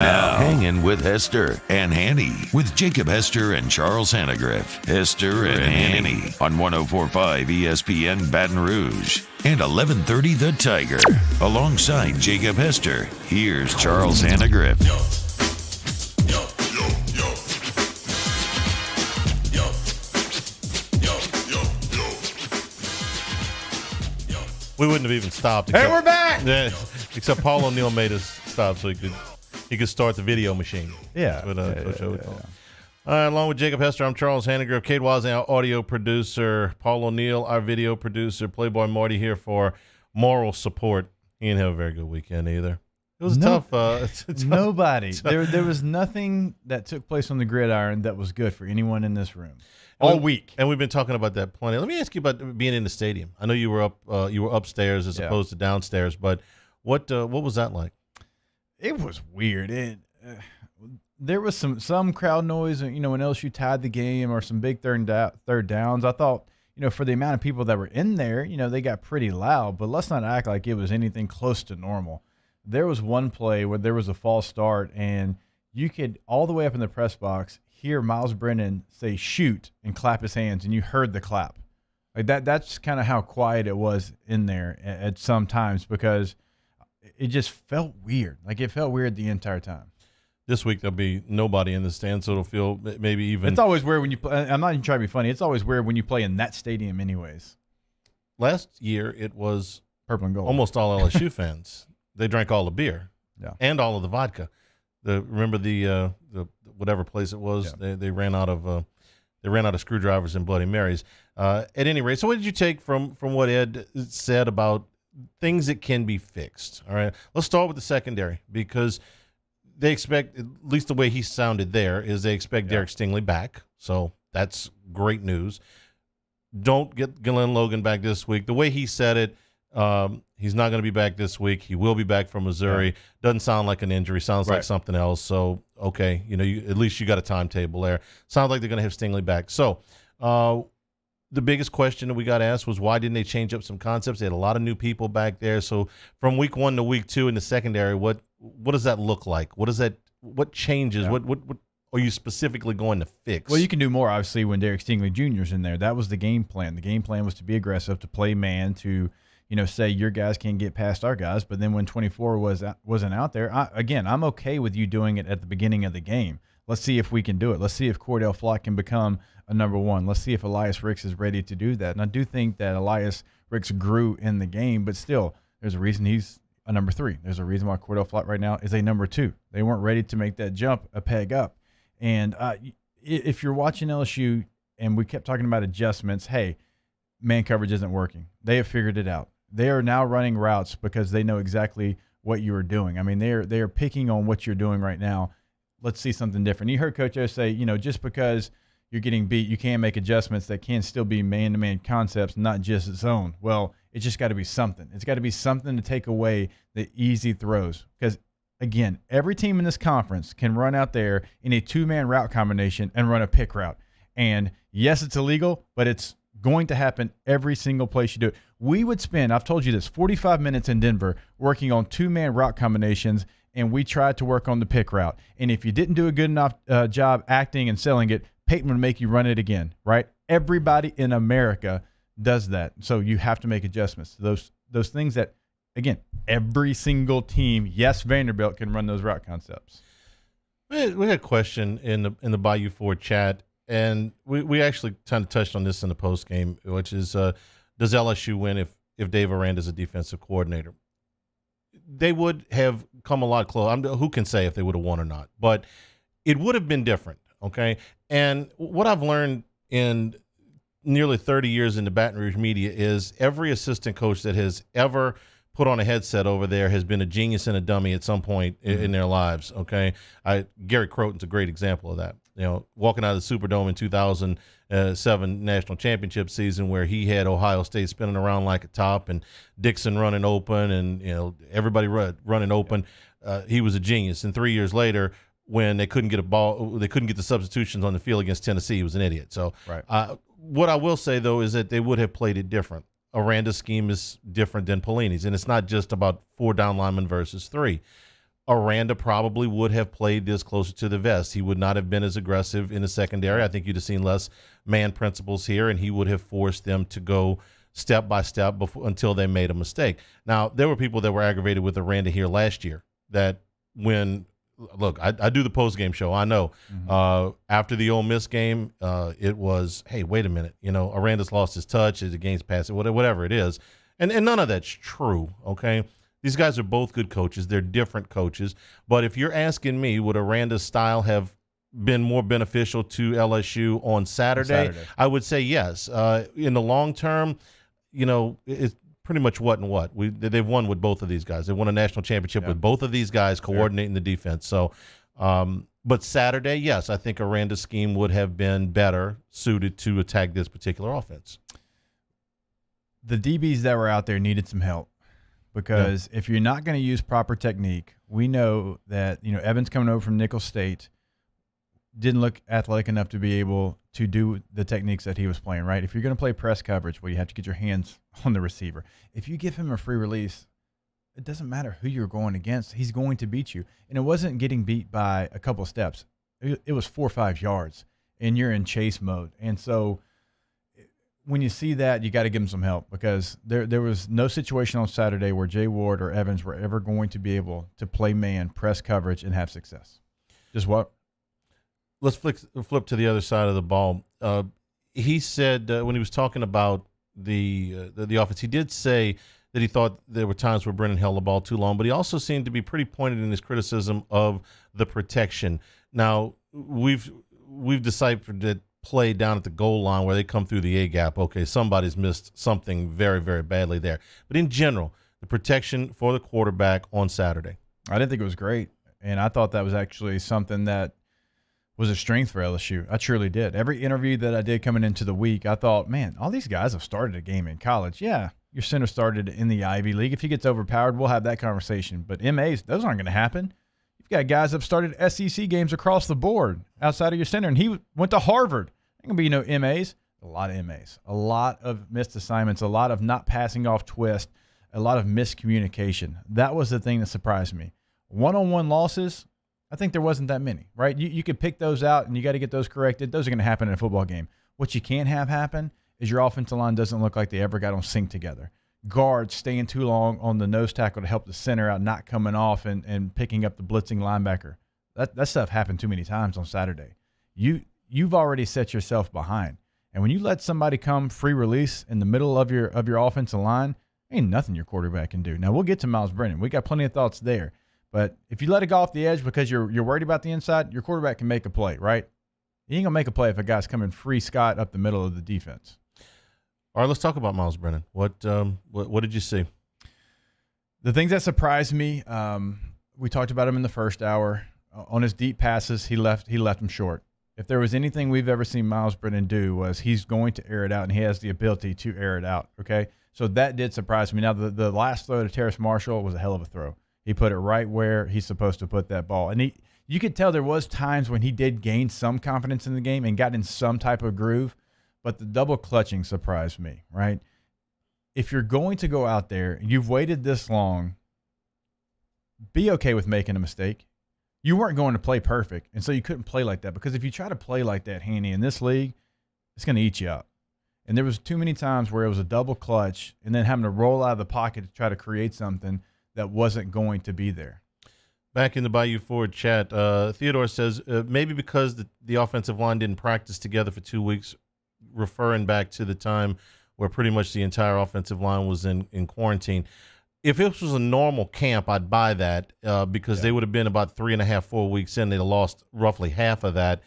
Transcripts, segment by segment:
Now, Hangin with Hester and Hanny with Jacob Hester and Charles Hanagriff. Hester and Hanny on 104.5 ESPN Baton Rouge and 1130 The Tiger. Alongside Jacob Hester, here's Charles Hanagriff. We wouldn't have even stopped. Hey, we're back! Yeah, except Paul O'Neill made us stop so he could start the video machine. Yeah. That's what Coach O would call it. All right, along with Jacob Hester, I'm Charles Hanagriff. Kate Wozniak, our audio producer. Paul O'Neill, our video producer. Playboy Marty here for moral support. He didn't have a very good weekend either. It was tough. Nobody. There was nothing that took place on the gridiron that was good for anyone in this room all week. And we've been talking about that plenty. Let me ask you about being in the stadium. I know you were upstairs as opposed to downstairs, but what was that like? It was weird. There was some crowd noise, when LSU tied the game or some big third downs. I thought, for the amount of people that were in there, they got pretty loud. But let's not act like it was anything close to normal. There was one play where there was a false start, and you could, all the way up in the press box, hear Miles Brennan say shoot and clap his hands, and you heard the clap. Like that's kind of how quiet it was in there at some times, because it just felt weird. Like it felt weird the entire time. This week there'll be nobody in the stands, so it'll feel maybe even. It's always weird when you play. I'm not even trying to be funny. It's always weird when you play in that stadium anyways. Last year it was purple and gold. Almost all LSU fans. They drank all the beer, and all of the vodka. Remember the whatever place it was. Yeah. They ran out of screwdrivers and Bloody Marys. At any rate, so what did you take from what Ed said about things that can be fixed? All right, let's start with the secondary, because they expect, at least the way he sounded there, is they expect Derek Stingley back. So that's great news. Don't get Glenn Logan back this week. The way he said it. He's not going to be back this week. He will be back from Missouri. Doesn't sound like an injury. Sounds like something else. So, okay, at least you got a timetable there. Sounds like they're going to have Stingley back. So, the biggest question that we got asked was, why didn't they change up some concepts? They had a lot of new people back there. So, from week 1 to week 2 in the secondary, what does that look like? What changes? Yeah. What are you specifically going to fix? Well, you can do more, obviously, when Derek Stingley Jr. is in there. That was the game plan. The game plan was to be aggressive, to play man, to say your guys can't get past our guys. But then when 24 wasn't out there, I'm okay with you doing it at the beginning of the game. Let's see if we can do it. Let's see if Cordell Flott can become a number one. Let's see if Elias Ricks is ready to do that. And I do think that Elias Ricks grew in the game, but still, there's a reason he's a number 3. There's a reason why Cordell Flott right now is a number 2. They weren't ready to make that jump a peg up. And if you're watching LSU, and we kept talking about adjustments, hey, man coverage isn't working. They have figured it out. They are now running routes because they know exactly what you are doing. I mean, they are picking on what you're doing right now. Let's see something different. You heard Coach O say, just because you're getting beat, you can make adjustments that can still be man-to-man concepts, not just zone. Well, it's just got to be something. It's got to be something to take away the easy throws. Because, again, every team in this conference can run out there in a 2-man route combination and run a pick route. And, yes, it's illegal, but it's going to happen every single place you do it. We would spend, I've told you this, 45 minutes in Denver working on 2-man route combinations, and we tried to work on the pick route. And if you didn't do a good enough job acting and selling it, Peyton would make you run it again, right? Everybody in America does that. So you have to make adjustments. Those things that, again, every single team, yes, Vanderbilt can run those route concepts. We had a question in the Bayou 4 chat, and we actually kind of touched on this in the post game, which is does LSU win if Dave Aranda's a defensive coordinator? They would have come a lot closer. Who can say if they would have won or not? But it would have been different, okay? And what I've learned in nearly 30 years in the Baton Rouge media is every assistant coach that has ever put on a headset over there has been a genius and a dummy at some point in their lives, okay? Gary Croton's a great example of that. Walking out of the Superdome in 2007 national championship season, where he had Ohio State spinning around like a top and Dixon running open and everybody running open. He was a genius. And 3 years later, when they couldn't get the substitutions on the field against Tennessee, he was an idiot. So what I will say, though, is that they would have played it different. Aranda's scheme is different than Pelini's, and it's not just about 4 down linemen versus 3. Aranda probably would have played this closer to the vest. He would not have been as aggressive in the secondary. I think you'd have seen less man principles here, and he would have forced them to go step by step until they made a mistake. Now, there were people that were aggravated with Aranda here last year that when – look, I do the post-game show. I know. After the Ole Miss game, it was, hey, wait a minute. Aranda's lost his touch, his against pass, whatever it is. And none of that's true, okay? These guys are both good coaches. They're different coaches. But if you're asking me, would Aranda's style have been more beneficial to LSU on Saturday? I would say yes. In the long term, it's pretty much what and what. They've won with both of these guys. They won a national championship with both of these guys coordinating the defense. So, but Saturday, yes, I think Aranda's scheme would have been better suited to attack this particular offense. The DBs that were out there needed some help. Because if you're not going to use proper technique, we know that Evans coming over from Nicholls State didn't look athletic enough to be able to do the techniques that he was playing, right? If you're going to play press coverage, well, you have to get your hands on the receiver. If you give him a free release, it doesn't matter who you're going against. He's going to beat you. And it wasn't getting beat by a couple of steps. It was 4 or 5 yards, and you're in chase mode. And so when you see that, you got to give them some help because there was no situation on Saturday where Jay Ward or Evans were ever going to be able to play man, press coverage, and have success. Just what? Let's flip to the other side of the ball. He said when he was talking about the offense, he did say that he thought there were times where Brennan held the ball too long, but he also seemed to be pretty pointed in his criticism of the protection. Now, we've deciphered that play down at the goal line where they come through the A-gap. Okay, somebody's missed something very, very badly there. But in general, the protection for the quarterback on Saturday. I didn't think it was great, and I thought that was actually something that was a strength for LSU. I truly did. Every interview that I did coming into the week, I thought, man, all these guys have started a game in college. Yeah, your center started in the Ivy League. If he gets overpowered, we'll have that conversation. But MAs, those aren't going to happen. You've got guys that have started SEC games across the board outside of your center, and he went to Harvard. Ain't going to be MAs. A lot of MAs. A lot of missed assignments, a lot of not passing off twist, a lot of miscommunication. That was the thing that surprised me. One-on-one losses, I think there wasn't that many, right? You could pick those out, and you got to get those corrected. Those are going to happen in a football game. What you can't have happen is your offensive line doesn't look like they ever got on sync together. Guards staying too long on the nose tackle to help the center out, not coming off and picking up the blitzing linebacker. That stuff happened too many times on Saturday. You've already set yourself behind. And when you let somebody come free release in the middle of your offensive line, ain't nothing your quarterback can do. Now, we'll get to Miles Brennan. We got plenty of thoughts there. But if you let it go off the edge because you're worried about the inside, your quarterback can make a play, right? You ain't going to make a play if a guy's coming free Scott up the middle of the defense. All right, let's talk about Miles Brennan. What did you see? The things that surprised me, we talked about him in the first hour. On his deep passes, he left him short. If there was anything we've ever seen Miles Brennan do was he's going to air it out, and he has the ability to air it out, okay? So that did surprise me. Now, the last throw to Terrace Marshall was a hell of a throw. He put it right where he's supposed to put that ball. And you could tell there was times when he did gain some confidence in the game and got in some type of groove, but the double clutching surprised me, right? If you're going to go out there and you've waited this long, be okay with making a mistake. You weren't going to play perfect, and so you couldn't play like that because if you try to play like that, Hanny, in this league, it's going to eat you up. And there was too many times where it was a double clutch and then having to roll out of the pocket to try to create something that wasn't going to be there. Back in the Bayou Ford chat, Theodore says, maybe because the offensive line didn't practice together for 2 weeks, referring back to the time where pretty much the entire offensive line was in quarantine. If this was a normal camp, I'd buy that because they would have been about 3.5, 4 weeks in. They'd have lost roughly half of that.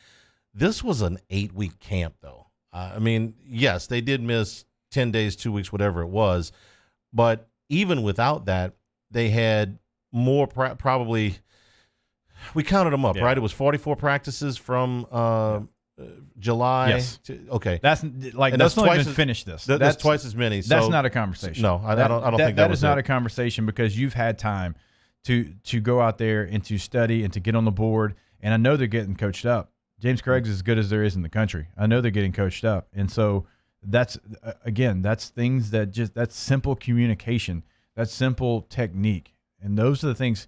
This was an 8-week camp, though. I mean, yes, they did miss 10 days, 2 weeks, whatever it was. But even without that, they had more probably – we counted them up, right? It was 44 practices from July. Yes. Okay. That's like – let's not even finish this. That's twice as many. So, that's not a conversation. No, I don't think that is not a conversation because you've had time to go out there and to study and to get on the board. And I know they're getting coached up. James Craig's as good as there is in the country. I know they're getting coached up. And so that's things that's simple communication. That's simple technique. And those are the things.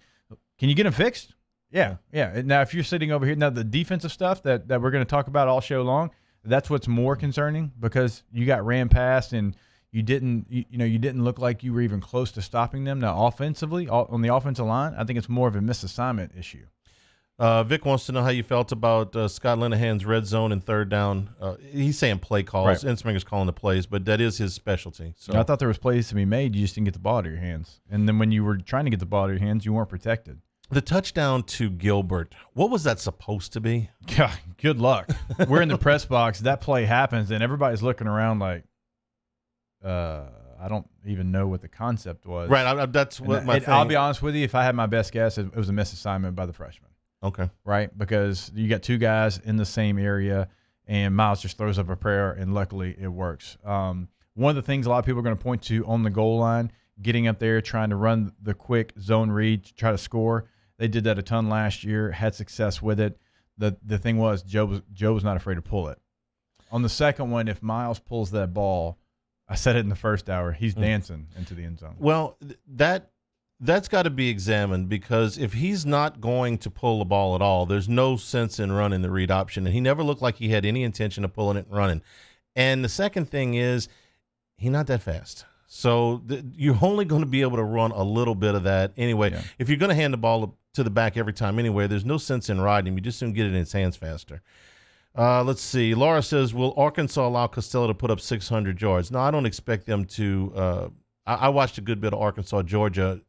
Can you get them fixed? Yeah. Now, if you're sitting over here, now the defensive stuff that we're going to talk about all show long, that's what's more concerning because you got ran past and you didn't look like you were even close to stopping them. Now, offensively, on the offensive line, I think it's more of a misassignment issue. Vic wants to know how you felt about Scott Linehan's red zone and third down. He's saying play calls. Right. Ensminger's calling the plays, but that is his specialty. So I thought there was plays to be made. You just didn't get the ball out of your hands. And then when you were trying to get the ball out of your hands, you weren't protected. The touchdown to Gilbert, what was that supposed to be? God, good luck. We're in the press box. That play happens, and everybody's looking around like, I don't even know what the concept was. Right, that's what my thing. I'll be honest with you. If I had my best guess, it was a misassignment by the freshman. Okay. Right? Because you got two guys in the same area, and Miles just throws up a prayer, and luckily it works. One of the things a lot of people are going to point to on the goal line, getting up there, trying to run the quick zone read to try to score. They did that a ton last year, had success with it. The thing was, Joe was not afraid to pull it. On the second one, if Miles pulls that ball, I said it in the first hour, he's dancing into the end zone. Well, that's got to be examined because if he's not going to pull the ball at all, there's no sense in running the read option. And he never looked like he had any intention of pulling it and running. And the second thing is he's not that fast. So you're only going to be able to run a little bit of that anyway. Yeah. If you're going to hand the ball to the back every time anyway, there's no sense in riding him. You just don't get it in his hands faster. Let's see. Laura says, will Arkansas allow Costello to put up 600 yards? No, I don't expect them to. I watched a good bit of Arkansas, Georgia.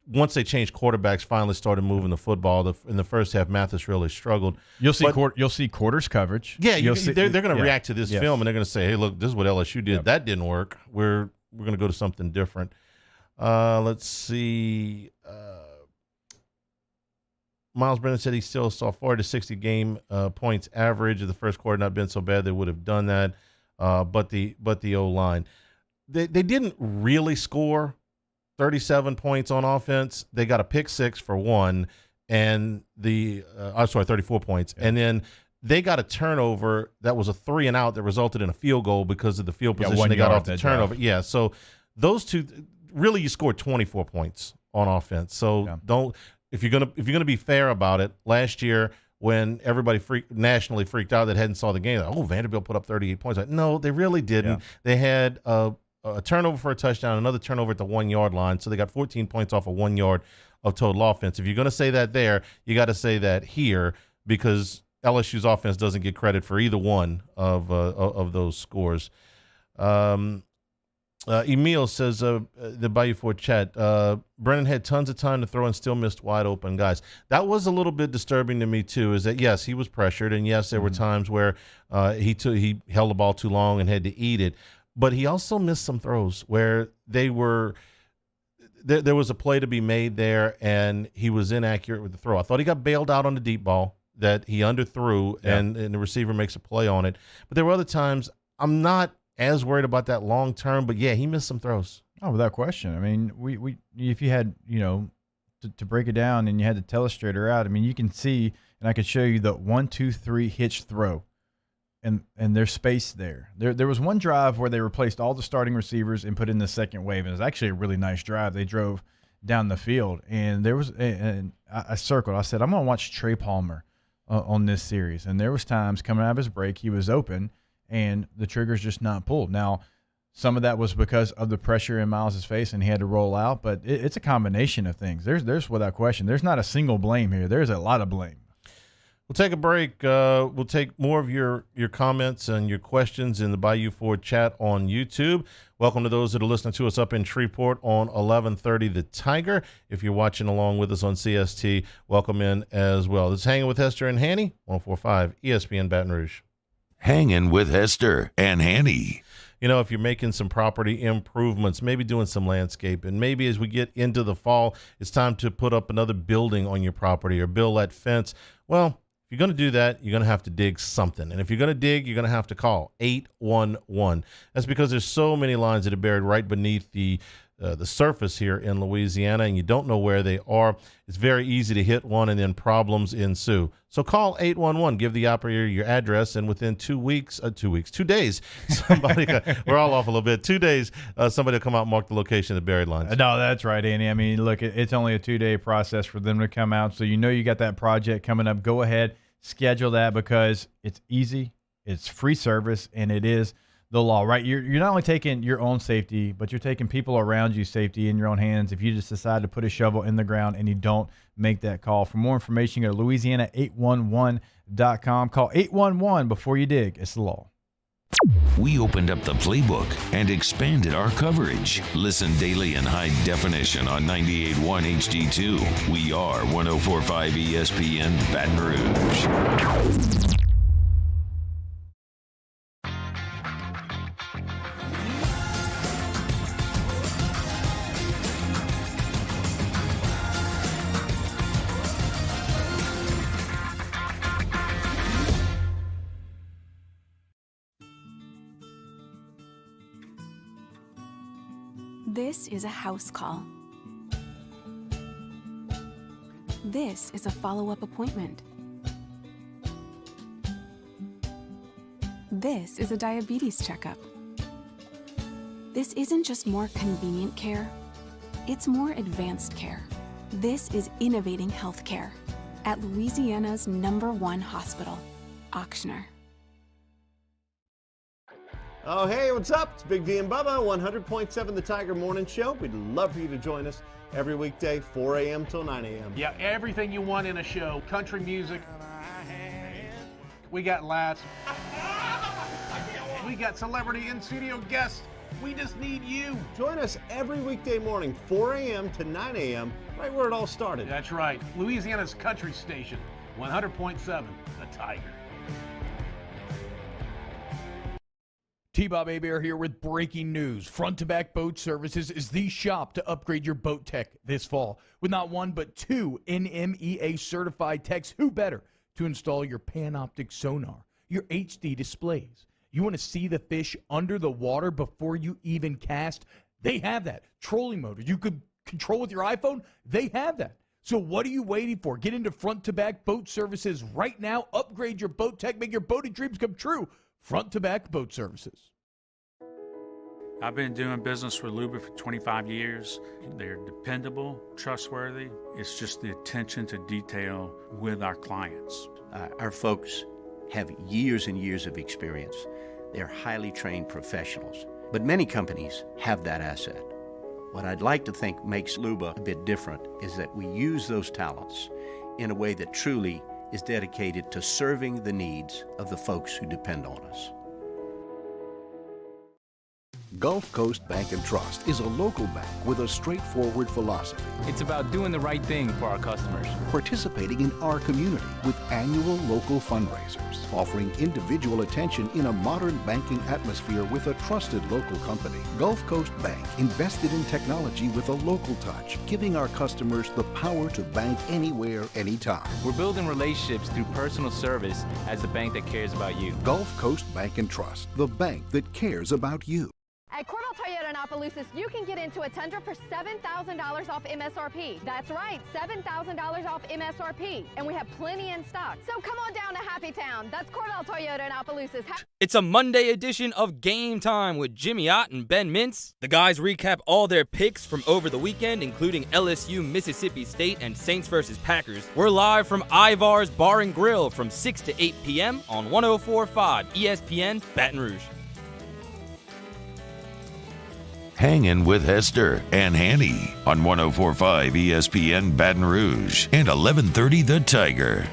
Once they changed quarterbacks, finally started moving the football. In the first half, Mathis really struggled. You'll see quarters coverage. Yeah, they're going to react to this film, and they're going to say, hey, look, this is what LSU did. Yep. That didn't work. We're going to go to something different. Let's see. Miles Brennan said he still saw 40 to 60 game points average. If the first quarter not been so bad, they would have done that. But the O-line. They didn't really score 37 points on offense. They got a pick six for one, and 34 points. Yeah. And then they got a turnover that was a 3-and-out that resulted in a field goal because of the field position they got off the turnover. Drive. Yeah, so those two, really you scored 24 points on offense. So if you're gonna be fair about it, last year when everybody nationally freaked out that hadn't saw the game, Vanderbilt put up 38 points. No, they really didn't. Yeah. They had a turnover for a touchdown, another turnover at the 1-yard line. So they got 14 points off of 1 yard of total offense. If you're going to say that there, you got to say that here because LSU's offense doesn't get credit for either one of those scores. Emil says, the Bayou Ford chat, Brennan had tons of time to throw and still missed wide open guys. That was a little bit disturbing to me too, is that, yes, he was pressured, and yes, there were times where he held the ball too long and had to eat it. But he also missed some throws where there was a play to be made there, and he was inaccurate with the throw. I thought he got bailed out on the deep ball that he underthrew, and the receiver makes a play on it. But there were other times I'm not as worried about that long term, but he missed some throws. Oh, without question. I mean, we if you had to break it down and you had to telestrator out, I mean, you can see, and I could show you the 1, 2, 3 hitch throw. And there's space there. There was one drive where they replaced all the starting receivers and put in the second wave, and it was actually a really nice drive. They drove down the field, and there was and I circled. I said, I'm going to watch Trey Palmer on this series. And there was times coming out of his break, he was open, and the trigger's just not pulled. Now, some of that was because of the pressure in Miles' face, and he had to roll out, but it's a combination of things. There's without question. There's not a single blame here. There's a lot of blame. We'll take a break. We'll take more of your comments and your questions in the Bayou Ford chat on YouTube. Welcome to those that are listening to us up in Shreveport on 1130 The Tiger. If you're watching along with us on CST, welcome in as well. This is Hanging with Hester and Hanny, 104.5 ESPN Baton Rouge. Hanging with Hester and Hanny. If you're making some property improvements, maybe doing some landscape, and maybe as we get into the fall, it's time to put up another building on your property or build that fence. Well, if you're going to do that, you're going to have to dig something. And if you're going to dig, you're going to have to call 811. That's because there's so many lines that are buried right beneath the the surface here in Louisiana and you don't know where they are, it's very easy to hit one and then problems ensue. So call 811, give the operator your address, and within 2 days, somebody, we're all off a little bit, 2 days, somebody will come out and mark the location of the buried lines. No, that's right, Andy. I mean, look, it's only a 2-day process for them to come out. So you got that project coming up. Go ahead, schedule that because it's easy, it's free service, and it is the law, right? You're not only taking your own safety, but you're taking people around you safety in your own hands if you just decide to put a shovel in the ground and you don't make that call. For more information, go to Louisiana811.com. Call 811 before you dig. It's the law. We opened up the playbook and expanded our coverage. Listen daily in high definition on 98.1 HD2. We are 104.5 ESPN Baton Rouge. This is a house call. This is a follow-up appointment. This is a diabetes checkup. This isn't just more convenient care, it's more advanced care. This is innovating healthcare at Louisiana's #1 hospital, Auctioner. Oh, hey, what's up? It's Big D and Bubba, 100.7 The Tiger Morning Show. We'd love for you to join us every weekday, 4 a.m. till 9 a.m. Yeah, everything you want in a show. Country music. We got laughs. We got celebrity in-studio guests. We just need you. Join us every weekday morning, 4 a.m. to 9 a.m., right where it all started. That's right. Louisiana's country station, 100.7 The Tiger. T-Bob Abear here with breaking news. Front to Back Boat Services is the shop to upgrade your boat tech this fall. With not one but 2 NMEA certified techs, who better to install your Panoptic sonar, your HD displays. You want to see the fish under the water before you even cast? They have that. Trolling motor you could control with your iPhone? They have that. So what are you waiting for? Get into Front to Back Boat Services right now. Upgrade your boat tech. Make your boating dreams come true. Front to Back Boat Services. I've been doing business with Luba for 25 years. They're dependable, trustworthy. It's just the attention to detail with our clients. Our folks have years and years of experience. They're highly trained professionals, but many companies have that asset. What I'd like to think makes Luba a bit different is that we use those talents in a way that truly is dedicated to serving the needs of the folks who depend on us. Gulf Coast Bank and Trust is a local bank with a straightforward philosophy. It's about doing the right thing for our customers. Participating in our community with annual local fundraisers. Offering individual attention in a modern banking atmosphere with a trusted local company. Gulf Coast Bank invested in technology with a local touch, giving our customers the power to bank anywhere, anytime. We're building relationships through personal service as a bank that cares about you. Gulf Coast Bank and Trust, the bank that cares about you. At Cordell Toyota in Opelousas, you can get into a Tundra for $7,000 off MSRP. That's right, $7,000 off MSRP. And we have plenty in stock. So come on down to Happy Town. That's Cordell Toyota in Opelousas. It's a Monday edition of Game Time with Jimmy Ott and Ben Mintz. The guys recap all their picks from over the weekend, including LSU, Mississippi State, and Saints versus Packers. We're live from Ivar's Bar and Grill from 6 to 8 p.m. on 104.5 ESPN Baton Rouge. Hangin with Hester and Hanny on 104.5 ESPN Baton Rouge and 1130 The Tiger.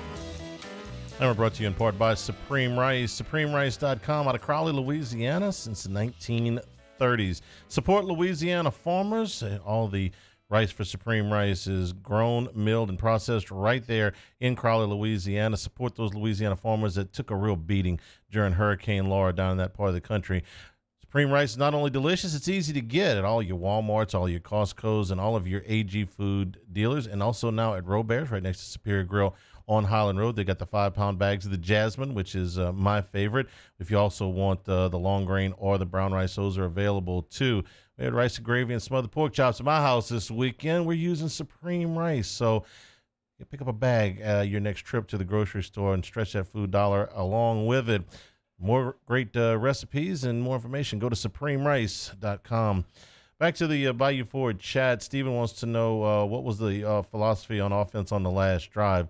And we're brought to you in part by Supreme Rice, supremerice.com out of Crowley, Louisiana since the 1930s. Support Louisiana farmers. All the rice for Supreme Rice is grown, milled, and processed right there in Crowley, Louisiana. Support those Louisiana farmers that took a real beating during Hurricane Laura down in that part of the country. Supreme Rice is not only delicious, it's easy to get at all your Walmarts, all your Costco's, and all of your AG food dealers, and also now at Robert's right next to Superior Grill on Highland Road. They got the 5-pound bags of the Jasmine, which is my favorite. If you also want the long grain or the brown rice, those are available too. We had rice and gravy and smothered pork chops at my house this weekend. We're using Supreme Rice, so you pick up a bag your next trip to the grocery store and stretch that food dollar along with it. More great recipes and more information, go to supremerice.com. Back to the Bayou Ford chat. Steven wants to know what was the philosophy on offense on the last drive.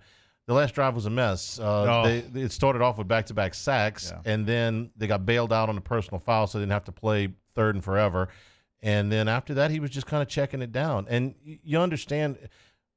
The last drive was a mess. It started off with back-to-back sacks, and then they got bailed out on a personal foul, so they didn't have to play third and forever. And then after that, he was just kind of checking it down. And you understand,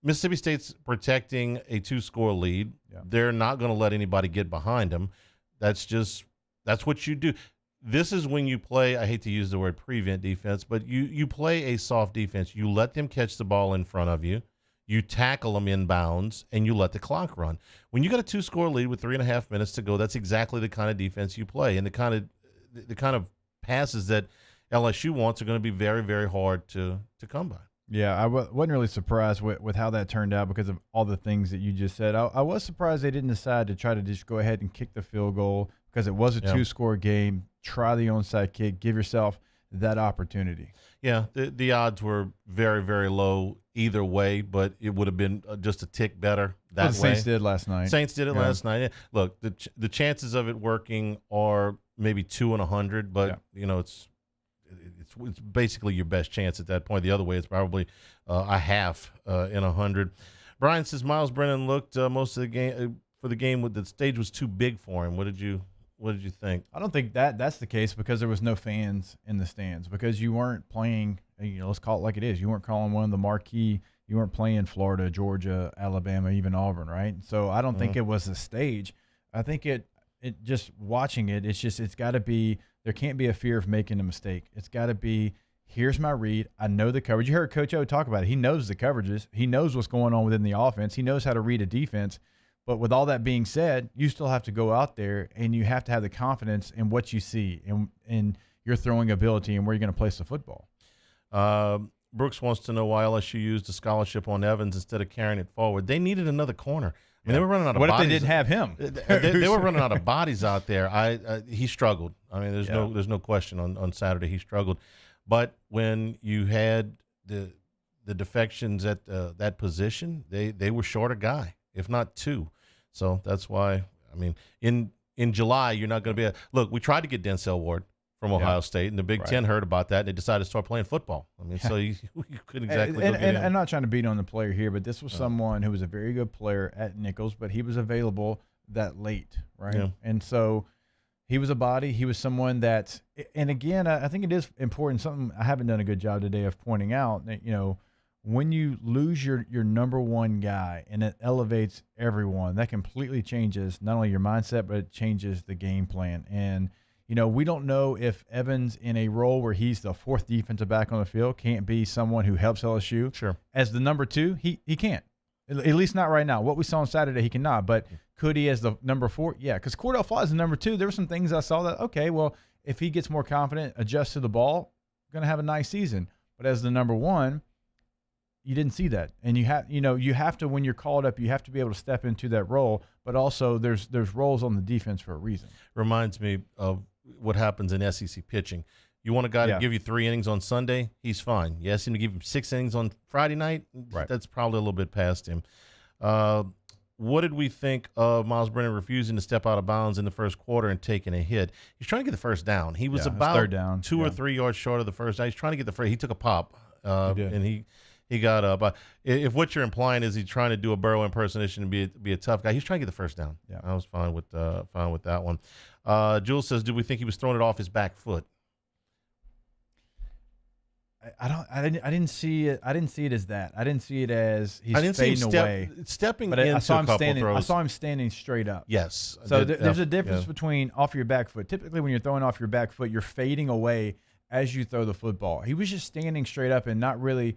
Mississippi State's protecting a 2-score lead. Yeah. They're not going to let anybody get behind them. That's what you do. This is when you play, I hate to use the word prevent defense, but you play a soft defense. You let them catch the ball in front of you. You tackle them inbounds, and you let the clock run. When you got a 2-score lead with 3.5 minutes to go, that's exactly the kind of defense you play. And the kind of passes that LSU wants are going to be very, very hard to come by. Yeah, I wasn't really surprised with how that turned out because of all the things that you just said. I was surprised they didn't decide to try to just go ahead and kick the field goal because it was a 2-score game. Try the onside kick. Give yourself that opportunity. Yeah, the odds were very, very low either way, but it would have been just a tick better that way. The Saints did last night. Saints did it last night. Look, the chances of it working are maybe 2 in 100, but it's basically your best chance at that point. The other way, it's probably a half in 100. Brian says Miles Brennan looked most of the game for the game. The stage was too big for him. What did you think? I don't think that's the case because there was no fans in the stands because you weren't playing. Let's call it like it is. You weren't calling one of the marquee. You weren't playing Florida, Georgia, Alabama, even Auburn, right? So I don't think it was the stage. I think it just watching it. It's got to be. There can't be a fear of making a mistake. It's got to be, here's my read. I know the coverage. You heard Coach O talk about it. He knows the coverages. He knows what's going on within the offense. He knows how to read a defense. But with all that being said, you still have to go out there and you have to have the confidence in what you see and your throwing ability and where you're going to place the football. Brooks wants to know why LSU used a scholarship on Evans instead of carrying it forward. They needed another corner. I mean, they were running out of bodies. What if they didn't have him? They were running out of bodies out there. He struggled. I mean, there's no question on Saturday he struggled. But when you had the defections at that position, they were short a guy, if not two. So that's why, I mean, in July, you're not going to be look, we tried to get Denzel Ward from Ohio State, and the Big Ten heard about that, and they decided to start playing football. I mean, so you couldn't exactly go get him. I'm not trying to beat on the player here, but this was someone who was a very good player at Nichols, but he was available that late, right? Yeah. And so he was a body. He was someone that, and again, I think it is important, something I haven't done a good job today of pointing out, that, when you lose your number one guy and it elevates everyone, that completely changes not only your mindset, but it changes the game plan. And we don't know if Evans, in a role where he's the fourth defensive back on the field, can't be someone who helps LSU. Sure. As the number two, he can't. At least not right now. What we saw on Saturday, he cannot. But could he as the number four? Yeah, because Cordell Fly is the number two. There were some things I saw that, okay, well, if he gets more confident, adjusts to the ball, going to have a nice season. But as the number one, you didn't see that. And you have to, when you're called up, you have to be able to step into that role. But also there's roles on the defense for a reason. Reminds me of what happens in SEC pitching. You want a guy to give you 3 innings on Sunday, he's fine. You ask him to give him 6 innings on Friday night, that's probably a little bit past him. What did we think of Miles Brennan refusing to step out of bounds in the first quarter and taking a hit? He's trying to get the first down. He was about third down. 2 or 3 yards short of the first down. He's trying to get the first. He took a pop, and he got up. If what you're implying is he's trying to do a Burrow impersonation and be a tough guy, he's trying to get the first down. Yeah, I was fine with that one. Jules says, "Do we think he was throwing it off his back foot?" I didn't see it. I didn't see it as that. I didn't see it as he's fading away. Stepping into a couple throws. I saw him standing straight up. Yes. So there's a difference between off your back foot. Typically, when you're throwing off your back foot, you're fading away as you throw the football. He was just standing straight up and not really.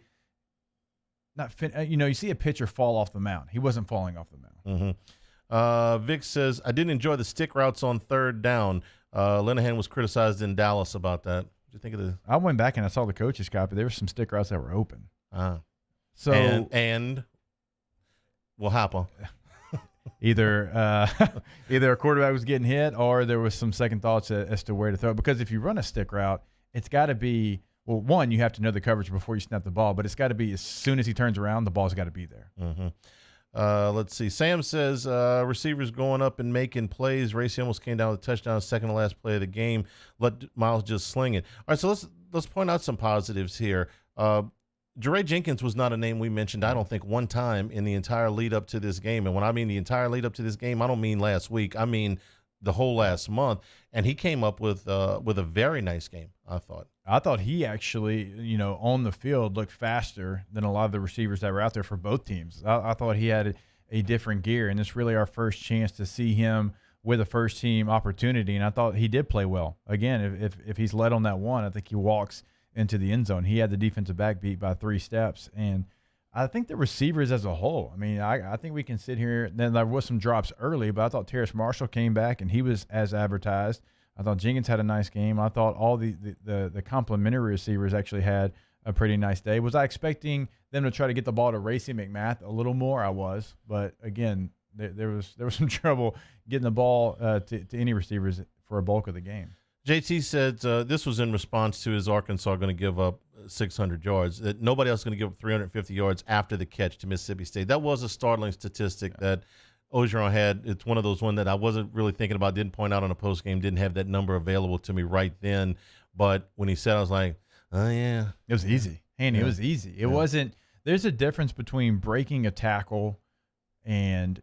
You see a pitcher fall off the mound. He wasn't falling off the mound. Mm-hmm. Vic says, I didn't enjoy the stick routes on third down. Linehan was criticized in Dallas about that. What you think of the? I went back and I saw the coaches copy. There were some stick routes that were open. So and what happened? Either a quarterback was getting hit or there was some second thoughts as to where to throw it. Because if you run a stick route, it's got to be, well, one, you have to know the coverage before you snap the ball, but it's got to be as soon as he turns around, the ball's got to be there. Mm-hmm. Let's see. Sam says receivers going up and making plays. Racy almost came down with a touchdown, second to last play of the game. Let Miles just sling it. All right, so let's point out some positives here. Jeray Jenkins was not a name we mentioned, I don't think, one time in the entire lead up to this game. And when I mean the entire lead up to this game, I don't mean last week. I mean the whole last month. And he came up with a very nice game, I thought. I thought he actually, on the field looked faster than a lot of the receivers that were out there for both teams. I thought he had a different gear, and it's really our first chance to see him with a first-team opportunity. And I thought he did play well. Again, if he's led on that one, I think he walks into the end zone. He had the defensive back beat by 3 steps. And I think the receivers as a whole, I mean, I think we can sit here. Then there was some drops early, but I thought Terrace Marshall came back and he was as advertised. I thought Jenkins had a nice game. I thought all the complimentary receivers actually had a pretty nice day. Was I expecting them to try to get the ball to Racy McMath a little more? I was. But, again, there was some trouble getting the ball to any receivers for a bulk of the game. JT said this was in response to his Arkansas going to give up 600 yards, that nobody else is going to give up 350 yards after the catch to Mississippi State. That was a startling statistic that Ogeron had. It's one of those ones that I wasn't really thinking about, didn't point out on a post game, didn't have that number available to me right then. But when he said, I was like, oh, yeah. It was easy. Hanny, it was easy. It wasn't – there's a difference between breaking a tackle and,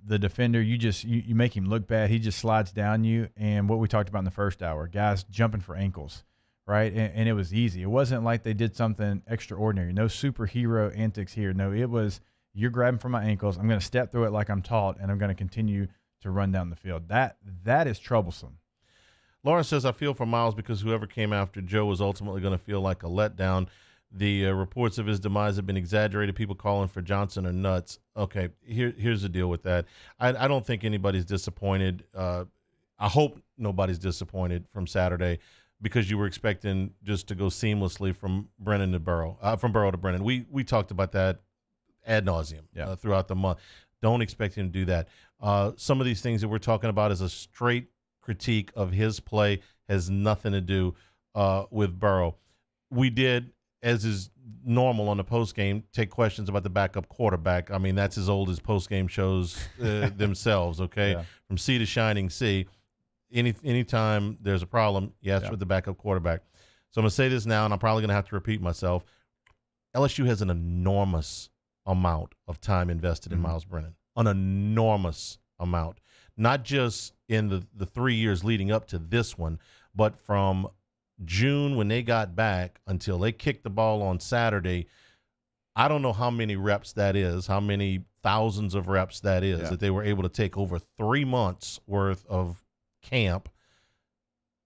the defender, you make him look bad. He just slides down you. And what we talked about in the first hour, guys jumping for ankles, right? And it was easy. It wasn't like they did something extraordinary. No superhero antics here. No, it was you're grabbing for my ankles. I'm going to step through it like I'm taught, and I'm going to continue to run down the field. That is troublesome. Lawrence says, I feel for Miles because whoever came after Joe was ultimately going to feel like a letdown. The reports of his demise have been exaggerated. People calling for Johnson are nuts. Okay, here's the deal with that. I don't think anybody's disappointed. I hope nobody's disappointed from Saturday because you were expecting just to go seamlessly from Brennan to Burrow, from Burrow to Brennan. We talked about that ad nauseum throughout the month. Don't expect him to do that. Some of these things that we're talking about as a straight critique of his play has nothing to do with Burrow. We did, as is normal on the postgame, take questions about the backup quarterback. I mean, that's as old as postgame shows themselves, okay? Yeah. From sea to shining sea, anytime there's a problem, you ask for the backup quarterback. So I'm going to say this now, and I'm probably going to have to repeat myself. LSU has an enormous amount of time invested in Miles Brennan, an enormous amount, not just in the 3 years leading up to this one, but from June when they got back until they kicked the ball on Saturday. I don't know how many reps that is, how many thousands of reps that is that they were able to take over 3 months worth of camp.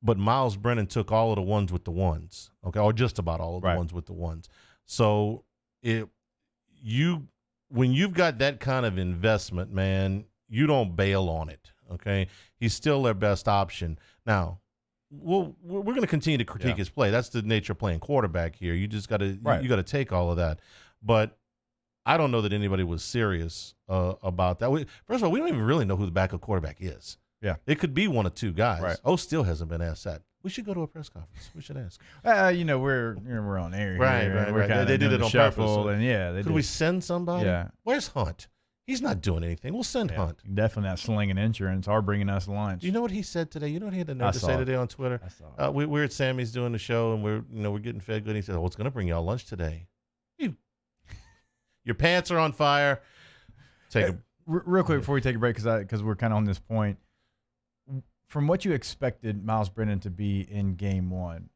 But Miles Brennan took all of the ones with the ones, okay, or just about all of the ones with the ones. So when you've got that kind of investment, man, you don't bail on it, okay? He's still their best option. Now, we're going to continue to critique his play. That's the nature of playing quarterback here. You just got to you got to take all of that. But I don't know that anybody was serious about that. First of all, we don't even really know who the backup quarterback is. Yeah, it could be one of two guys. Right. Oh, still hasn't been asked that. We should go to a press conference. We should ask. We're on air. Right. They did it on purpose. And could we send somebody? Yeah. Where's Hunt? He's not doing anything. We'll send Hunt. Definitely not slinging insurance or bringing us lunch. Do you know what he said today? You know what he had the nerve to say today on Twitter? I saw it. We're at Sammy's doing the show, and we're getting fed good. He said, it's going to bring y'all lunch today. Your pants are on fire. Real quick before we take a break, because we're kind of on this point. From what you expected Miles Brennan to be in game one,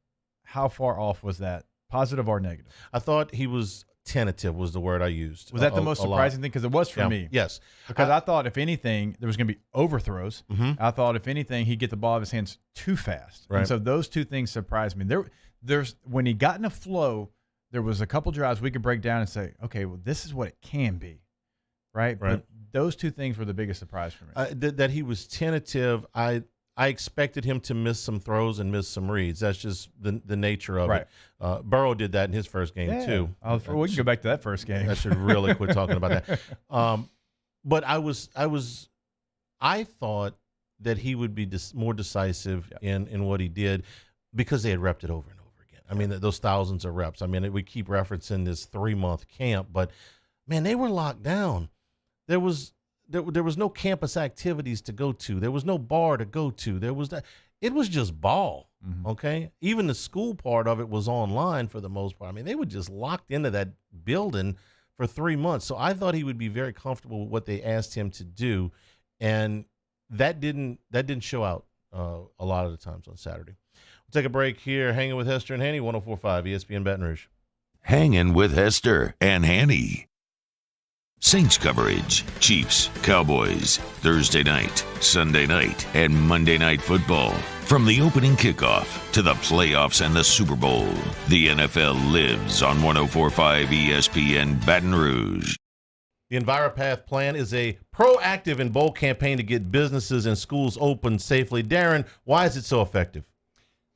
how far off was that, positive or negative? I thought he was tentative was the word I used. Was that the most surprising thing? Because it was for me. Yes. Because I thought, if anything, there was going to be overthrows. I thought, if anything, he'd get the ball out of his hands too fast. Right. And so those two things surprised me. There's when he got in a flow, there was a couple drives we could break down and say, okay, well, this is what it can be. Right? But those two things were the biggest surprise for me. That he was tentative, I I expected him to miss some throws and miss some reads. That's just the nature of it. Burrow did that in his first game too. We can go back to that first game. I should really quit talking about that. But I thought that he would be more decisive in what he did because they had repped it over and over again. I mean, those thousands of reps. I mean, we keep referencing this 3-month camp, but man, they were locked down. There was no campus activities to go to. There was no bar to go to. It was just ball. Okay. Even the school part of it was online for the most part. I mean, they were just locked into that building for 3 months. So I thought he would be very comfortable with what they asked him to do. And that didn't show out a lot of the times on Saturday. We'll take a break here. Hanging with Hester and Hanny, 104.5 ESPN Baton Rouge. Hangin' with Hester and Hanny. Saints coverage, Chiefs, Cowboys, Thursday night, Sunday night, and Monday Night Football. From the opening kickoff to the playoffs and the Super Bowl, the NFL lives on 104.5 ESPN Baton Rouge. The EnviroPath plan is a proactive and bold campaign to get businesses and schools open safely. Darren, why is it so effective?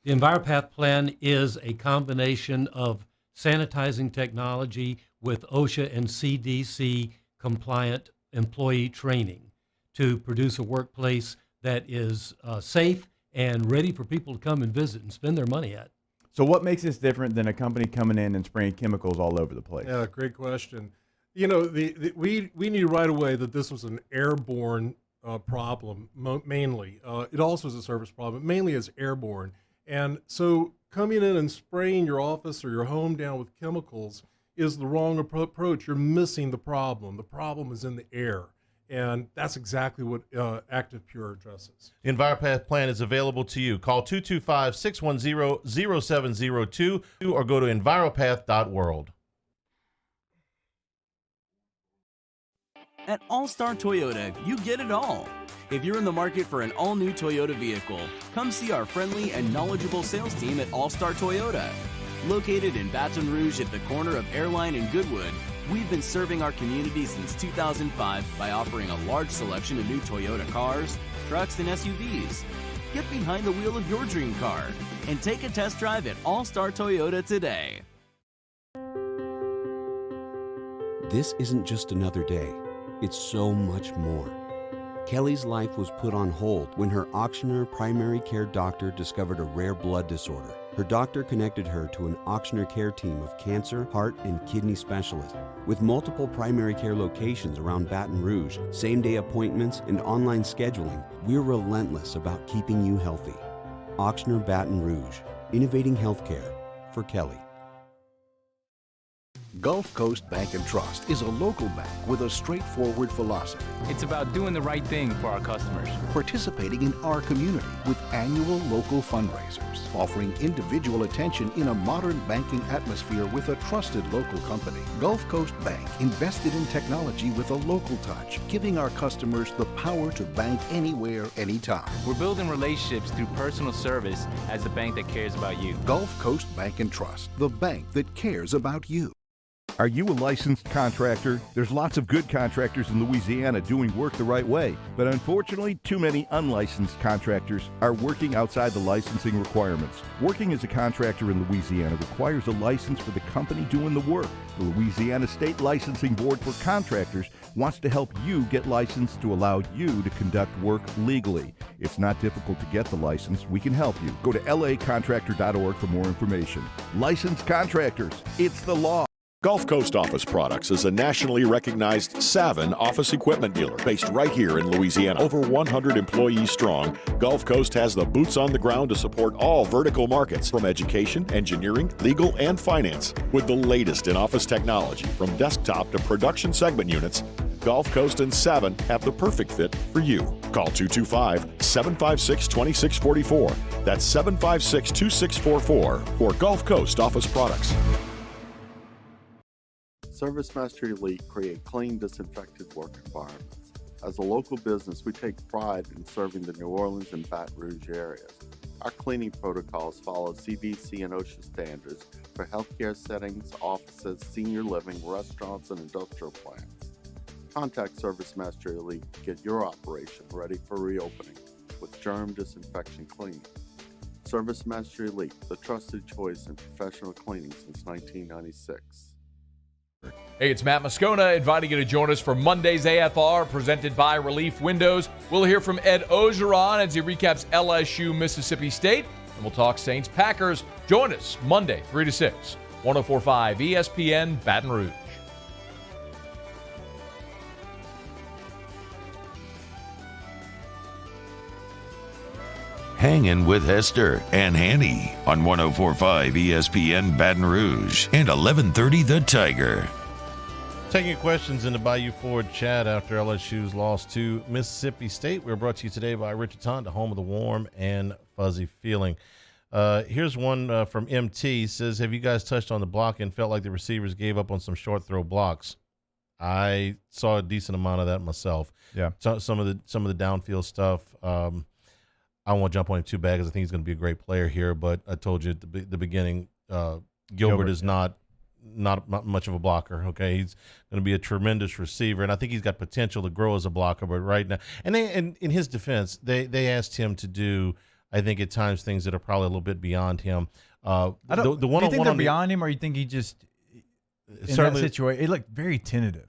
The EnviroPath plan is a combination of sanitizing technology with OSHA and CDC compliant employee training to produce a workplace that is safe and ready for people to come and visit and spend their money at. So what makes this different than a company coming in and spraying chemicals all over the place? Yeah, great question. You know, we knew right away that this was an airborne problem, mainly. It also is a surface problem, mainly it's airborne. And so coming in and spraying your office or your home down with chemicals is the wrong approach. You're missing the problem. The problem is in the air. And that's exactly what Active Pure addresses. The EnviroPath plan is available to you. Call 225-610-0702 or go to enviropath.world. At All-Star Toyota, you get it all. If you're in the market for an all-new Toyota vehicle, come see our friendly and knowledgeable sales team at All-Star Toyota. Located in Baton Rouge at the corner of Airline and Goodwood, we've been serving our community since 2005 by offering a large selection of new Toyota cars, trucks, and SUVs. Get behind the wheel of your dream car and take a test drive at All-Star Toyota today. This isn't just another day. It's so much more. Kelly's life was put on hold when her Auctioner primary care doctor discovered a rare blood disorder. Her doctor connected her to an Auctioner care team of cancer, heart, and kidney specialists. With multiple primary care locations around Baton Rouge, same-day appointments, and online scheduling, we're relentless about keeping you healthy. Auctioner Baton Rouge, innovating healthcare for Kelly. Gulf Coast Bank and Trust is a local bank with a straightforward philosophy. It's about doing the right thing for our customers. Participating in our community with annual local fundraisers, offering individual attention in a modern banking atmosphere with a trusted local company. Gulf Coast Bank invested in technology with a local touch, giving our customers the power to bank anywhere, anytime. We're building relationships through personal service as the bank that cares about you. Gulf Coast Bank and Trust, the bank that cares about you. Are you a licensed contractor? There's lots of good contractors in Louisiana doing work the right way, but unfortunately, too many unlicensed contractors are working outside the licensing requirements. Working as a contractor in Louisiana requires a license for the company doing the work. The Louisiana State Licensing Board for Contractors wants to help you get licensed to allow you to conduct work legally. It's not difficult to get the license. We can help you. Go to lacontractor.org for more information. Licensed contractors, it's the law. Gulf Coast Office Products is a nationally recognized Savin office equipment dealer based right here in Louisiana. Over 100 employees strong, Gulf Coast has the boots on the ground to support all vertical markets from education, engineering, legal, and finance. With the latest in office technology from desktop to production segment units, Gulf Coast and Savin have the perfect fit for you. Call 225-756-2644. That's 756-2644 for Gulf Coast Office Products. ServiceMaster Elite create clean, disinfected work environments. As a local business, we take pride in serving the New Orleans and Baton Rouge areas. Our cleaning protocols follow CDC and OSHA standards for healthcare settings, offices, senior living, restaurants, and industrial plants. Contact ServiceMaster Elite to get your operation ready for reopening. with germ disinfection cleaning. Service Master Elite, the trusted choice in professional cleaning since 1996. Hey, it's Matt Moscona inviting you to join us for Monday's AFR presented by Relief Windows. We'll hear from Ed Ogeron as he recaps LSU Mississippi State, and we'll talk Saints Packers. Join us Monday, 3 to 6, 104.5 ESPN Baton Rouge. Hangin with Hester and Hanny on 104.5 ESPN Baton Rouge and 1130 The Tiger. Taking questions in the Bayou Ford chat after LSU's loss to Mississippi State. We're brought to you today by Richard Tonda, home of the warm and fuzzy feeling. Here's one from MT. Says, have you guys touched on the block and felt like the receivers gave up on some short throw blocks? I saw a decent amount of that myself. Yeah. Some of the downfield stuff. I don't want to jump on him too bad because I think he's going to be a great player here. But I told you at the beginning, Gilbert is not much of a blocker. Okay, he's going to be a tremendous receiver, and I think he's got potential to grow as a blocker. But right now, and in his defense, they asked him to do, I think at times, things that are probably a little bit beyond him. Do you think they're beyond him, or you think he just in that situation? It looked very tentative.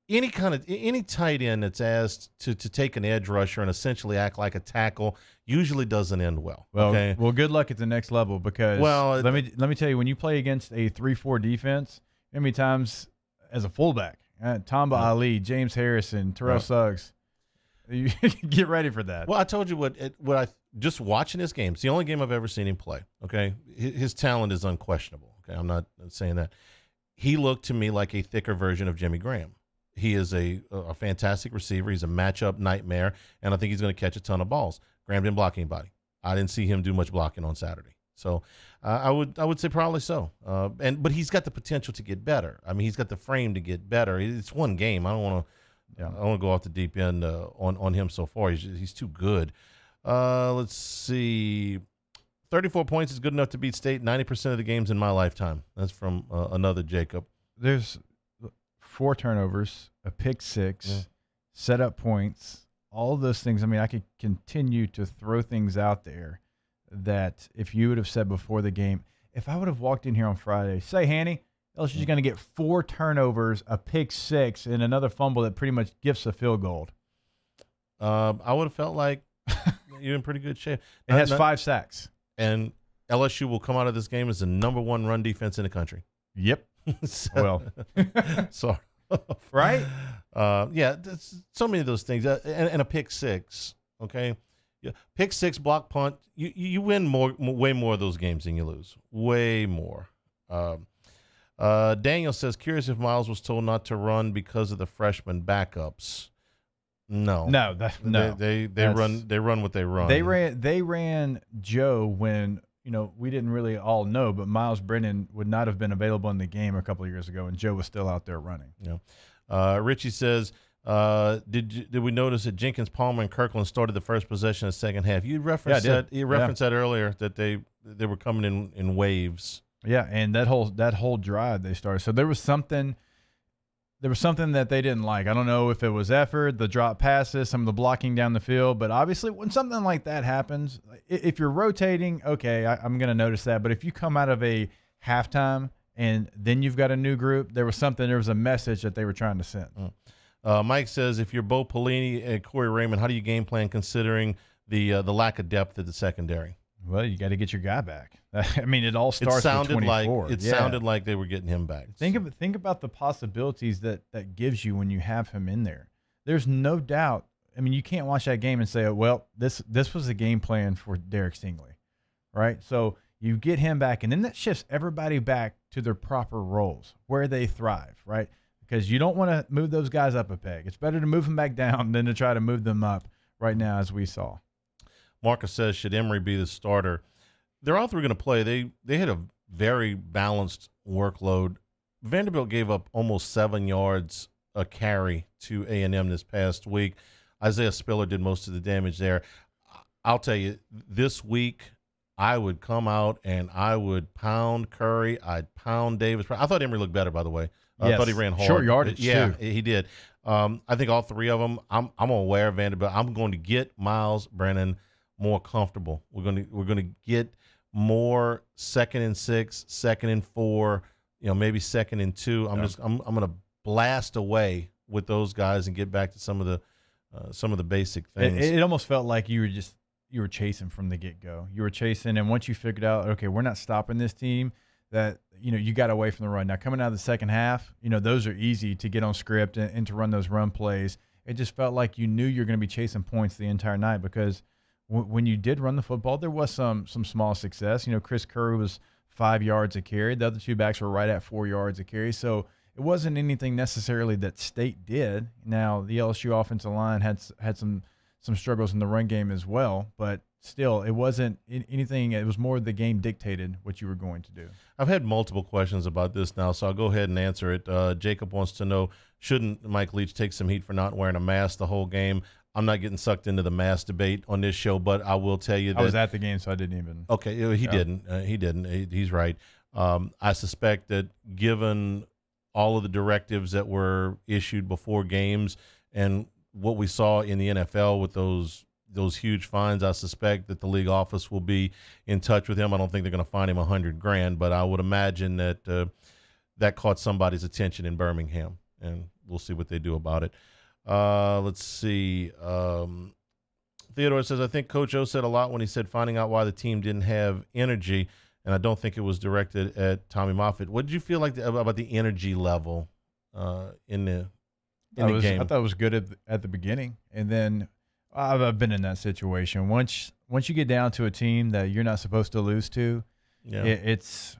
Any tight end that's asked to take an edge rusher and essentially act like a tackle usually doesn't end well. Okay? Well, good luck at the next level because let me tell you, when you play against a 3-4 defense, how many times as a fullback, Tamba Ali, James Harrison, Terrell Suggs, you get ready for that. Well, I told you what I just watching this game. It's the only game I've ever seen him play. Okay, his talent is unquestionable. Okay, I'm not saying that. He looked to me like a thicker version of Jimmy Graham. He is a fantastic receiver. He's a matchup nightmare, and I think he's going to catch a ton of balls. Graham didn't block anybody. I didn't see him do much blocking on Saturday. So I would say probably so. But he's got the potential to get better. I mean, he's got the frame to get better. It's one game. I don't want to go off the deep end on him so far. He's too good. Let's see. 34 points is good enough to beat State 90% of the games in my lifetime. That's from another Jacob. There's 4 turnovers, a pick 6, set up points, all those things. I mean, I could continue to throw things out there that if you would have said before the game, if I would have walked in here on Friday, say, Hanny, LSU's going to get 4 turnovers, a pick 6, and another fumble that pretty much gifts a field goal. I would have felt like you're in pretty good shape. It has 5 sacks. And LSU will come out of this game as the #1 run defense in the country. Yep. Sorry. Right? Yeah, so many of those things. And a pick 6, okay? Yeah, pick 6, block punt. You win way more of those games than you lose. Way more. Daniel says, curious if Miles was told not to run because of the freshman backups. No. They run what they run. They ran Joe when we didn't really all know, but Miles Brennan would not have been available in the game a couple of years ago, and Joe was still out there running. Yeah. Richie says, did we notice that Jenkins, Palmer, and Kirkland started the first possession of the second half? You referenced that. You referenced that earlier that they were coming in waves. Yeah, and that whole drive they started. So there was something that they didn't like. I don't know if it was effort, the drop passes, some of the blocking down the field, but obviously when something like that happens, if you're rotating, okay, I'm going to notice that. But if you come out of a halftime and then you've got a new group, there was a message that they were trying to send. Mike says, if you're Bo Pelini and Corey Raymond, how do you game plan considering the lack of depth at the secondary? Well, you got to get your guy back. I mean, it all starts with 24. It sounded like they were getting him back. Think about the possibilities that gives you when you have him in there. There's no doubt. I mean, you can't watch that game and say, oh, well, this was a game plan for Derek Stingley, right? So you get him back, and then that shifts everybody back to their proper roles, where they thrive, right? Because you don't want to move those guys up a peg. It's better to move them back down than to try to move them up right now, as we saw. Marcus says, should Emory be the starter? They're all 3 going to play. They had a very balanced workload. Vanderbilt gave up almost 7 yards a carry to A&M this past week. Isaiah Spiller did most of the damage there. I'll tell you, this week I would come out and I would pound Curry. I'd pound Davis. I thought Emory looked better, by the way. Yes. I thought he ran hard. Short yardage, yeah, too. He did. I think all three of them, I'm aware of Vanderbilt. I'm going to get Miles Brennan more comfortable. We're going to get more 2nd and 6, 2nd and 4, maybe 2nd and 2. I'm going to blast away with those guys and get back to some of the basic things. It almost felt like you were chasing from the get-go. You were chasing, and once you figured out, okay, we're not stopping this team, that you got away from the run. Now coming out of the second half, those are easy to get on script and to run those run plays. It just felt like you knew you're going to be chasing points the entire night, because when you did run the football, there was some small success. Chris Curry was 5 yards a carry. The other two backs were right at 4 yards a carry. So it wasn't anything necessarily that State did. Now the LSU offensive line had some struggles in the run game as well, but still, it wasn't anything. It was more the game dictated what you were going to do. I've had multiple questions about this now, so I'll go ahead and answer it. Jacob wants to know, shouldn't Mike Leach take some heat for not wearing a mask the whole game? I'm not getting sucked into the mask debate on this show, but I will tell you that I was at the game, so I didn't even. Okay, he didn't. He's right. I suspect that given all of the directives that were issued before games and what we saw in the NFL with those huge fines, I suspect that the league office will be in touch with him. I don't think they're going to fine him $100,000, but I would imagine that that caught somebody's attention in Birmingham, and we'll see what they do about it. Let's see. Theodore says, I think Coach O said a lot when he said finding out why the team didn't have energy, and I don't think it was directed at Tommy Moffitt. What did you feel like about the energy level in the game? I thought it was good at the beginning, and then I've been in that situation. Once you get down to a team that you're not supposed to lose to, it's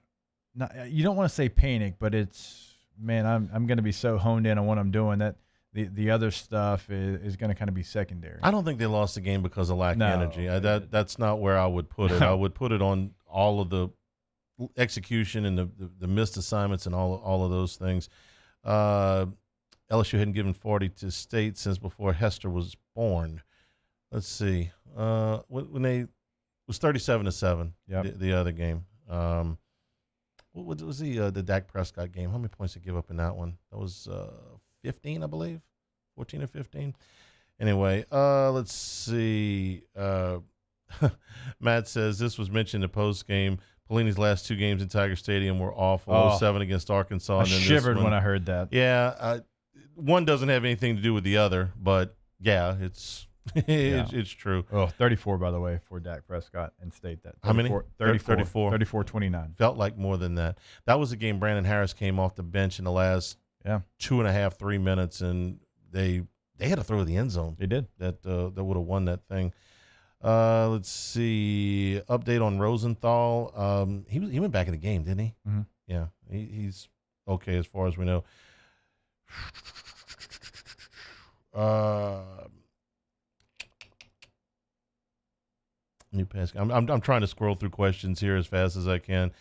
not. You don't want to say panic, but it's, man, I'm going to be so honed in on what I'm doing that the other stuff is going to kind of be secondary. I don't think they lost the game because of lack of energy. That's not where I would put it. I would put it on all of the execution and the missed assignments and all of those things. LSU hadn't given 40 to State since before Hester was born. Let's see. When it was 37-7, the other game. What was the Dak Prescott game? How many points did he give up in that one? That was 15, I believe, 14 or 15. Anyway, let's see. Matt says this was mentioned in the post game. Pelini's last two games in Tiger Stadium were awful. 7 against Arkansas. I shivered when I heard that. Yeah, one doesn't have anything to do with the other, but yeah, it's true. 34, by the way, for Dak Prescott and State. That 34, how many? 34. 34-29. Felt like more than that. That was the game Brandon Harris came off the bench in the last 2.5, 3 minutes, and they had to throw the end zone. They did. That would have won that thing. Let's see. Update on Rosenthal. He went back in the game, didn't he? Mm-hmm. Yeah, he's okay as far as we know. New pass. I'm trying to scroll through questions here as fast as I can.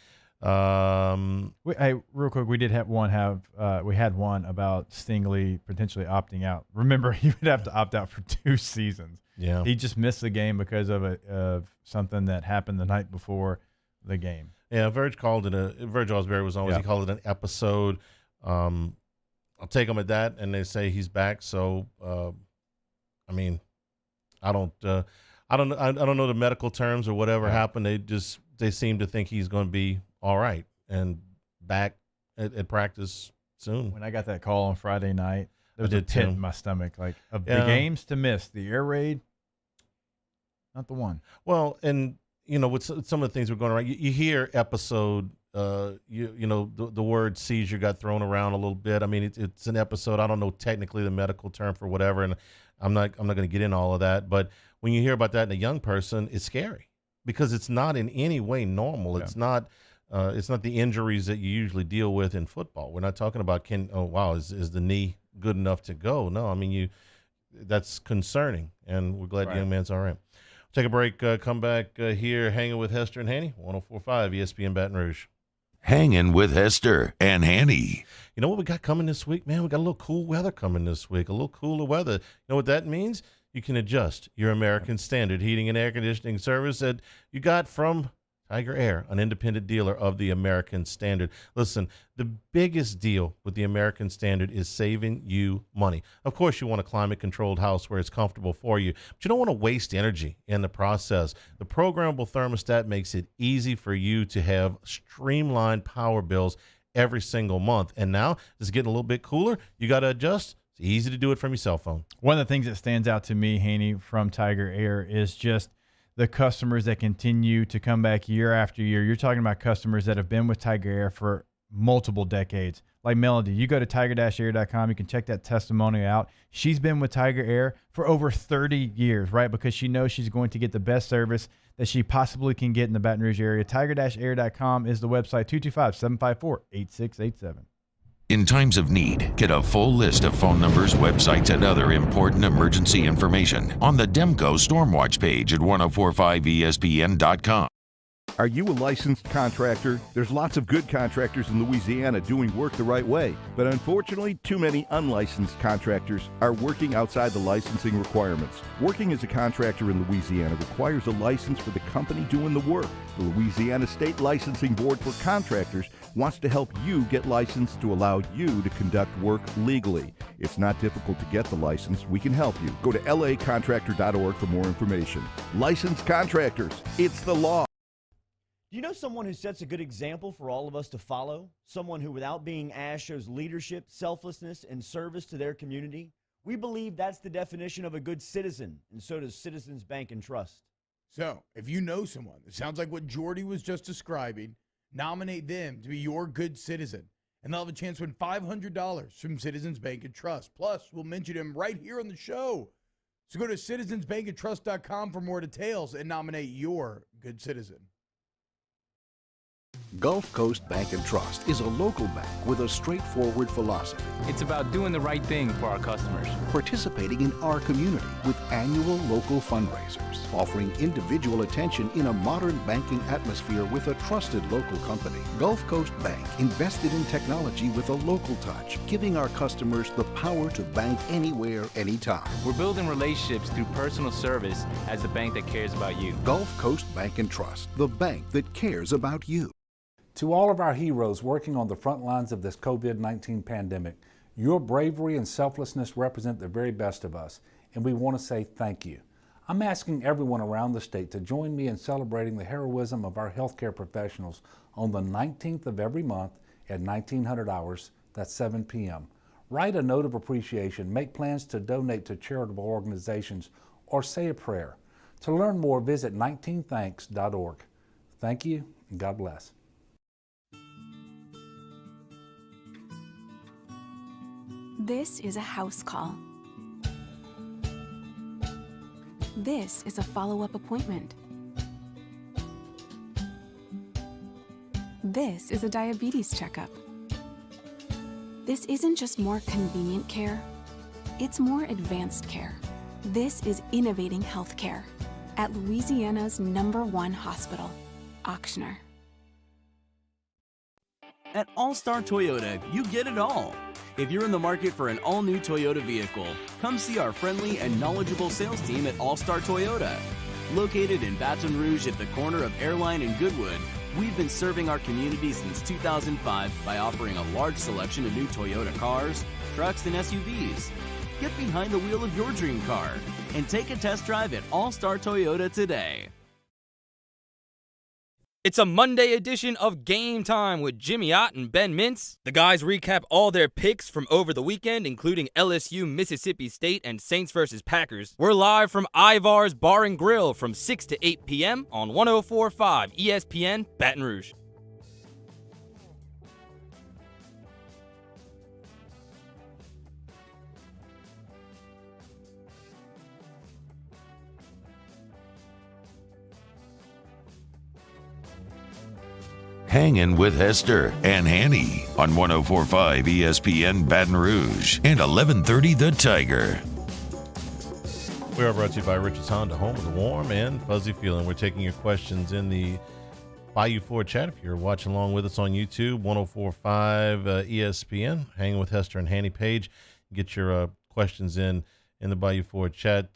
Hey, real quick, we did have one about Stingley potentially opting out. Remember, he would have to opt out for 2 seasons. Yeah, he just missed the game because of something that happened the night before the game. Yeah, Verge called it Verge Osbury was always he called it an episode. I'll take him at that, and they say he's back. So, I mean, I don't know the medical terms or whatever happened. They seem to think he's going to be all right and back at practice soon. When I got that call on Friday night, there was a pit in my stomach. Like, of the games to miss, the air raid, not the one. Well, and with some of the things we're going around, you hear episode. The word seizure got thrown around a little bit. I mean, it's an episode. I don't know technically the medical term for whatever, and I'm not going to get in all of that. But when you hear about that in a young person, it's scary because it's not in any way normal. Yeah. It's not the injuries that you usually deal with in football. We're not talking about is the knee good enough to go? No, I mean that's concerning, and we're glad the young man's all right. Take a break. Come back here, hanging with Hester and Hanny, 104.5 ESPN Baton Rouge. Hanging with Hester and Hanny. You know what we got coming this week, man? We got a little cool weather coming this week, a little cooler weather. You know what that means? You can adjust your American Standard heating and air conditioning service that you got from Tiger Air, an independent dealer of the American Standard. Listen, the biggest deal with the American Standard is saving you money. Of course, you want a climate-controlled house where it's comfortable for you, but you don't want to waste energy in the process. The programmable thermostat makes it easy for you to have streamlined power bills every single month. And now it's getting a little bit cooler. You got to adjust. It's easy to do it from your cell phone. One of the things that stands out to me, Hanny, from Tiger Air is just the customers that continue to come back year after year. You're talking about customers that have been with Tiger Air for multiple decades. Like Melody, you go to tiger-air.com, you can check that testimony out. She's been with Tiger Air for over 30 years, right? Because she knows she's going to get the best service that she possibly can get in the Baton Rouge area. Tiger-air.com is the website, 225-754-8687. In times of need, get a full list of phone numbers, websites, and other important emergency information on the Demco Stormwatch page at 1045ESPN.com. Are you a licensed contractor? There's lots of good contractors in Louisiana doing work the right way, but unfortunately, too many unlicensed contractors are working outside the licensing requirements. Working as a contractor in Louisiana requires a license for the company doing the work. The Louisiana State Licensing Board for Contractors wants to help you get licensed to allow you to conduct work legally. It's not difficult to get the license. We can help you. Go to lacontractor.org for more information. Licensed contractors, it's the law. Do you know someone who sets a good example for all of us to follow? Someone who, without being asked, shows leadership, selflessness, and service to their community? We believe that's the definition of a good citizen, and so does Citizens Bank and Trust. So, if you know someone that sounds like what Jordy was just describing, nominate them to be your good citizen, and they'll have a chance to win $500 from Citizens Bank and Trust. Plus, we'll mention him right here on the show. So go to citizensbankandtrust.com for more details and nominate your good citizen. Gulf Coast Bank and Trust is a local bank with a straightforward philosophy. It's about doing the right thing for our customers. Participating in our community with annual local fundraisers, offering individual attention in a modern banking atmosphere with a trusted local company. Gulf Coast Bank invested in technology with a local touch, giving our customers the power to bank anywhere, anytime. We're building relationships through personal service as the bank that cares about you. Gulf Coast Bank and Trust, the bank that cares about you. To all of our heroes working on the front lines of this COVID-19 pandemic, your bravery and selflessness represent the very best of us, and we want to say thank you. I'm asking everyone around the state to join me in celebrating the heroism of our healthcare professionals on the 19th of every month at 1900 hours, that's 7 p.m. Write a note of appreciation, make plans to donate to charitable organizations, or say a prayer. To learn more, visit 19thanks.org. Thank you, and God bless. This is a house call. This is a follow-up appointment. This is a diabetes checkup. This isn't just more convenient care, it's more advanced care. This is innovating healthcare at Louisiana's #1 hospital, Auctioner. At All-Star Toyota, you get it all. If you're in the market for an all-new Toyota vehicle, come see our friendly and knowledgeable sales team at All-Star Toyota. Located in Baton Rouge at the corner of Airline and Goodwood, we've been serving our community since 2005 by offering a large selection of new Toyota cars, trucks, and SUVs. Get behind the wheel of your dream car and take a test drive at All-Star Toyota today. It's a Monday edition of Game Time with Jimmy Ott and Ben Mintz. The guys recap all their picks from over the weekend, including LSU, Mississippi State, and Saints vs. Packers. We're live from Ivar's Bar and Grill from 6 to 8 p.m. on 104.5 ESPN Baton Rouge. Hangin with Hester and Hanny on 104.5 ESPN Baton Rouge and 1130 The Tiger. We are brought to you by Richards Honda, home of the warm and fuzzy feeling. We're taking your questions in the Bayou Ford chat. If you're watching along with us on YouTube, 104.5 ESPN, Hanging with Hester and Hanny page. Get your questions in the Bayou Ford chat.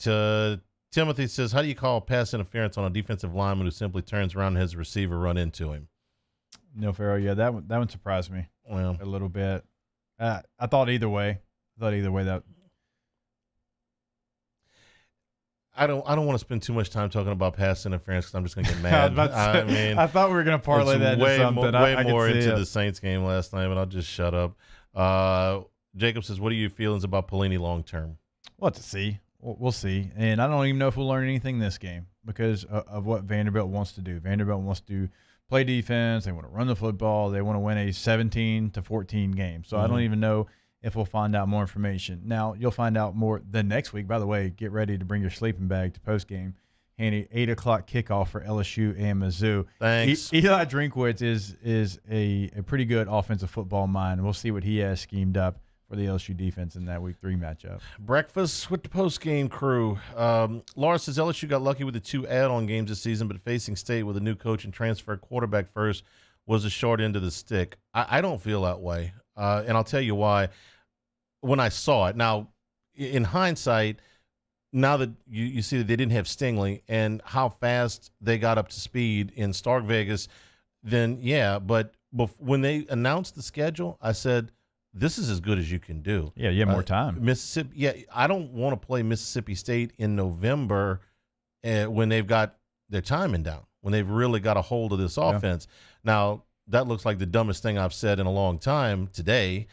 Timothy says, how do you call pass interference on a defensive lineman who simply turns around and has a receiver run into him? No, Farrell. Yeah, that one surprised me a little bit. I thought either way. That. I don't want to spend too much time talking about pass interference because I'm just going to get mad. I thought we were going to parlay that into something. Way more into the Saints game last night, but I'll just shut up. Jacob says, what are your feelings about Pelini long term? Well, to see. We'll see. And I don't even know if we'll learn anything this game because of what Vanderbilt wants to do. Vanderbilt wants to play defense. They want to run the football. They want to win a 17-14 game. So I don't even know if we'll find out more information. Now, you'll find out more the next week. By the way, get ready to bring your sleeping bag to postgame. Hanny, 8 o'clock kickoff for LSU and Mizzou. Thanks. Eli Drinkwitz is a pretty good offensive football mind. We'll see what he has schemed up for the LSU defense in that Week 3 matchup. Breakfast with the postgame crew. Laura says LSU got lucky with the 2 add-on games this season, but facing State with a new coach and transfer quarterback first was a short end of the stick. I don't feel that way, and I'll tell you why. When I saw it, now in hindsight, now that you see that they didn't have Stingley and how fast they got up to speed in Stark Vegas, then yeah. But when they announced the schedule, I said, this is as good as you can do. Yeah, you have more time. Mississippi. Yeah, I don't want to play Mississippi State in November when they've got their timing down, when they've really got a hold of this offense. Now, that looks like the dumbest thing I've said in a long time today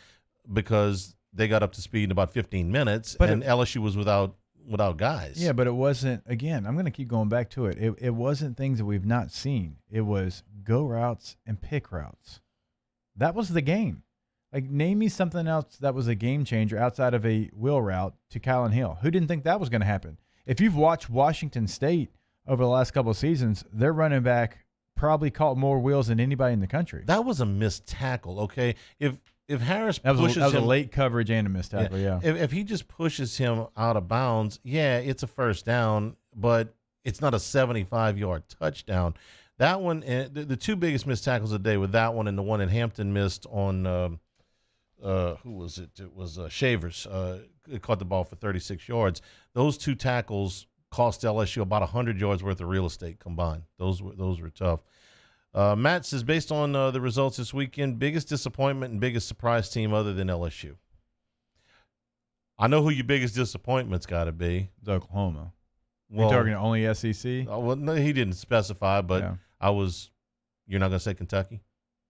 because they got up to speed in about 15 minutes, and LSU was without guys. Yeah, but it wasn't, again, I'm going to keep going back to it. It wasn't things that we've not seen. It was go routes and pick routes. That was the game. Like, name me something else that was a game changer outside of a wheel route to Kylan Hill. Who didn't think that was going to happen? If you've watched Washington State over the last couple of seasons, their running back probably caught more wheels than anybody in the country. That was a missed tackle, okay? If Harris that pushes was him, a late coverage and a missed tackle, yeah. If he just pushes him out of bounds, yeah, it's a first down, but it's not a 75-yard touchdown. That one, the 2 biggest missed tackles of the day were that one and the one that Hampton missed on who was it? It was Shavers. It caught the ball for 36 yards. Those 2 tackles cost LSU about 100 yards worth of real estate combined. Those were tough. Matt says, based on the results this weekend, biggest disappointment and biggest surprise team other than LSU. I know who your biggest disappointment's got to be. It's Oklahoma. Well, you're talking only SEC? Well, no, he didn't specify, but yeah. You're not going to say Kentucky?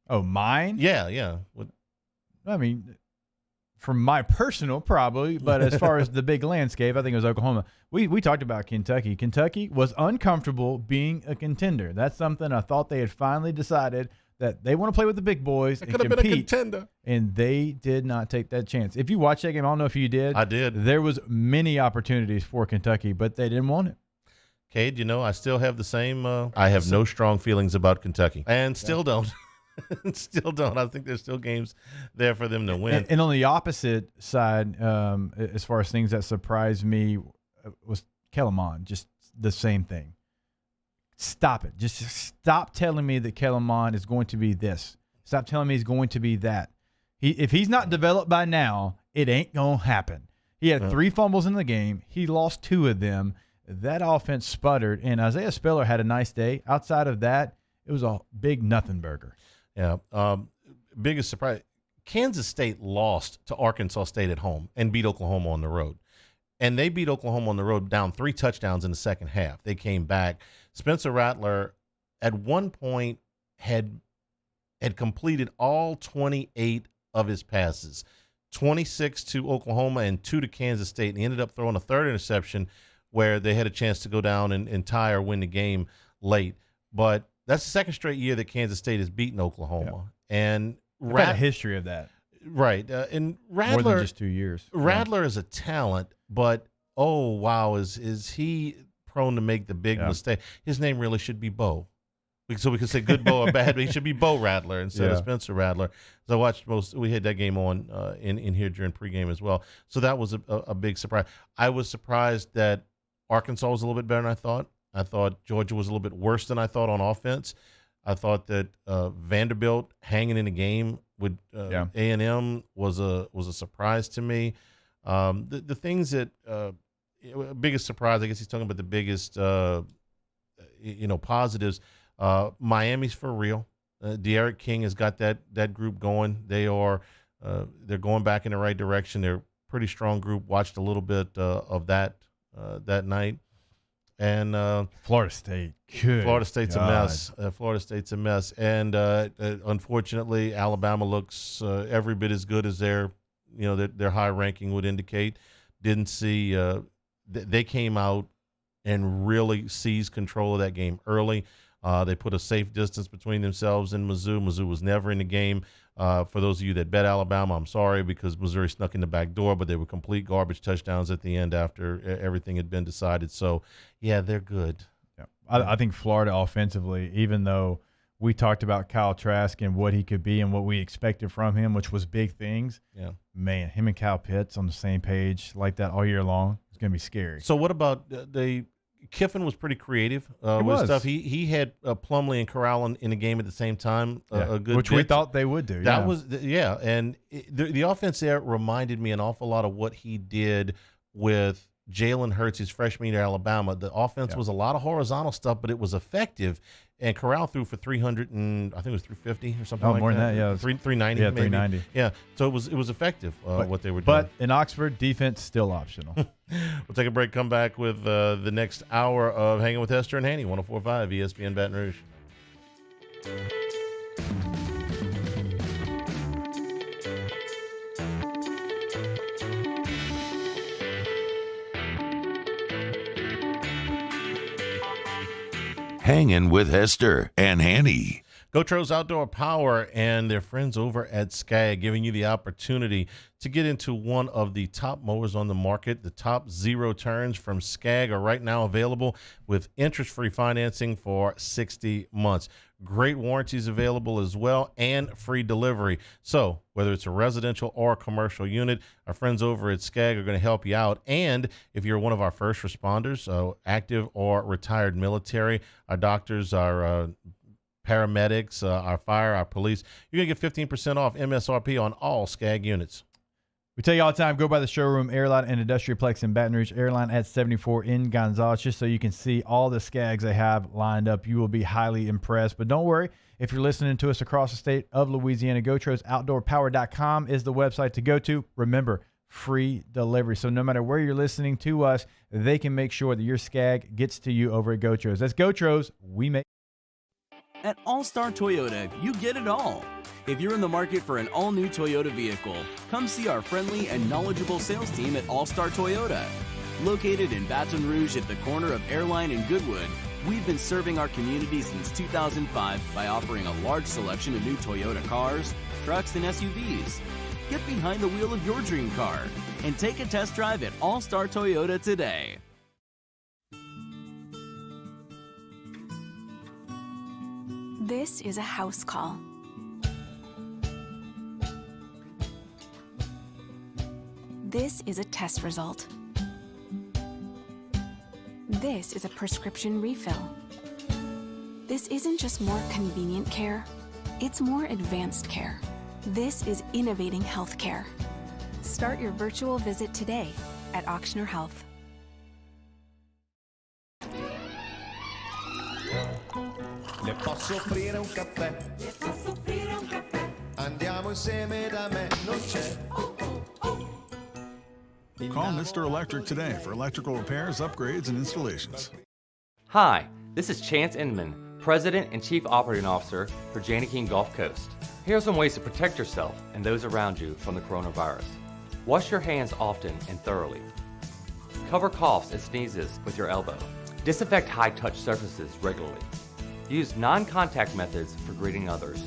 Oh, mine? Yeah. I mean, from my personal, probably, but as far as the big landscape, I think it was Oklahoma. We talked about Kentucky. Kentucky was uncomfortable being a contender. That's something I thought they had finally decided that they want to play with the big boys and compete. Could have been a contender. And they did not take that chance. If you watch that game, I don't know if you did. I did. There was many opportunities for Kentucky, but they didn't want it. Cade, I still have the same I have no strong feelings about Kentucky. And still don't. Still don't. I think there's still games there for them to win. And on the opposite side, as far as things that surprised me, was Kellen Mond. Just the same thing. Stop it. Just stop telling me that Kellen Mond is going to be this. Stop telling me he's going to be that. If he's not developed by now, it ain't going to happen. He had 3 fumbles in the game. He lost 2 of them. That offense sputtered, and Isaiah Spiller had a nice day. Outside of that, it was a big nothing burger. Yeah. Biggest surprise, Kansas State lost to Arkansas State at home and beat Oklahoma on the road. And they beat Oklahoma on the road down 3 touchdowns in the second half. They came back. Spencer Rattler at one point had completed all 28 of his passes, 26 to Oklahoma and 2 to Kansas State. And he ended up throwing a 3rd interception where they had a chance to go down and tie or win the game late. But that's the second straight year that Kansas State has beaten Oklahoma. Yeah. And I've had a history of that. Right. And Rattler, more than just 2 years. Rattler is a talent, but oh wow, is he prone to make the big mistake? His name really should be Bo. So we could say good Bo or bad, but he should be Bo Rattler instead of Spencer Rattler. So I watched we had that game on in here during pregame as well. So that was a big surprise. I was surprised that Arkansas was a little bit better than I thought. I thought Georgia was a little bit worse than I thought on offense. I thought that Vanderbilt hanging in the game with A&M was a surprise to me. The things that biggest surprise, I guess he's talking about the biggest, positives. Miami's for real. De'Aaron King has got that group going. They're going back in the right direction. They're a pretty strong group. Watched a little bit of that night. And Florida State. Florida State's a mess. Florida State's a mess. And unfortunately, Alabama looks every bit as good as their high ranking would indicate. Didn't see they came out and really seized control of that game early. They put a safe distance between themselves and Mizzou. Mizzou was never in the game. For those of you that bet Alabama, I'm sorry because Missouri snuck in the back door, but they were complete garbage touchdowns at the end after everything had been decided. So, yeah, they're good. Yeah. I think Florida offensively, even though we talked about Kyle Trask and what he could be and what we expected from him, which was big things. Yeah. Man, him and Kyle Pitts on the same page like that all year long. It's going to be scary. So what about Kiffin was pretty creative with stuff. He had Plumlee and Corral in the game at the same time. A good which bit. we thought they would do. That was and the offense there reminded me an awful lot of what he did with Jalen Hurts his freshman year at Alabama. The offense was a lot of horizontal stuff, but it was effective. And Corral threw for 300 and I think it was 350 or something like that. More than that, yeah. 390. Yeah, maybe. 390. Yeah, so it was effective what they were doing. But in Oxford, defense still optional. We'll take a break, come back with the next hour of Hanging with Hester and Hanny, 104.5 ESPN Baton Rouge. Hangin' with Hester and Hanny. GoTro's Outdoor Power and their friends over at Skag giving you the opportunity to get into one of the top mowers on the market. The top 0 turns from Skag are right now available with interest-free financing for 60 months. Great warranties available as well and free delivery. So whether it's a residential or a commercial unit, our friends over at Skag are going to help you out. And if you're one of our first responders, active or retired military, our doctors, our paramedics, our fire, our police, you're going to get 15% off MSRP on all Skag units. We tell you all the time, go by the showroom, Airline and Industrialplex in Baton Rouge, Airline at 74 in Gonzales, just so you can see all the Skags they have lined up. You will be highly impressed. But don't worry, if you're listening to us across the state of Louisiana, GoTrosOutdoorPower.com is the website to go to. Remember, free delivery. So no matter where you're listening to us, they can make sure that your Skag gets to you over at GoTros. That's GoTros. We make. At All-Star Toyota, you get it all. If you're in the market for an all-new Toyota vehicle, come see our friendly and knowledgeable sales team at All-Star Toyota. Located in Baton Rouge at the corner of Airline and Goodwood, we've been serving our community since 2005 by offering a large selection of new Toyota cars, trucks, and SUVs. Get behind the wheel of your dream car and take a test drive at All-Star Toyota today. This is a house call. This is a test result. This is a prescription refill. This isn't just more convenient care, it's more advanced care. This is innovating healthcare. Start your virtual visit today at Auctioner Health. Le posso offrire un caffè? Le posso offrire un caffè? Andiamo insieme da me, non c'è. Call Mr. Electric today for electrical repairs, upgrades, and installations. Hi, this is Chance Inman, President and Chief Operating Officer for Janney King Gulf Coast. Here are some ways to protect yourself and those around you from the coronavirus. Wash your hands often and thoroughly. Cover coughs and sneezes with your elbow. Disinfect high-touch surfaces regularly. Use non-contact methods for greeting others.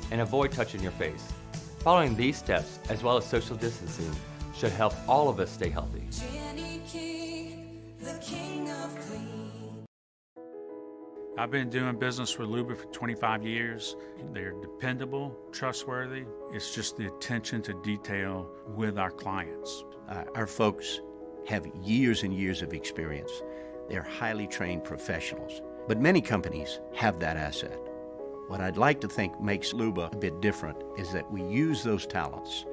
And avoid touching your face. Following these steps, as well as social distancing, should help all of us stay healthy. Janney King, the king of clean. I've been doing business with Luba for 25 years. They're dependable, trustworthy. It's just the attention to detail with our clients. Our folks have years and years of experience. They're highly trained professionals. But many companies have that asset. What I'd like to think makes Luba a bit different is that we use those talents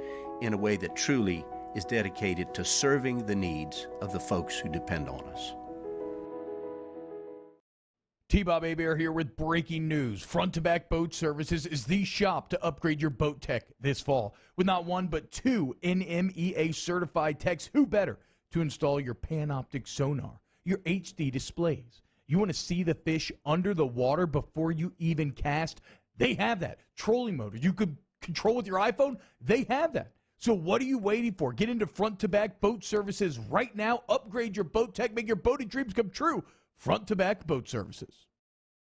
in a way that truly is dedicated to serving the needs of the folks who depend on us. T-Bob Hebert here with breaking news. Front to Back Boat Services is the shop to upgrade your boat tech this fall. With not one but two NMEA certified techs, who better to install your Panoptic sonar, your HD displays. You want to see the fish under the water before you even cast? They have that. Trolling motor you could control with your iPhone? They have that. So what are you waiting for? Get into Front to Back Boat Services right now. Upgrade your boat tech. Make your boating dreams come true. Front to Back Boat Services.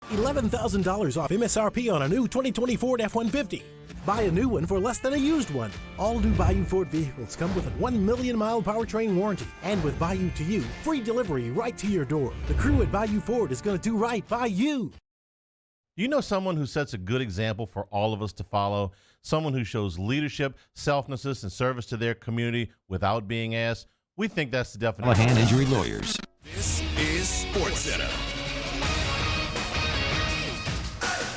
$11,000 off MSRP on a new 2020 Ford F-150. Buy a new one for less than a used one. All new Bayou Ford vehicles come with a 1 million mile powertrain warranty. And with Bayou to You, free delivery right to your door. The crew at Bayou Ford is going to do right by you. Do you know someone who sets a good example for all of us to follow? Someone who shows leadership, selflessness, and service to their community without being asked? We think that's the definition. Hand Injury Lawyers. This is SportsCenter.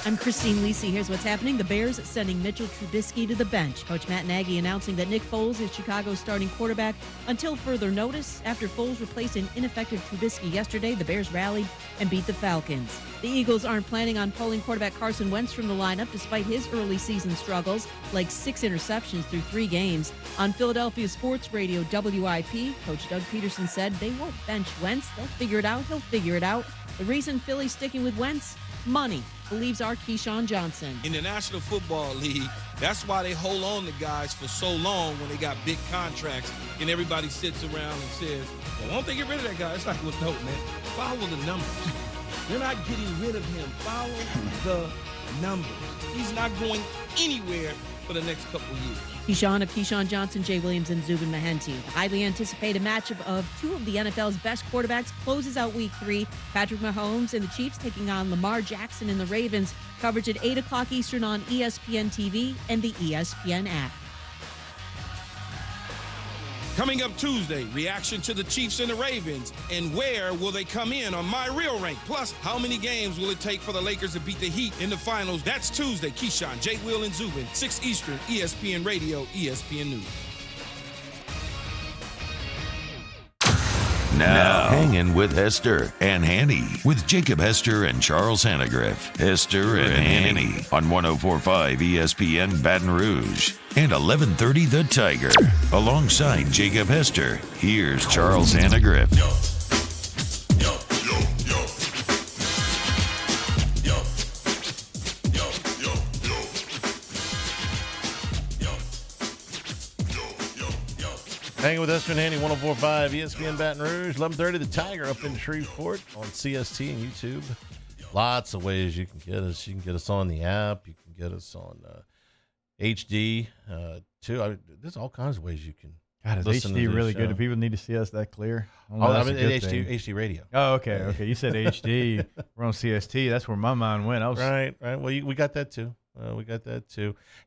I'm Christine Lisi. Here's what's happening. The Bears sending Mitchell Trubisky to the bench. Coach Matt Nagy announcing that Nick Foles is Chicago's starting quarterback until further notice. After Foles replaced an ineffective Trubisky yesterday, the Bears rallied and beat the Falcons. The Eagles aren't planning on pulling quarterback Carson Wentz from the lineup despite his early season struggles, like 6 interceptions through 3 games. On Philadelphia sports radio WIP, Coach Doug Peterson said they won't bench Wentz. They'll figure it out. He'll figure it out. The reason Philly's sticking with Wentz? Money, believes our Keyshawn Johnson. In the National Football League, that's why they hold on to guys for so long when they got big contracts and everybody sits around and says, well, won't they get rid of that guy? It's like, well, no, man, follow the numbers. They're not getting rid of him. Follow the numbers. He's not going anywhere for the next couple of years. Keyshawn of Keyshawn Johnson, Jay Williams, and Zubin Mehenti. The highly anticipated matchup of 2 of the NFL's best quarterbacks closes out Week 3. Patrick Mahomes and the Chiefs taking on Lamar Jackson and the Ravens. Coverage at 8 o'clock Eastern on ESPN TV and the ESPN app. Coming up Tuesday, reaction to the Chiefs and the Ravens, and where will they come in on My Real Rank? Plus, how many games will it take for the Lakers to beat the Heat in the finals? That's Tuesday. Keyshawn, Jay, Will, and Zubin, 6 Eastern, ESPN Radio, ESPN News. Now, Hangin with Hester and Hanny with Jacob Hester and Charles Hanagriff. Hester and Hanny on 104.5 ESPN Baton Rouge and 1130 The Tiger. Alongside Jacob Hester, here's Charles Hanagriff. Hanging with Hester and Hanny, 104.5 ESPN Baton Rouge, 1130 The Tiger up in Shreveport on CST and YouTube. Lots of ways you can get us. You can get us on the app. You can get us on HD too. There's all kinds of ways you can. God, is listen HD to really show. good? Do people need to see us that clear? I mean HD radio. Oh, okay. You said HD. We're on CST. That's where my mind went. Right. Well, we got that too.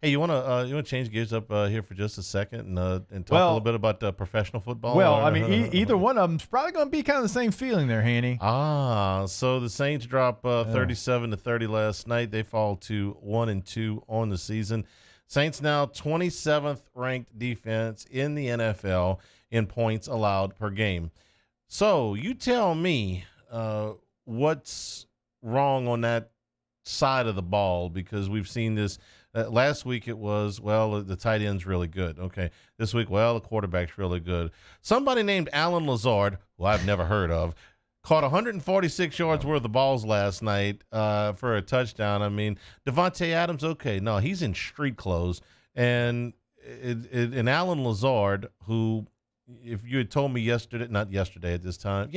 Hey, you want to change gears up here for just a second and talk a little bit about professional football? Well, I mean, either one of them's probably going to be kind of the same feeling there, Hanny. So the Saints drop 37-30 last night. They fall to 1-2 on the season. Saints now 27th ranked defense in the NFL in points allowed per game. So you tell me what's wrong on that side of the ball, because we've seen this last week. It was, the tight end's really good. Okay. This week, the quarterback's really good. Somebody named Alan Lazard, who I've never heard of, caught 146 yards worth of balls last night for a touchdown. I mean, Devontae Adams, okay, no, he's in street clothes. And Alan Lazard, who, if you had told me yesterday at this time,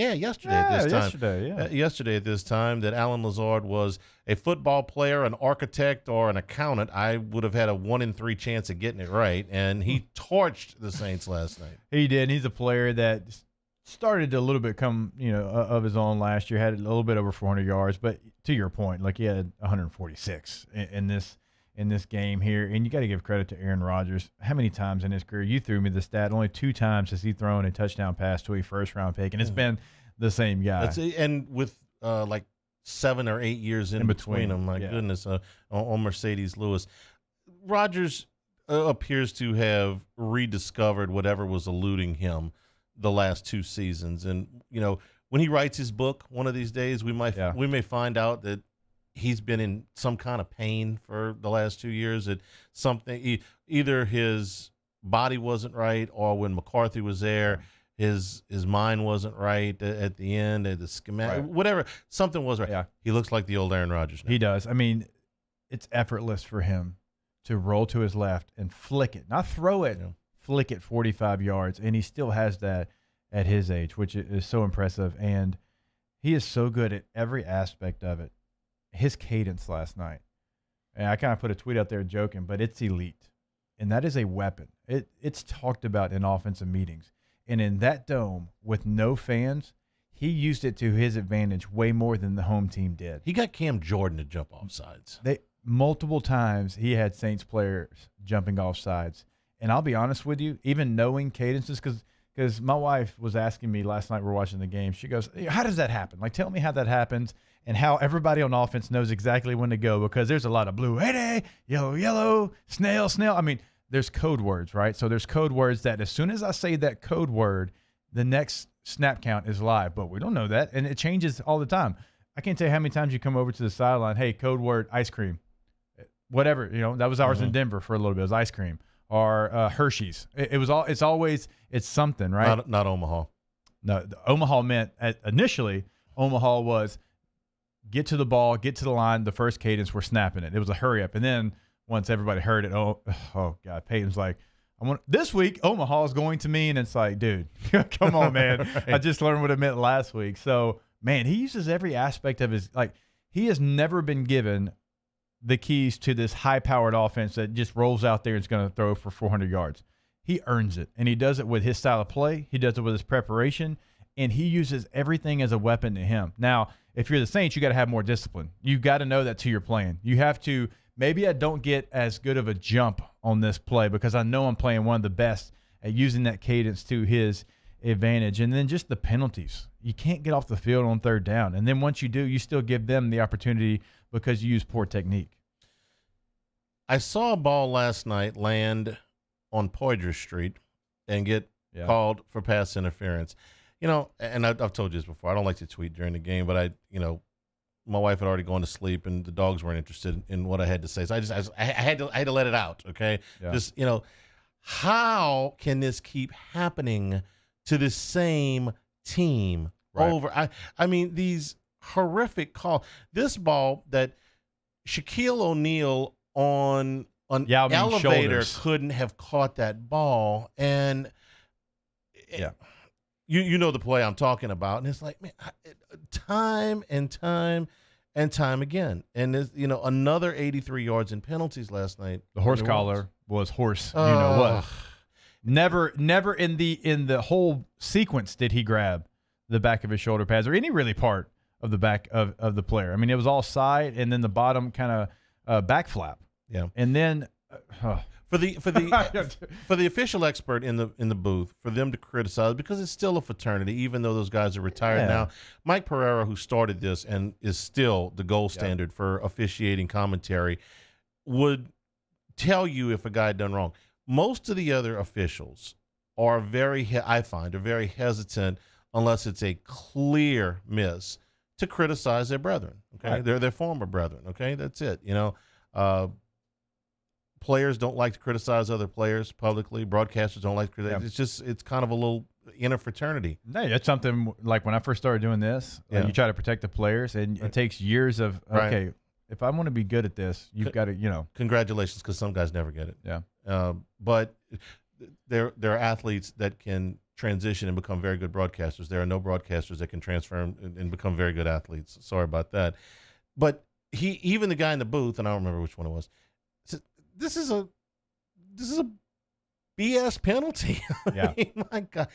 that Alan Lazard was a football player, an architect, or an accountant, I would have had a 1 in 3 chance of getting it right. And he torched the Saints last night. He did. He's a player that started to a little bit come, of his own last year, had a little bit over 400 yards. But to your point, he had 146 in this game here, and you got to give credit to Aaron Rodgers. How many times in his career, you threw me the stat, only 2 times has he thrown a touchdown pass to a first-round pick, and it's been the same guy. And with 7 or 8 years in between them, my goodness, on Mercedes Lewis. Rodgers, appears to have rediscovered whatever was eluding him the last 2 seasons. And, when he writes his book one of these days, we may find out that he's been in some kind of pain for the last 2 years. That something, either his body wasn't right, or when McCarthy was there, his mind wasn't right at the end, at the schematic, whatever, something was right. Yeah. He looks like the old Aaron Rodgers now. He does. I mean, it's effortless for him to roll to his left and flick it, not throw it, flick it 45 yards, and he still has that at his age, which is so impressive. And he is so good at every aspect of it. His cadence last night, and I kind of put a tweet out there joking, but it's elite, and that is a weapon. It's talked about in offensive meetings. And in that dome with no fans, he used it to his advantage way more than the home team did. He got Cam Jordan to jump off sides. Multiple times he had Saints players jumping off sides. And I'll be honest with you, even knowing cadences, because my wife was asking me last night, we were watching the game. She goes, how does that happen? Like, tell me how that happens and how everybody on offense knows exactly when to go, because there's a lot of blue, hey, yellow, yellow, snail. I mean, there's code words, right? So there's code words that as soon as I say that code word, the next snap count is live. But we don't know that, and it changes all the time. I can't tell you how many times you come over to the sideline, hey, code word ice cream. Whatever, that was ours in Denver for a little bit. It was ice cream or Hershey's. It's always something, right? Not Omaha. No, Omaha meant initially Omaha was get to the ball, get to the line. The first cadence, we're snapping it. It was a hurry up, and then once everybody heard it, oh God, Peyton's like, this week Omaha is going to mean. It's like, dude, come on, man. Right. I just learned what it meant last week. So, man, he uses every aspect of his he has never been given the keys to this high-powered offense that just rolls out there and is going to throw for 400 yards. He earns it, and he does it with his style of play. He does it with his preparation, and he uses everything as a weapon to him. Now, if you're the Saints, you got to have more discipline. You got to know that to your plan. You have to, maybe I don't get as good of a jump on this play because I know I'm playing one of the best at using that cadence to his advantage. And then just the penalties. You can't get off the field on third down. And then once you do, you still give them the opportunity because you use poor technique. I saw a ball last night land on Poydras Street and get called for pass interference. And I've told you this before, I don't like to tweet during the game, but my wife had already gone to sleep and the dogs weren't interested in what I had to say. So I had to let it out. Okay. Yeah. Just, how can this keep happening to the same team over? I mean, these horrific calls. This ball that Shaquille O'Neal on an elevator couldn't have caught that ball. And you know the play I'm talking about. And it's like, man, time and time and time again. And there's, another 83 yards in penalties last night. The horse collar was horse. You know what? Never in the whole sequence did he grab the back of his shoulder pads or any really part of the back of the player. I mean, it was all side and then the bottom kind of back flap. Yeah. And then for the official expert in the booth, for them to criticize, because it's still a fraternity, even though those guys are retired now. Mike Pereira, who started this and is still the gold standard for officiating commentary, would tell you if a guy had done wrong. Most of the other officials are very hesitant unless it's a clear miss to criticize their brethren. Okay, Right. They're their former brethren. Okay, that's it. Players don't like to criticize other players publicly. Broadcasters don't like to criticize. It's kind of a little inner fraternity. No, that's something like when I first started doing this, you try to protect the players, and it takes years of, okay, if I want to be good at this, you've got to, Congratulations, because some guys never get it. Yeah. But there are athletes that can transition and become very good broadcasters. There are no broadcasters that can transfer and become very good athletes. Sorry about that. But even the guy in the booth, and I don't remember which one it was, said, this is a BS penalty. Yeah. I mean, my God.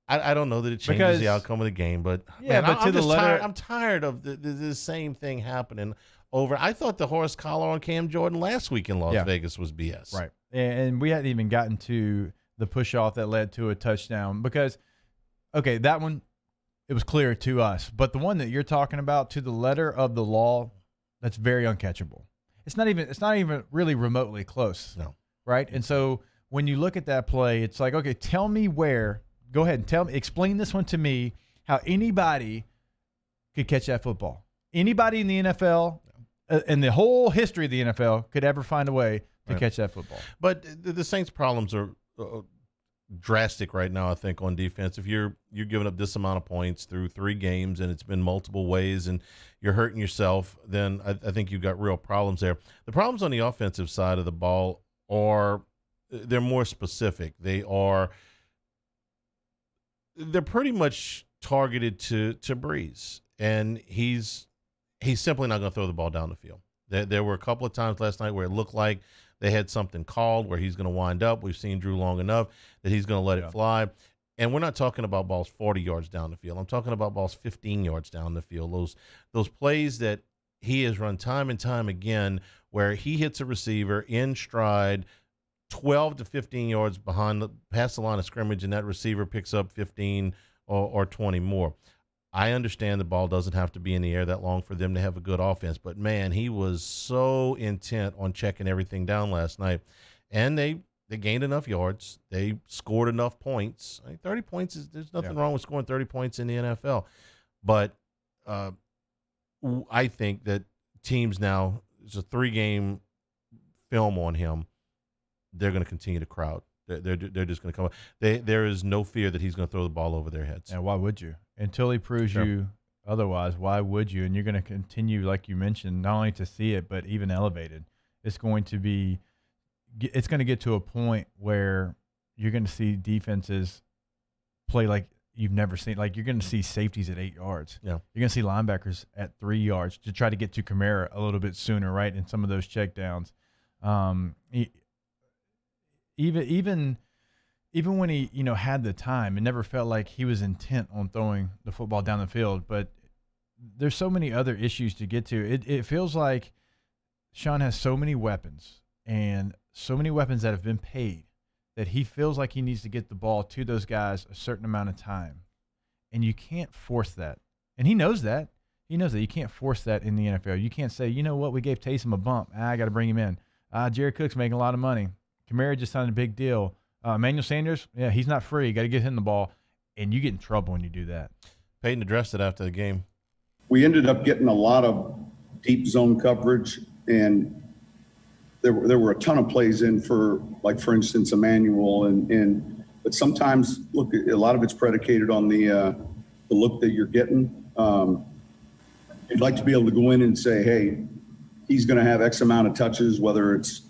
I don't know that it changes the outcome of the game, but I'm tired of the same thing happening over. I thought the horse collar on Cam Jordan last week in Las Vegas was BS. Right. And we hadn't even gotten to the push off that led to a touchdown because, okay, that one, it was clear to us. But the one that you're talking about, to the letter of the law, that's very uncatchable. It's not even really remotely close. No. right? And so when you look at that play, it's like, okay, tell me where. Go ahead and explain this one to me, how anybody could catch that football. Anybody in the NFL, in the whole history of the NFL, could ever find a way to catch that football. But the Saints' problems are drastic right now, I think, on defense. If you're giving up this amount of points through 3 games and it's been multiple ways and you're hurting yourself, then I think you've got real problems there. The problems on the offensive side of the ball they're more specific. They're pretty much targeted to Breeze, and he's simply not going to throw the ball down the field. There were a couple of times last night where it looked like they had something called where he's going to wind up. We've seen Drew long enough that he's going to let it fly. And we're not talking about balls 40 yards down the field. I'm talking about balls 15 yards down the field. Those plays that he has run time and time again where he hits a receiver in stride 12 to 15 yards past the line of scrimmage, and that receiver picks up 15 or 20 more. I understand the ball doesn't have to be in the air that long for them to have a good offense, but, man, he was so intent on checking everything down last night. And they gained enough yards. They scored enough points. 30 points there's nothing wrong with scoring 30 points in the NFL. But I think that teams now, it's a 3-game film on him. They're going to continue to crowd. They're just going to come up. There is no fear that he's going to throw the ball over their heads. And why would you? Until he proves you otherwise, why would you? And you're going to continue, like you mentioned, not only to see it, but even elevated. It's going to get to a point where you're going to see defenses play like you've never seen. Like, you're going to see safeties at 8 yards. Yeah. You're going to see linebackers at 3 yards to try to get to Kamara a little bit sooner, right, in some of those checkdowns. Even when he, had the time, it never felt like he was intent on throwing the football down the field. But there's so many other issues to get to. It feels like Sean has so many weapons and so many weapons that have been paid that he feels like he needs to get the ball to those guys a certain amount of time. And you can't force that. And he knows that. He knows that you can't force that in the NFL. You can't say, you know what, we gave Taysom a bump. I got to bring him in. Jared Cook's making a lot of money. Kamara just signed a big deal. Emmanuel Sanders, he's not free. You got to get him the ball, and you get in trouble when you do that. Peyton addressed it after the game. We ended up getting a lot of deep zone coverage, and there were a ton of plays in for instance, Emmanuel, but sometimes, look, a lot of it's predicated on the look that you're getting. You'd like to be able to go in and say, hey, he's going to have X amount of touches, whether it's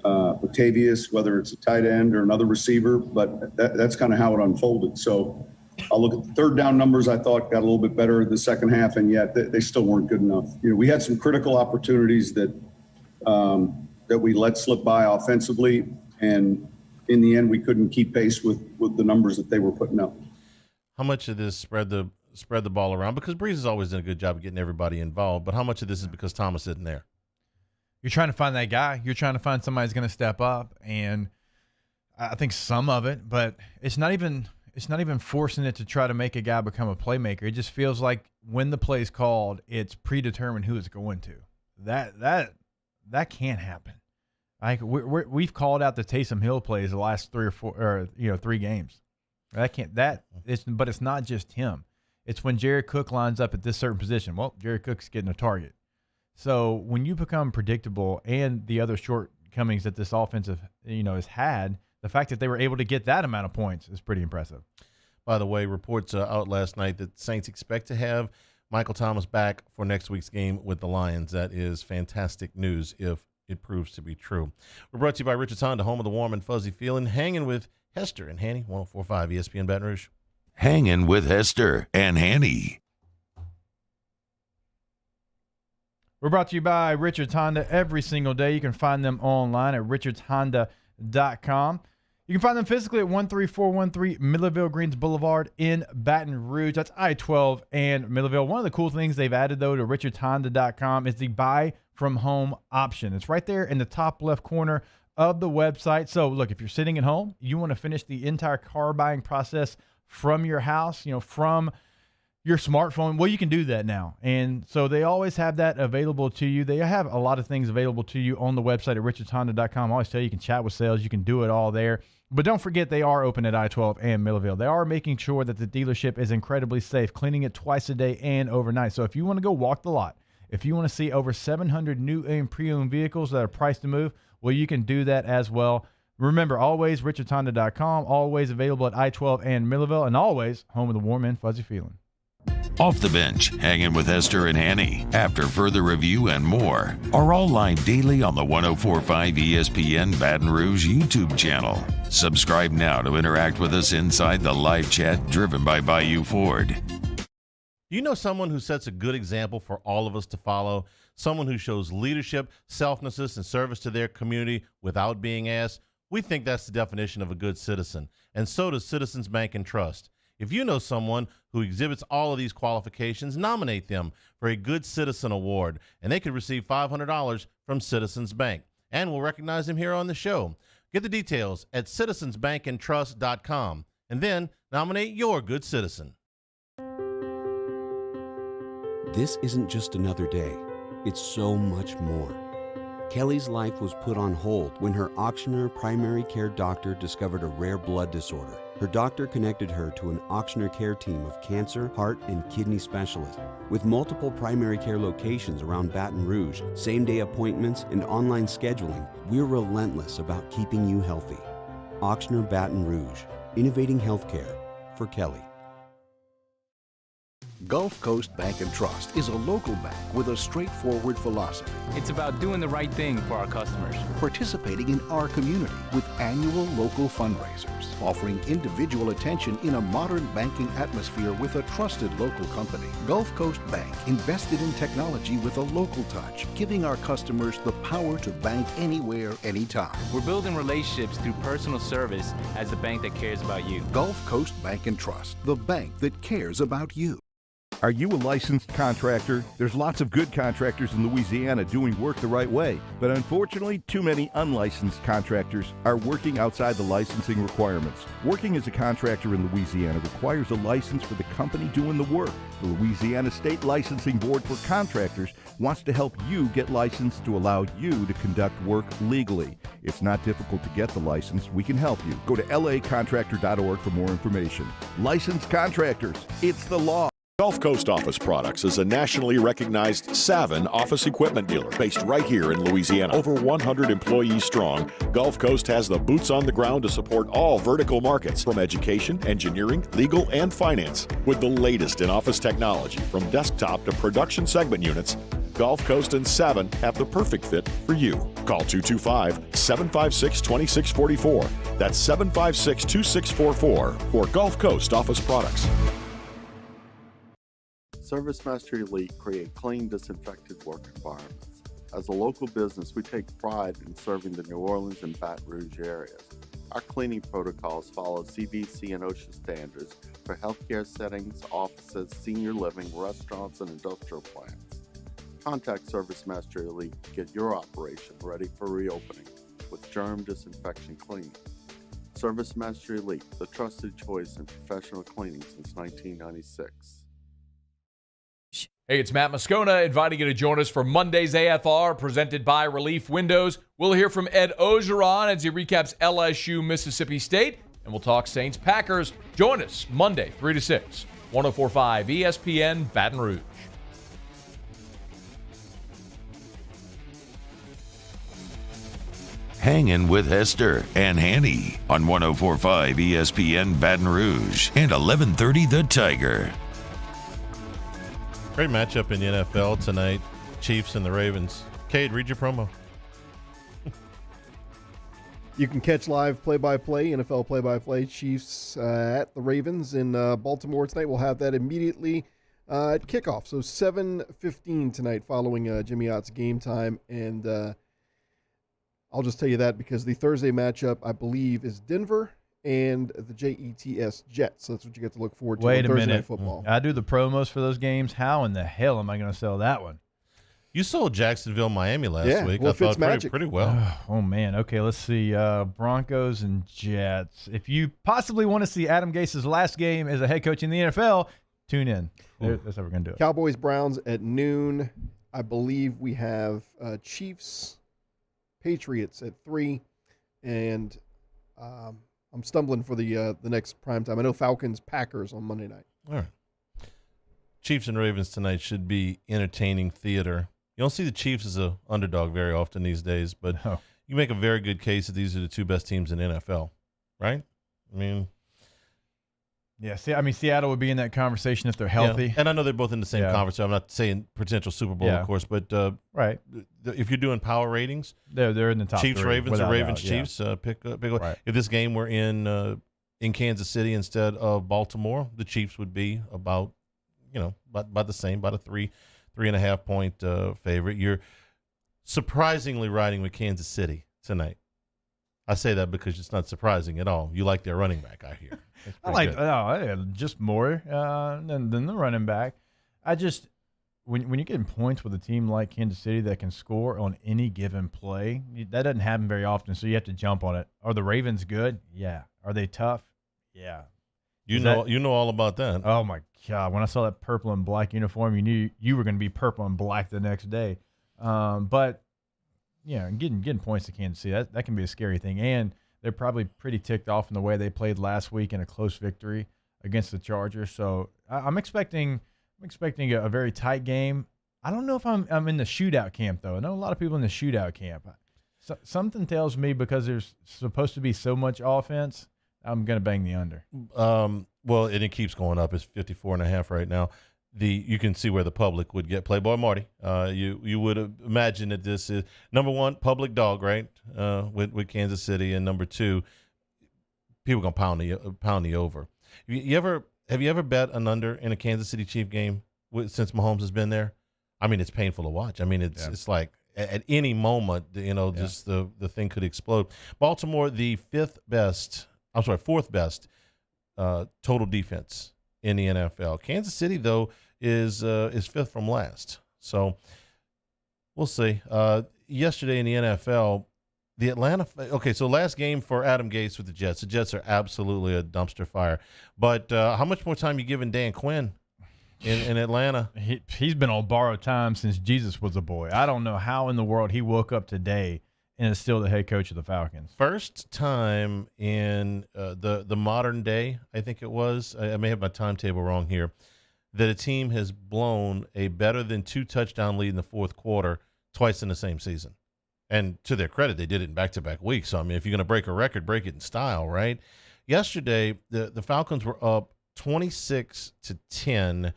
Latavius, whether it's a tight end or another receiver, but that's kind of how it unfolded. So I'll look at the third down numbers. I thought got a little bit better in the second half, and yet they still weren't good enough. We had some critical opportunities that we let slip by offensively, and in the end, we couldn't keep pace with the numbers that they were putting up. How much of this spread the ball around? Because Breeze has always done a good job of getting everybody involved, but how much of this is because Thomas isn't there? You're trying to find that guy. You're trying to find somebody who's going to step up, and I think some of it, but it's not even forcing it to try to make a guy become a playmaker. It just feels like when the play's called, it's predetermined who it's going to. That can't happen. Like we've called out the Taysom Hill plays the last 3 games. But it's not just him. It's when Jared Cook lines up at this certain position. Well, Jared Cook's getting a target. So when you become predictable, and the other shortcomings that this offensive, has had, the fact that they were able to get that amount of points is pretty impressive. By the way, reports out last night that Saints expect to have Michael Thomas back for next week's game with the Lions. That is fantastic news if it proves to be true. We're brought to you by Richard's Honda, home of the warm and fuzzy feeling. Hanging with Hester and Hanny, 104.5 ESPN Baton Rouge. Hanging with Hester and Hanny. We're brought to you by Richard's Honda every single day. You can find them online at richardshonda.com. You can find them physically at 13413 Millerville Greens Boulevard in Baton Rouge. That's I-12 and Millerville. One of the cool things they've added, though, to richardshonda.com is the buy from home option. It's right there in the top left corner of the website. So, look, if you're sitting at home, you want to finish the entire car buying process from your house, from your smartphone. Well, you can do that now. And so they always have that available to you. They have a lot of things available to you on the website at richardshonda.com. I always tell you, you can chat with sales. You can do it all there. But don't forget, they are open at I-12 and Millville. They are making sure that the dealership is incredibly safe, cleaning it twice a day and overnight. So if you want to go walk the lot, if you want to see over 700 new and pre-owned vehicles that are priced to move, well, you can do that as well. Remember, always richardshonda.com, always available at I-12 and Millville, and always home of the warm and fuzzy feeling. Off the Bench, Hangin with Hester and Hanny, after further review and more, are all live daily on the 104.5 ESPN Baton Rouge YouTube channel. Subscribe now to interact with us inside the live chat driven by Bayou Ford. Do you know someone who sets a good example for all of us to follow? Someone who shows leadership, selflessness, and service to their community without being asked? We think that's the definition of a good citizen, and so does Citizens Bank and Trust. If you know someone who exhibits all of these qualifications, nominate them for a Good Citizen Award, and they could receive $500 from Citizens Bank. And we'll recognize them here on the show. Get the details at citizensbankandtrust.com, and then nominate your good citizen. This isn't just another day. It's so much more. Kelly's life was put on hold when her auctioneer primary care doctor discovered a rare blood disorder. Her doctor connected her to an auctioneer care team of cancer, heart, and kidney specialists. With multiple primary care locations around Baton Rouge, same-day appointments, and online scheduling, we're relentless about keeping you healthy. Auctioneer Baton Rouge, innovating healthcare for Kelly. Gulf Coast Bank and Trust is a local bank with a straightforward philosophy. It's about doing the right thing for our customers. Participating in our community with annual local fundraisers. Offering individual attention in a modern banking atmosphere with a trusted local company. Gulf Coast Bank invested in technology with a local touch, giving our customers the power to bank anywhere, anytime. We're building relationships through personal service as the bank that cares about you. Gulf Coast Bank and Trust, the bank that cares about you. Are you a licensed contractor? There's lots of good contractors in Louisiana doing work the right way, but unfortunately, too many unlicensed contractors are working outside the licensing requirements. Working as a contractor in Louisiana requires a license for the company doing the work. The Louisiana State Licensing Board for Contractors wants to help you get licensed to allow you to conduct work legally. It's not difficult to get the license. We can help you. Go to lacontractor.org for more information. Licensed contractors, it's the law. Gulf Coast Office Products is a nationally recognized Savin office equipment dealer based right here in Louisiana. Over 100 employees strong, Gulf Coast has the boots on the ground to support all vertical markets, from education, engineering, legal, and finance. With the latest in office technology, from desktop to production segment units, Gulf Coast and Savin have the perfect fit for you. Call 225-756-2644. That's 756-2644 for Gulf Coast Office Products. ServiceMaster Elite create clean, disinfected work environments. As a local business, we take pride in serving the New Orleans and Baton Rouge areas. Our cleaning protocols follow CDC and OSHA standards for healthcare settings, offices, senior living, restaurants, and industrial plants. Contact ServiceMaster Elite to get your operation ready for reopening with germ disinfection cleaning. ServiceMaster Elite, the trusted choice in professional cleaning since 1996. Hey, it's Matt Moscona inviting you to join us for Monday's AFR presented by Relief Windows. We'll hear from Ed Ogeron as he recaps LSU Mississippi State, and we'll talk Saints Packers. Join us Monday, 3 to 6, 104.5 ESPN Baton Rouge. Hangin with Hester and Hanny on 104.5 ESPN Baton Rouge and 1130 The Tiger. Great matchup in the NFL tonight. Chiefs and the Ravens. Cade, read your promo. You can catch live play-by-play, NFL play-by-play, Chiefs at the Ravens in Baltimore tonight. We'll have that immediately at kickoff. So 7:15 tonight following Jimmy Ott's game time. And I'll just tell you that because the Thursday matchup, I believe, is Denver and the Jets. So that's what you get to look forward to. Wait a Thursday minute. Night Football. I do the promos for those games. How in the hell am I going to sell that one? You sold Jacksonville, Miami last week. Well, I thought Fitzmagic. pretty well. Oh, man. Okay, let's see. Broncos and Jets. If you possibly want to see Adam Gase's last game as a head coach in the NFL, Tune in. That's how we're going to do it. Cowboys Browns at noon. I believe we have Chiefs Patriots at 3, and I'm stumbling for the next primetime. I know Falcons Packers on Monday night. All right. Chiefs and Ravens tonight should be entertaining theater. You don't see the Chiefs as an underdog very often these days, but you make a very good case that these are the two best teams in the NFL, right? I mean, yeah. See, I mean, Seattle would be in that conversation if they're healthy. Yeah. And I know they're both in the same conference. So I'm not saying potential Super Bowl, of course, but right. If you're doing power ratings, they're in the top Chiefs, 3, Ravens, or Ravens, doubt, Chiefs. Pick. Right. If this game were in Kansas City instead of Baltimore, the Chiefs would be about the same, about a 3.5 point favorite. You're surprisingly riding with Kansas City tonight. I say that because it's not surprising at all. You like their running back, I hear. I like just more than the running back. I just when you're getting points with a team like Kansas City that can score on any given play, that doesn't happen very often. So you have to jump on it. Are the Ravens good? Yeah. Are they tough? Yeah. You know all about that. Oh my God! When I saw that purple and black uniform, you knew you were going to be purple and black the next day. But yeah, getting points to Kansas City, that can be a scary thing. And they're probably pretty ticked off in the way they played last week in a close victory against the Chargers. So I'm expecting a very tight game. I don't know if I'm in the shootout camp though. I know a lot of people in the shootout camp. Something tells me because there's supposed to be so much offense, I'm going to bang the under. Well, and it keeps going up. It's 54.5 right now. You can see where the public would get Playboy Marty. You would imagine that this is number one, public dog, right? With Kansas City, and number two, people gonna pound the over. Have you ever bet an under in a Kansas City Chief game since Mahomes has been there? I mean, it's painful to watch. I mean, it's like at any moment, just the thing could explode. Baltimore, the fourth best total defense in the NFL. Kansas City, though, is fifth from last. So we'll see. Yesterday in the NFL, the Atlanta – okay, so last game for Adam Gase with the Jets. The Jets are absolutely a dumpster fire. But how much more time you giving Dan Quinn in Atlanta? He's been on borrowed time since Jesus was a boy. I don't know how in the world he woke up today and is still the head coach of the Falcons. First time in the modern day, I think it was, I may have my timetable wrong here, that a team has blown a better than 2 touchdown lead in the fourth quarter twice in the same season. And to their credit, they did it in back-to-back weeks. So, I mean, if you're going to break a record, break it in style, right? Yesterday, the Falcons were up 26-10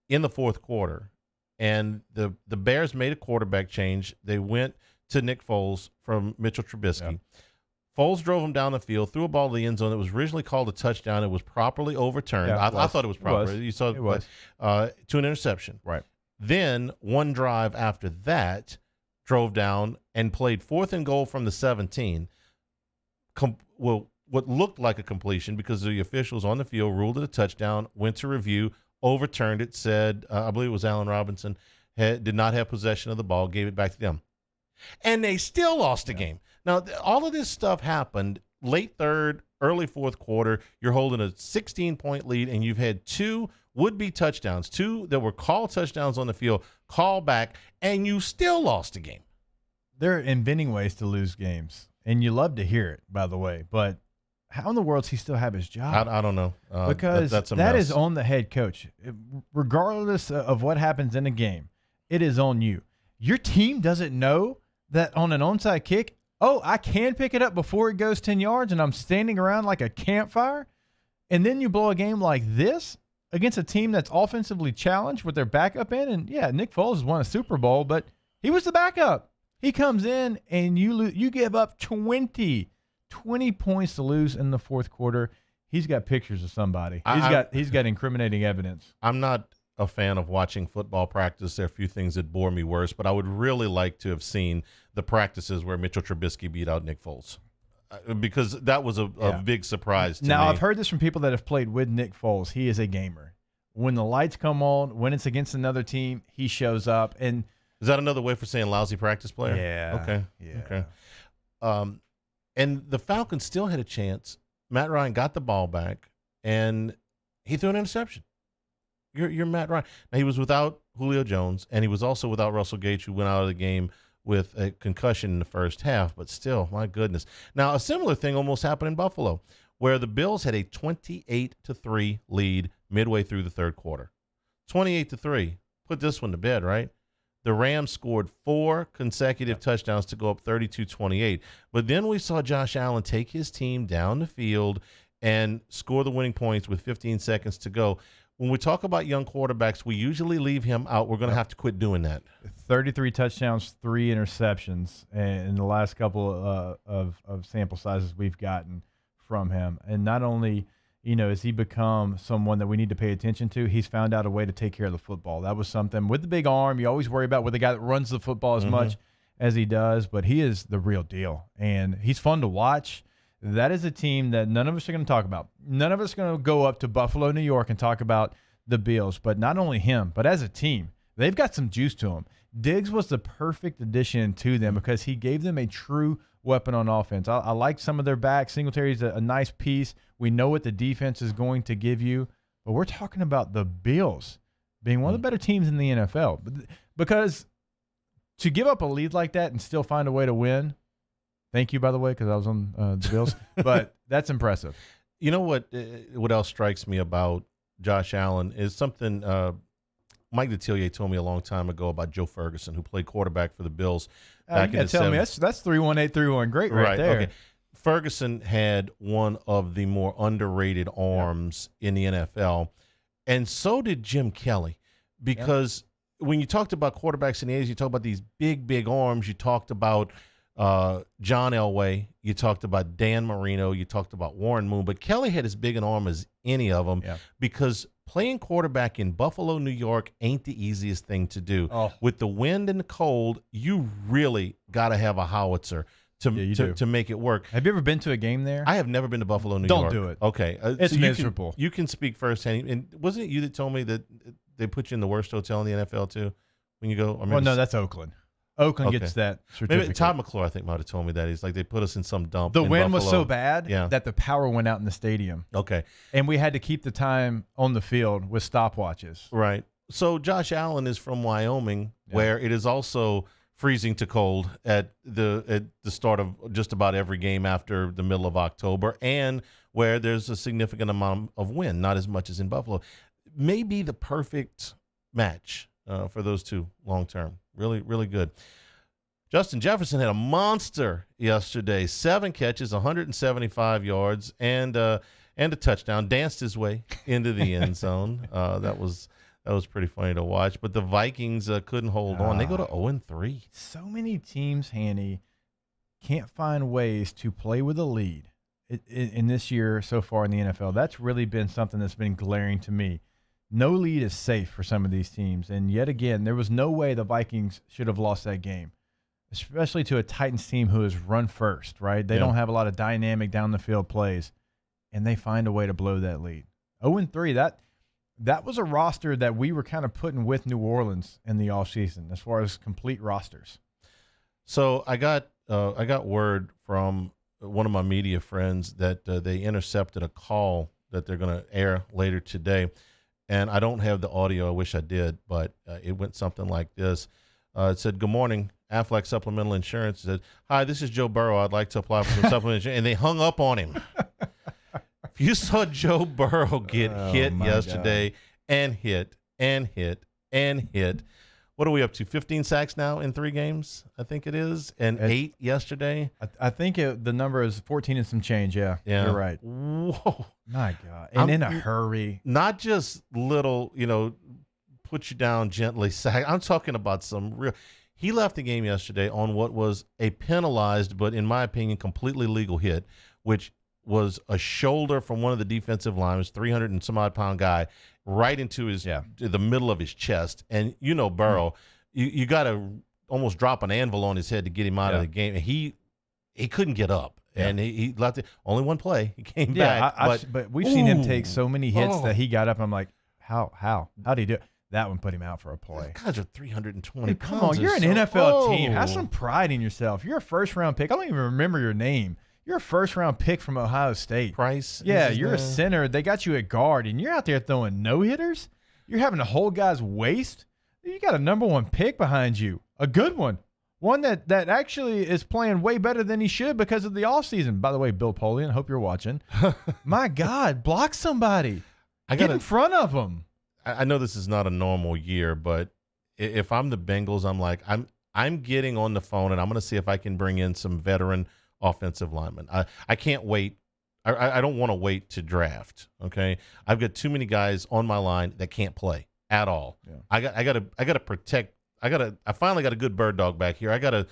in the fourth quarter, and the Bears made a quarterback change. They went to Nick Foles from Mitchell Trubisky. Yeah. Foles drove him down the field, threw a ball to the end zone that was originally called a touchdown. It was properly overturned. Yeah, I thought it was proper. You saw it was. To an interception. Right. Then one drive after that, drove down and played 4th and goal from the 17. What looked like a completion because the officials on the field ruled it a touchdown, went to review, overturned it, said, I believe it was Allen Robinson, did not have possession of the ball, gave it back to them. And they still lost the game. Now, all of this stuff happened late third, early fourth quarter. You're holding a 16-point lead, and you've had 2 would-be touchdowns, 2 that were called touchdowns on the field, call back, and you still lost the game. They're inventing ways to lose games, and you love to hear it, by the way. But how in the world does he still have his job? I don't know. Because that's a that mess. is on the head coach. Regardless of what happens in the game, it is on you. Your team doesn't know that on an onside kick, I can pick it up before it goes 10 yards, and I'm standing around like a campfire, and then you blow a game like this against a team that's offensively challenged with their backup in. And, yeah, Nick Foles has won a Super Bowl, but he was the backup. He comes in, and you give up 20 points to lose in the fourth quarter. He's got pictures of somebody. He's got incriminating evidence. I'm not a fan of watching football practice. There are a few things that bore me worse, but I would really like to have seen the practices where Mitchell Trubisky beat out Nick Foles, because that was a big surprise to me. Now, I've heard this from people that have played with Nick Foles. He is a gamer. When the lights come on, when it's against another team, he shows up. And is that another way for saying lousy practice player? Yeah. Okay. Yeah. Okay. And the Falcons still had a chance. Matt Ryan got the ball back, and he threw an interception. You're Matt Ryan. Now, he was without Julio Jones, and he was also without Russell Gage, who went out of the game with a concussion in the first half. But still, my goodness. Now, a similar thing almost happened in Buffalo, where the Bills had a 28-3 lead midway through the third quarter. 28-3. Put this one to bed, right? The Rams scored 4 consecutive touchdowns to go up 32-28. But then we saw Josh Allen take his team down the field and score the winning points with 15 seconds to go. When we talk about young quarterbacks, we usually leave him out. We're going to have to quit doing that. 33 touchdowns, 3 interceptions in the last couple of sample sizes we've gotten from him. And not only – has he become someone that we need to pay attention to? He's found out a way to take care of the football. That was something with the big arm. You always worry about with the guy that runs the football as much as he does, but he is the real deal, and he's fun to watch. That is a team that none of us are going to talk about. None of us are going to go up to Buffalo, New York, and talk about the Bills, but not only him, but as a team, they've got some juice to them. Diggs was the perfect addition to them because he gave them a true weapon on offense. I like some of their backs. Singletary's a nice piece. We know what the defense is going to give you, but we're talking about the Bills being one of the better teams in the NFL. Because to give up a lead like that and still find a way to win, thank you, by the way, because I was on the Bills, but that's impressive. You know what else strikes me about Josh Allen is something Mike Detillier told me a long time ago about Joe Ferguson, who played quarterback for the Bills back in the 70s. That's 31831 great right there. Okay. Ferguson had one of the more underrated arms in the NFL, and so did Jim Kelly, because when you talked about quarterbacks in the 80s, you talked about these big arms. You talked about John Elway. You talked about Dan Marino. You talked about Warren Moon. But Kelly had as big an arm as any of them because playing quarterback in Buffalo, New York ain't the easiest thing to do. With the wind and the cold, you really got to have a howitzer to make it work. Have you ever been to a game there? I have never been to Buffalo, New York. Don't do it. Okay. It's miserable. You can speak firsthand. And wasn't it you that told me that they put you in the worst hotel in the NFL too when you go? Well, no, that's Oakland. Oakland gets that certificate. Maybe Todd McClure, I think, might have told me that. He's like, they put us in some dump. The wind was so bad that the power went out in the stadium. Okay. And we had to keep the time on the field with stopwatches. Right. So Josh Allen is from Wyoming, where it is also freezing to cold at the start of just about every game after the middle of October, and where there's a significant amount of wind, not as much as in Buffalo. Maybe the perfect match for those two long term. Really, really good. Justin Jefferson had a monster yesterday. 7 catches, 175 yards, and a touchdown. Danced his way into the end zone. That was pretty funny to watch. But the Vikings couldn't hold on. They go to 0-3. So many teams, Hanny, can't find ways to play with a lead in this year so far in the NFL. That's really been something that's been glaring to me. No lead is safe for some of these teams. And yet again, there was no way the Vikings should have lost that game, especially to a Titans team who is run first, right? They don't have a lot of dynamic down-the-field plays, and they find a way to blow that lead. 0-3, that was a roster that we were kind of putting with New Orleans in the offseason as far as complete rosters. So I got word from one of my media friends that they intercepted a call that they're going to air later today. And I don't have the audio. I wish I did, but it went something like this. It said, "Good morning, Aflac Supplemental Insurance." It said, "Hi, this is Joe Burrow. I'd like to apply for some supplemental insurance." And they hung up on him. If you saw Joe Burrow get hit yesterday and hit and hit and hit, what are we up to? 15 sacks now in 3 games, I think it is, and 8 yesterday. I think the number is 14 and some change. Yeah, you're right. Whoa. My God. And in a hurry. Not just little, put you down gently sack. I'm talking about some real. He left the game yesterday on what was a penalized, but in my opinion, completely legal hit, which was a shoulder from one of the defensive linemen, 300 and some odd pound guy, right into the middle of his chest. And Burrow, you got to almost drop an anvil on his head to get him out of the game. And he couldn't get up. And he left it. Only one play. He came back. But we've seen him take so many hits that he got up. I'm like, how did he do it? That one put him out for a play. Guys are 320 pounds. Come on, you're an NFL team. Have some pride in yourself. You're a first-round pick. I don't even remember your name. You're a first-round pick from Ohio State. Price? Yeah, you're a center. They got you at guard, and you're out there throwing no-hitters? You're having to hold guys' waist. You got a number 1 pick behind you, a good one. One that actually is playing way better than he should because of the offseason. By the way, Bill Polian, I hope you're watching. My God, block somebody. Get in front of them. I know this is not a normal year, but if I'm the Bengals, I'm like, I'm getting on the phone and I'm going to see if I can bring in some veteran offensive linemen. I can't wait. I don't want to wait to draft. Okay, I've got too many guys on my line that can't play at all. Yeah. I got to protect. I finally got a good bird dog back here. I got to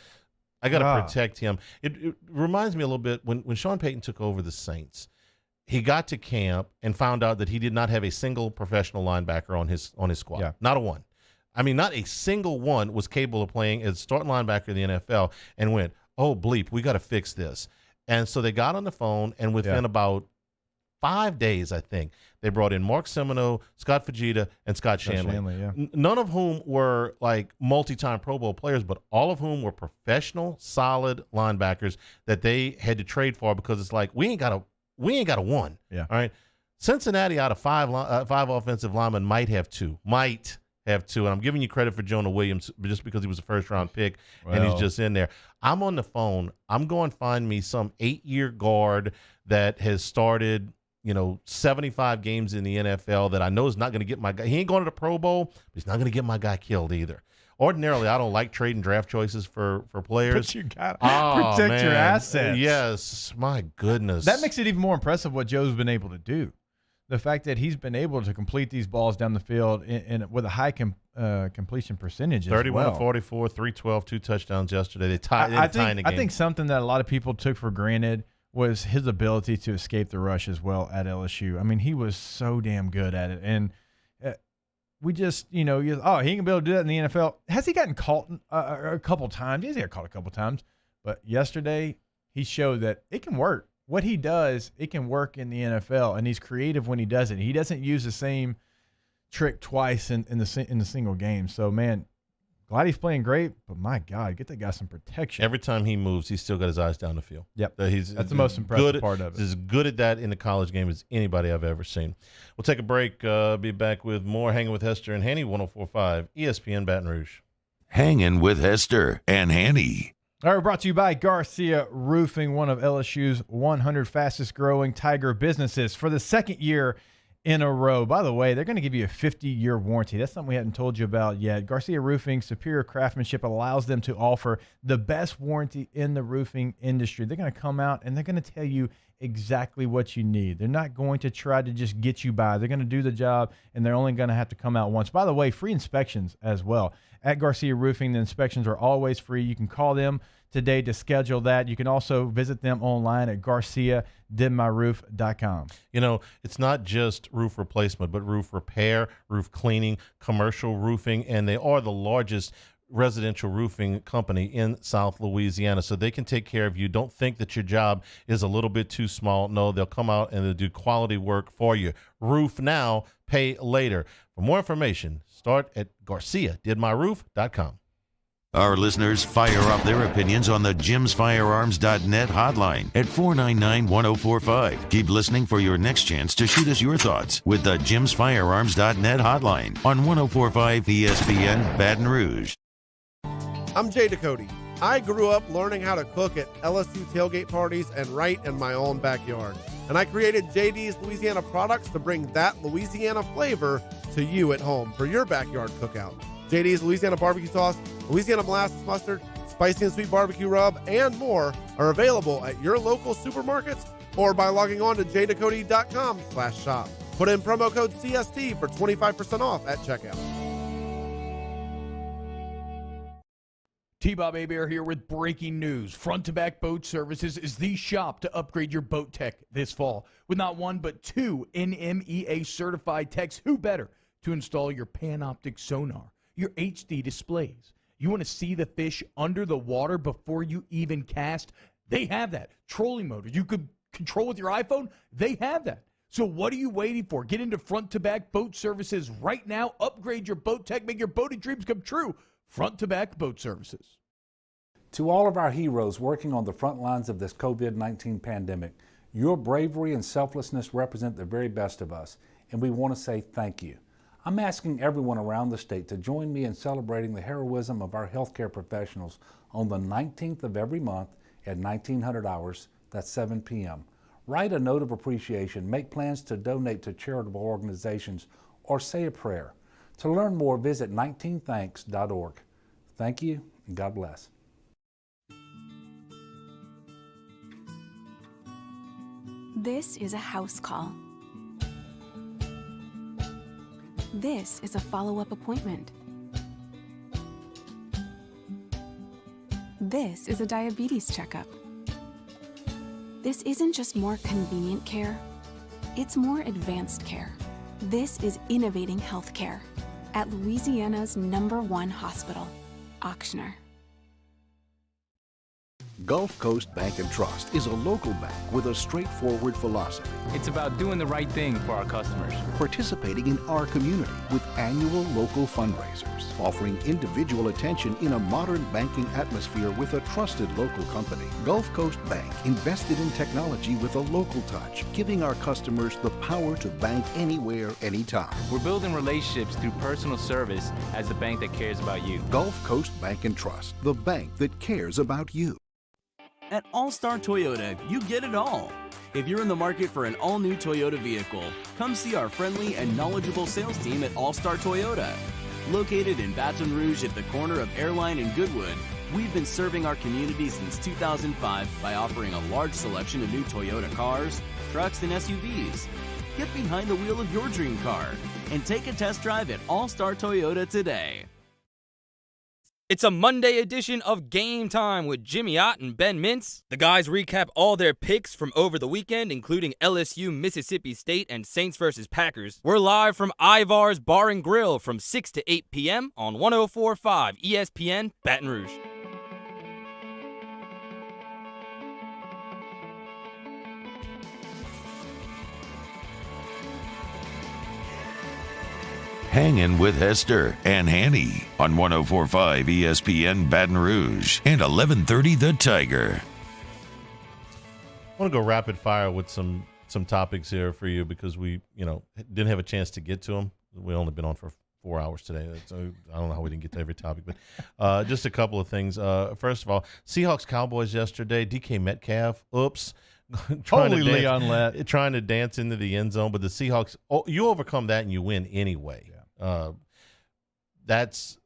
protect him. It reminds me a little bit when Sean Payton took over the Saints. He got to camp and found out that he did not have a single professional linebacker on his squad. Yeah. Not a one. I mean, not a single one was capable of playing as starting linebacker in the NFL, and went, oh, bleep, we got to fix this. And so they got on the phone, and within about 5 days, I think, they brought in Mark Semino, Scott Fujita, and Scott Shanley. None of whom were like multi-time Pro Bowl players, but all of whom were professional, solid linebackers that they had to trade for because it's like, we ain't got a one. Yeah. All right. Cincinnati out of five offensive linemen might have two. And I'm giving you credit for Jonah Williams just because he was a first-round pick and he's just in there. I'm on the phone. I'm going to find me some 8-year guard that has started, 75 games in the NFL that I know is not going to get my guy. He ain't going to the Pro Bowl, but he's not going to get my guy killed either. Ordinarily, I don't like trading draft choices for players. But you got to protect your assets. Yes, my goodness. That makes it even more impressive what Joe's been able to do. The fact that he's been able to complete these balls down the field with a high completion percentage 31 of to 44, 312, 2 touchdowns yesterday. They tied the game. I think something that a lot of people took for granted was his ability to escape the rush as well at LSU. I mean, he was so damn good at it. And we just, he can be able to do that in the NFL. Has he gotten caught a couple times? Yes, he got caught a couple times. But yesterday, he showed that it can work. What he does, it can work in the NFL, and he's creative when he does it. He doesn't use the same trick twice in the single game. So, man, glad he's playing great, but my God, get that guy some protection. Every time he moves, he's still got his eyes down the field. Yep, that's the most impressive part of it. He's as good at that in the college game as anybody I've ever seen. We'll take a break. Be back with more Hanging with Hester and Hanny, 104.5 ESPN Baton Rouge. Hanging with Hester and Hanny. All right, brought to you by Garcia Roofing, one of LSU's 100 fastest growing Tiger businesses for the second year in a row. By the way, they're going to give you a 50-year warranty. That's something we hadn't told you about yet. Garcia Roofing's superior craftsmanship allows them to offer the best warranty in the roofing industry. They're going to come out and they're going to tell you exactly what you need. They're not going to try to just get you by. They're going to do the job, and they're only going to have to come out once. By the way, free inspections as well. At Garcia Roofing, the inspections are always free. You can call them today to schedule that. You can also visit them online at garciadidmyroof.com. It's not just roof replacement, but roof repair, roof cleaning, commercial roofing, and they are the largest residential roofing company in South Louisiana, so they can take care of you. Don't think that your job is a little bit too small. No, they'll come out and they'll do quality work for you. Roof now, pay later. For more information, start at garciadidmyroof.com. Our listeners fire up their opinions on the jimsfirearms.net hotline at 499-1045. Keep listening for your next chance to shoot us your thoughts with the jimsfirearms.net hotline on 104.5 ESPN Baton Rouge. I'm Jay Ducote. I grew up learning how to cook at LSU tailgate parties and right in my own backyard. And I created JD's Louisiana products to bring that Louisiana flavor to you at home for your backyard cookout. JD's Louisiana barbecue sauce, Louisiana molasses mustard, spicy and sweet barbecue rub, and more are available at your local supermarkets or by logging on to jducote.com/shop. Put in promo code CST for 25% off at checkout. T-Bob Hebert here with breaking news. Front to Back Boat Services is the shop to upgrade your boat tech this fall. With not one but two NMEA certified techs, who better to install your Panoptic sonar, your HD displays. You want to see the fish under the water before you even cast? They have that. Trolling motor you could control with your iPhone? They have that. So what are you waiting for? Get into Front to Back Boat Services right now. Upgrade your boat tech. Make your boating dreams come true. Front to Back Boat Services. To all of our heroes working on the front lines of this COVID-19 pandemic, your bravery and selflessness represent the very best of us, and we want to say thank you. I'm asking everyone around the state to join me in celebrating the heroism of our healthcare professionals on the 19th of every month at 1900 hours, that's 7 p.m. Write a note of appreciation, make plans to donate to charitable organizations, or say a prayer. To learn more, visit 19thanks.org. Thank you, and God bless. This is a house call. This is a follow-up appointment. This is a diabetes checkup. This isn't just more convenient care, it's more advanced care. This is innovating healthcare at Louisiana's #1 hospital, Auctioner. Gulf Coast Bank and Trust is a local bank with a straightforward philosophy. It's about doing the right thing for our customers. Participating in our community with annual local fundraisers, offering individual attention in a modern banking atmosphere with a trusted local company. Gulf Coast Bank invested in technology with a local touch, giving our customers the power to bank anywhere, anytime. We're building relationships through personal service as the bank that cares about you. Gulf Coast Bank and Trust, the bank that cares about you. At All-Star Toyota, you get it all. If you're in the market for an all-new Toyota vehicle, come see our friendly and knowledgeable sales team at All-Star Toyota. Located in Baton Rouge at the corner of Airline and Goodwood, we've been serving our community since 2005 by offering a large selection of new Toyota cars, trucks, and SUVs. Get behind the wheel of your dream car and take a test drive at All-Star Toyota today. It's a Monday edition of Game Time with Jimmy Ott and Ben Mintz. The guys recap all their picks from over the weekend, including LSU, Mississippi State, and Saints vs. Packers. We're live from Ivar's Bar and Grill from 6 to 8 p.m. on 104.5 ESPN Baton Rouge. Hangin with Hester and Hanny on 104.5 ESPN Baton Rouge and 1130 The Tiger. I want to go rapid fire with some topics here for you because we, didn't have a chance to get to them. We only been on for 4 hours today, so I don't know how we didn't get to every topic, but just a couple of things. First of all, Seahawks Cowboys yesterday. DK Metcalf, trying to dance into the end zone, but the Seahawks, you overcome that and you win anyway. Yeah. That's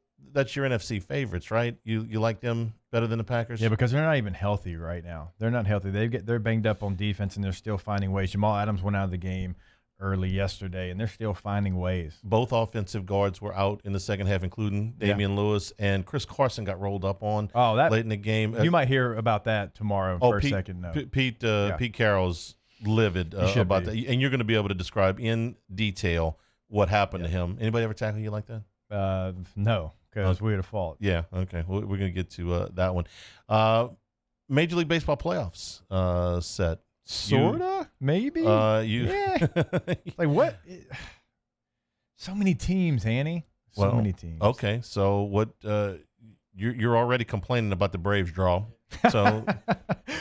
your NFC favorites, right? You like them better than the Packers? Yeah, because they're not even healthy right now. They're not healthy. They're banged up on defense, and they're still finding ways. Jamal Adams went out of the game early yesterday, and they're still finding ways. Both offensive guards were out in the second half, including Damian Lewis, and Chris Carson got rolled up on late in the game. You might hear about that tomorrow for a second. No. Pete Carroll's livid about that, and you're going to be able to describe in detail what happened to him. Anybody ever tackle you like that? No, because we had a fault. Yeah, okay. We're going to get to that one. Major League Baseball playoffs set. Sorta, maybe. Yeah. Like what? So many teams, Hanny. So many teams. Okay, so what? You're already complaining about the Braves draw. So,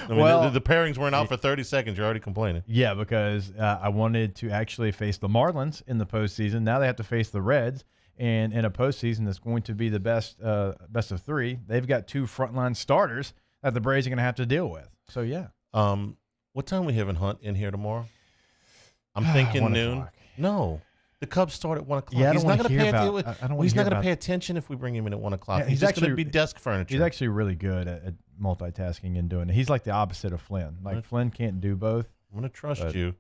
the pairings weren't out for 30 seconds. You're already complaining. Yeah, because I wanted to actually face the Marlins in the postseason. Now they have to face the Reds, and in a postseason that's going to be the best of three. They've got two frontline starters that the Braves are going to have to deal with. So yeah. What time we having Hunt in here tomorrow? I'm thinking noon. O'clock. No. The Cubs start at 1 o'clock. Yeah, he's not going to pay attention if we bring him in at 1 o'clock. Yeah, he's just going to be desk furniture. He's actually really good at multitasking and doing it. He's like the opposite of Flynn. Flynn can't do both. I'm going to trust you.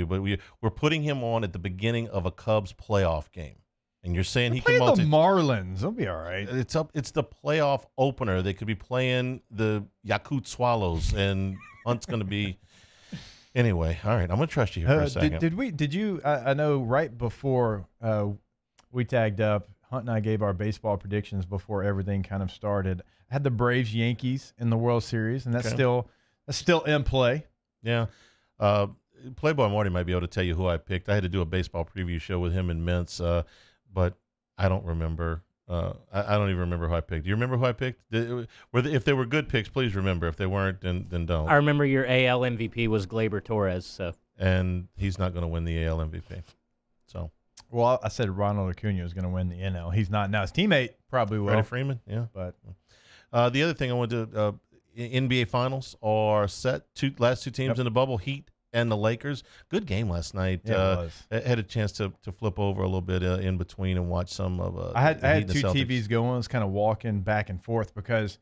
But we're putting him on at the beginning of a Cubs playoff game. And you're saying he can the Marlins. They'll be all right. It's the playoff opener. They could be playing the Yakut Swallows, and Hunt's going to be. Anyway, all right. I'm going to trust you here for a second. Did you? I know right before we tagged up, Hunt and I gave our baseball predictions before everything kind of started. I had the Braves Yankees in the World Series, and that's still in play. Yeah. Playboy Marty might be able to tell you who I picked. I had to do a baseball preview show with him and Mintz. But I don't remember. I don't even remember who I picked. Do you remember who I picked? If they were good picks, please remember. If they weren't, then don't. I remember your AL MVP was Gleyber Torres. And he's not going to win the AL MVP. So Well, I said Ronald Acuna was going to win the NL. He's not now. His teammate probably will. Freddie Freeman, yeah. But the other thing I want to NBA Finals are set. Last two teams in the bubble, Heat and the Lakers. Good game last night. Yeah, it was. I had a chance to flip over a little bit in between and watch some of. I had the two Celtics. TVs going. I was kind of walking back and forth because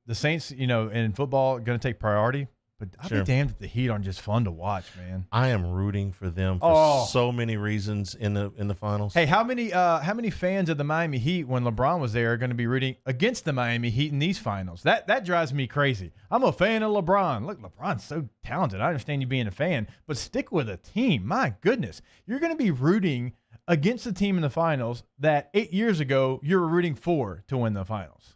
the Saints, in football, going to take priority. But I'll be damned if the Heat aren't just fun to watch, man. I am rooting for them for so many reasons in the finals. Hey, how many fans of the Miami Heat when LeBron was there are going to be rooting against the Miami Heat in these finals? That drives me crazy. I'm a fan of LeBron. Look, LeBron's so talented. I understand you being a fan, but stick with a team. My goodness, you're going to be rooting against the team in the finals that 8 years ago you were rooting for to win the finals.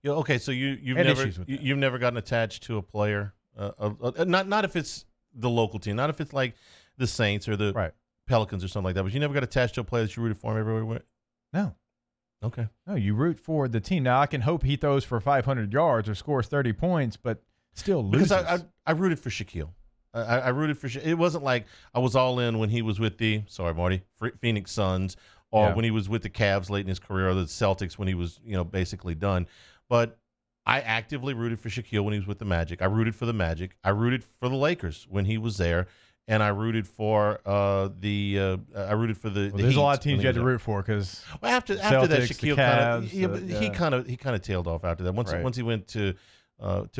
Yeah, okay, so you've never gotten attached to a player. Not if it's the local team, not if it's like the Saints or the Pelicans or something like that. But you never got attached to a player that you rooted for him everywhere he went? No. Okay. No, you root for the team. Now, I can hope he throws for 500 yards or scores 30 points, but still loses. Because I rooted for Shaquille. I rooted for Shaquille. It wasn't like I was all in when he was with the, Phoenix Suns, or when he was with the Cavs late in his career, or the Celtics when he was, basically done. But I actively rooted for Shaquille when he was with the Magic. I rooted for the Magic. I rooted for the Lakers when he was there, and I rooted for the There's a lot of teams you had to root for because after that Shaquille he kind of tailed off after that. Once he went to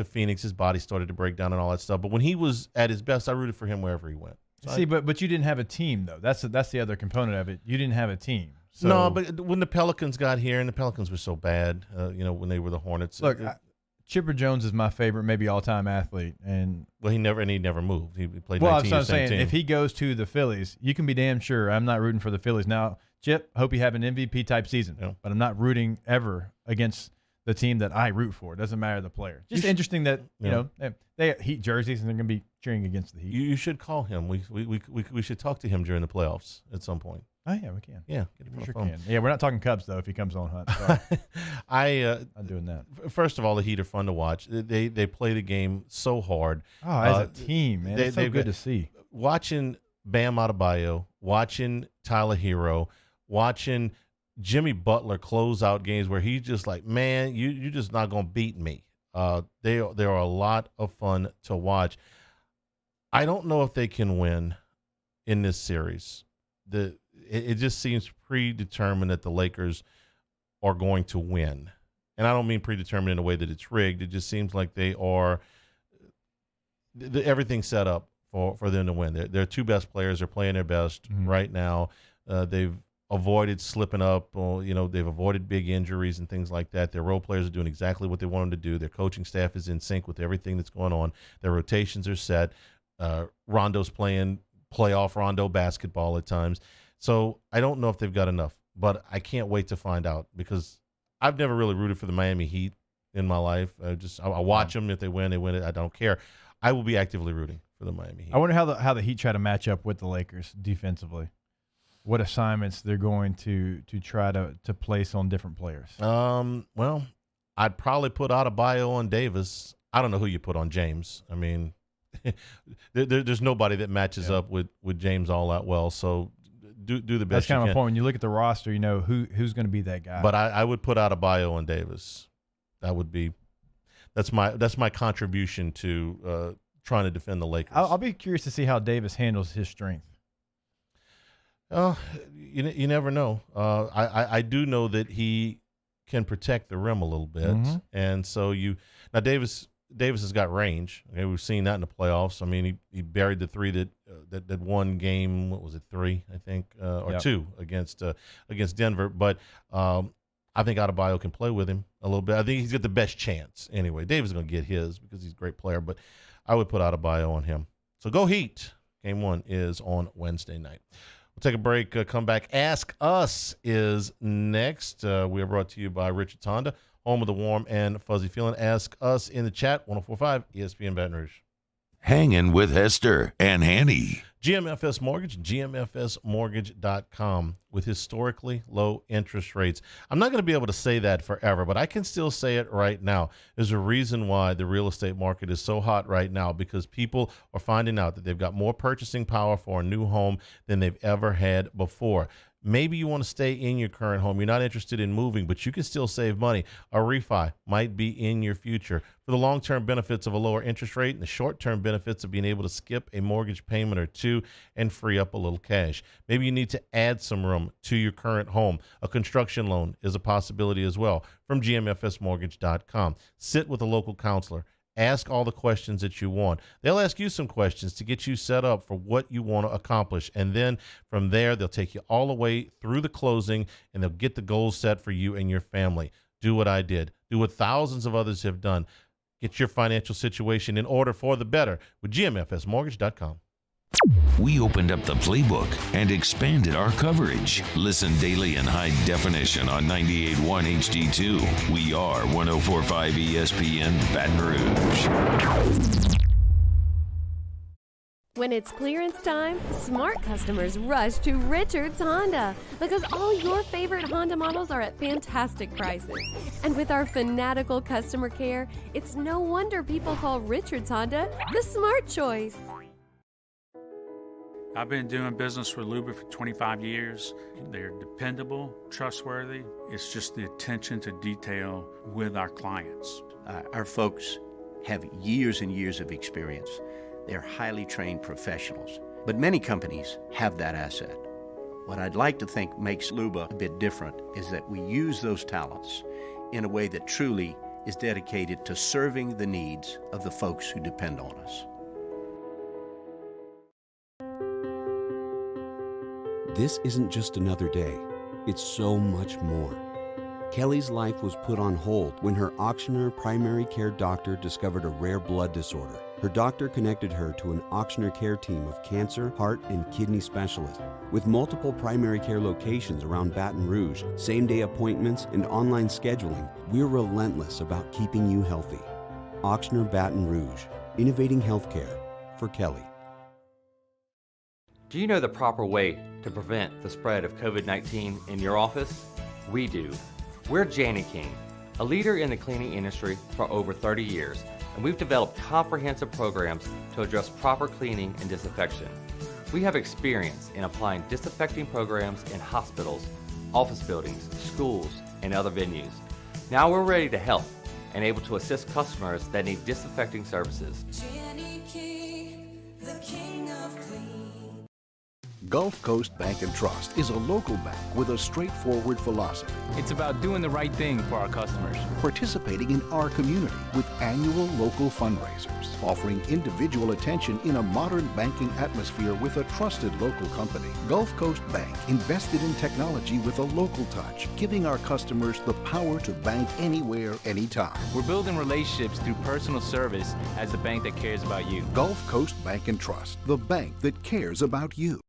Phoenix, his body started to break down and all that stuff. But when he was at his best, I rooted for him wherever he went. So but you didn't have a team though. That's the other component of it. You didn't have a team. So, no, but when the Pelicans got here, and the Pelicans were so bad, when they were the Hornets. Look, Chipper Jones is my favorite, maybe all-time athlete, and he never moved. He played. Well, 19 that's what I'm saying. team. If he goes to the Phillies, you can be damn sure I'm not rooting for the Phillies. Now, Chip, hope you have an MVP type season, but I'm not rooting ever against the team that I root for. It doesn't matter the player. Just interesting that they have Heat jerseys and they're going to be cheering against the Heat. You should call him. We should talk to him during the playoffs at some point. Oh yeah, we can. Yeah, we sure can. Yeah, we're not talking Cubs though. If he comes on, Hunt, sorry. I'm doing that. First of all, the Heat are fun to watch. They play the game so hard. Oh, as a team, man, it's so good to see. Watching Bam Adebayo, watching Tyler Hero, watching Jimmy Butler close out games where he's just like, man, you're just not gonna beat me. They are a lot of fun to watch. I don't know if they can win in this series. It just seems predetermined that the Lakers are going to win. And I don't mean predetermined in a way that it's rigged. It just seems like they are everything's set up for them to win. Their two best players are playing their best right now. They've avoided slipping up. They've avoided big injuries and things like that. Their role players are doing exactly what they want them to do. Their coaching staff is in sync with everything that's going on. Their rotations are set. Rondo's playing playoff Rondo basketball at times. So I don't know if they've got enough, but I can't wait to find out because I've never really rooted for the Miami Heat in my life. I watch them. If they win it. I don't care. I will be actively rooting for the Miami Heat. I wonder how the Heat try to match up with the Lakers defensively. What assignments they're going to try to place on different players. Well, I'd probably put Adebayo on Davis. I don't know who you put on James. I mean, there's nobody that matches up with James all that well. So do the best. That's kind you of can. a point. When you look at the roster, who's going to be that guy. But I would put Adebayo on Davis. That's my contribution to trying to defend the Lakers. I'll be curious to see how Davis handles his strength. You never know. I do know that he can protect the rim a little bit, and so Davis has got range. Okay, we've seen that in the playoffs. I mean, he buried the three that one game. What was it, 3? I think, or 2 against Denver. But I think Adebayo can play with him a little bit. I think he's got the best chance anyway. Davis is going to get his because he's a great player, but I would put Adebayo on him. So go Heat. Game 1 is on Wednesday night. We'll take a break, come back. Ask Us is next. We are brought to you by Richard Tonda, home of the warm and fuzzy feeling. Ask Us in the chat, 104.5 ESPN Baton Rouge. Hangin' with Hester and Hanny. GMFS Mortgage, GMFSmortgage.com with historically low interest rates. I'm not going to be able to say that forever, but I can still say it right now. There's a reason why the real estate market is so hot right now, because people are finding out that they've got more purchasing power for a new home than they've ever had before. Maybe you want to stay in your current home. You're not interested in moving, but you can still save money. A refi might be in your future. For the long-term benefits of a lower interest rate and the short-term benefits of being able to skip a mortgage payment or two and free up a little cash. Maybe you need to add some room to your current home. A construction loan is a possibility as well from gmfsmortgage.com. Sit with a local counselor. Ask all the questions that you want. They'll ask you some questions to get you set up for what you want to accomplish. And then from there, they'll take you all the way through the closing, and they'll get the goals set for you and your family. Do what I did. Do what thousands of others have done. Get your financial situation in order for the better with gmfsmortgage.com. We opened up the playbook and expanded our coverage. Listen daily in high definition on 98.1 HD2. We are 104.5 ESPN Baton Rouge. When it's clearance time, smart customers rush to Richard's Honda because all your favorite Honda models are at fantastic prices. And with our fanatical customer care, it's no wonder people call Richard's Honda the smart choice. I've been doing business with Luba for 25 years. They're dependable, trustworthy. It's just the attention to detail with our clients. Our folks have years and years of experience. They're highly trained professionals, but many companies have that asset. What I'd like to think makes Luba a bit different is that we use those talents in a way that truly is dedicated to serving the needs of the folks who depend on us. This isn't just another day. It's so much more. Kelly's life was put on hold when her auctioneer primary care doctor discovered a rare blood disorder. Her doctor connected her to an auctioneer care team of cancer, heart, and kidney specialists. With multiple primary care locations around Baton Rouge, same-day appointments, and online scheduling, we're relentless about keeping you healthy. Auctioneer Baton Rouge, innovating healthcare for Kelly. Do you know the proper way to prevent the spread of COVID-19 in your office? We do. We're King, a leader in the cleaning industry for over 30 years, and we've developed comprehensive programs to address proper cleaning and disinfection. We have experience in applying disinfecting programs in hospitals, office buildings, schools, and other venues. Now we're ready to help and able to assist customers that need disinfecting services. Gulf Coast Bank and Trust is a local bank with a straightforward philosophy. It's about doing the right thing for our customers. Participating in our community with annual local fundraisers. Offering individual attention in a modern banking atmosphere with a trusted local company. Gulf Coast Bank invested in technology with a local touch, giving our customers the power to bank anywhere, anytime. We're building relationships through personal service as the bank that cares about you. Gulf Coast Bank and Trust, the bank that cares about you.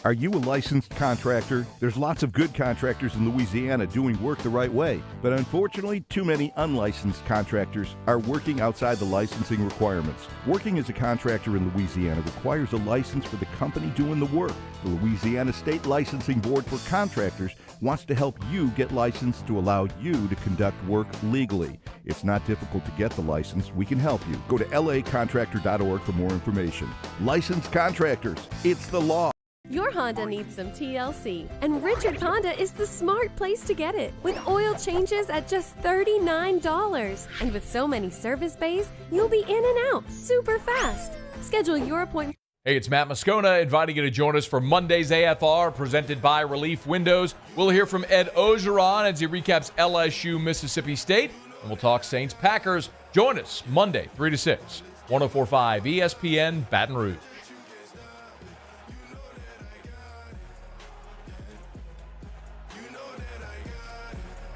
Are you a licensed contractor? There's lots of good contractors in Louisiana doing work the right way, but unfortunately, too many unlicensed contractors are working outside the licensing requirements. Working as a contractor in Louisiana requires a license for the company doing the work. The Louisiana State Licensing Board for Contractors wants to help you get licensed to allow you to conduct work legally. It's not difficult to get the license. We can help you. Go to lacontractor.org for more information. Licensed contractors, it's the law. Your Honda needs some TLC, and Richard's Honda is the smart place to get it. With oil changes at just $39. And with so many service bays, you'll be in and out super fast. Schedule your appointment. Hey, it's Matt Moscona inviting you to join us for Monday's AFR presented by Relief Windows. We'll hear from Ed Ogeron as he recaps LSU Mississippi State, and we'll talk Saints Packers. Join us Monday, 3 to 6, 104.5 ESPN Baton Rouge.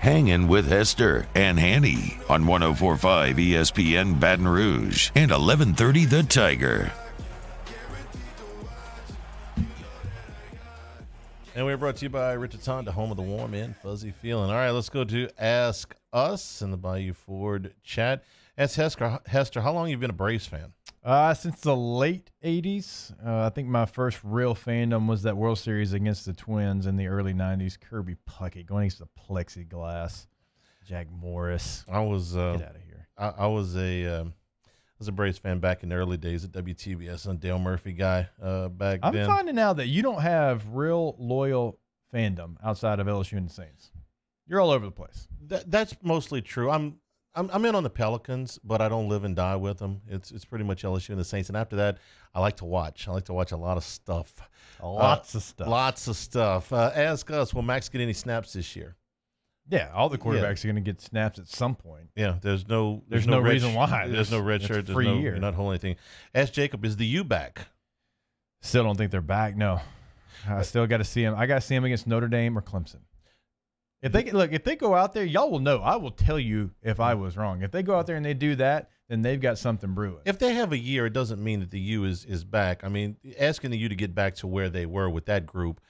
Hangin with Hester and Hanny on 104.5 ESPN Baton Rouge and 1130 The Tiger. And we're brought to you by Richard's Honda, home of the warm and fuzzy feeling. All right, let's go to Ask Us in the Bayou Ford chat. Ask Hester, how long have you been a Braves fan? Since the late 80s. I think my first real fandom was that World Series against the Twins in the early 90s. Kirby Puckett going against the plexiglass. Jack Morris. I was get out of here. I was a Braves fan back in the early days at WTBS. I'm a Dale Murphy guy back then. I'm finding out that you don't have real loyal fandom outside of LSU and the Saints. You're all over the place. That's mostly true. I'm in on the Pelicans, but I don't live and die with them. It's pretty much LSU and the Saints. And after that, I like to watch. I like to watch a lot of stuff. Lots of stuff. Lots of stuff. Ask us, will Max get any snaps this year? Yeah, all the quarterbacks are going to get snaps at some point. Yeah, there's no reason why. There's no red shirt. It's a free year. You're not holding anything. Ask Jacob, is the U back? Still don't think they're back. No, I still got to see him. I got to see him against Notre Dame or Clemson. If they go out there, y'all will know. I will tell you if I was wrong. If they go out there and they do that, then they've got something brewing. If they have a year, it doesn't mean that the U is back. I mean, asking the U to get back to where they were with that group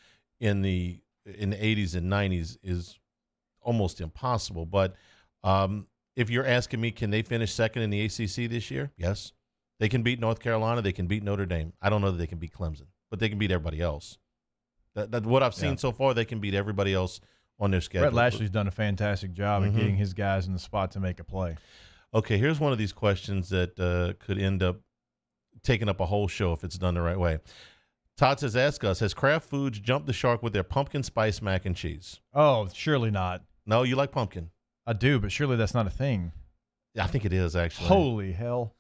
in the 80s and 90s is almost impossible. But if you're asking me, can they finish second in the ACC this year? Yes. They can beat North Carolina. They can beat Notre Dame. I don't know that they can beat Clemson, but they can beat everybody else. That what I've seen so far, they can beat everybody else on their schedule. Brett Lashley's done a fantastic job of getting his guys in the spot to make a play. Okay, here's one of these questions that could end up taking up a whole show if it's done the right way. Todd says, ask us, has Kraft Foods jumped the shark with their pumpkin spice mac and cheese? Oh, surely not. No, you like pumpkin. I do, but surely that's not a thing. I think it is, actually. Holy hell.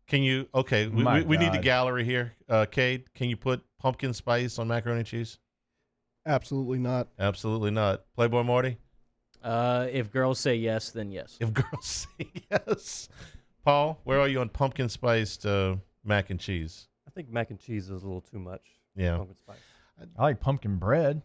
Can you, okay, we need the gallery here. Cade, can you put pumpkin spice on macaroni and cheese? Absolutely not. Absolutely not. Playboy Marty? If girls say yes, then yes. If girls say yes. Paul, where are you on pumpkin spiced mac and cheese? I think mac and cheese is a little too much. Yeah. Pumpkin spice. I like pumpkin bread.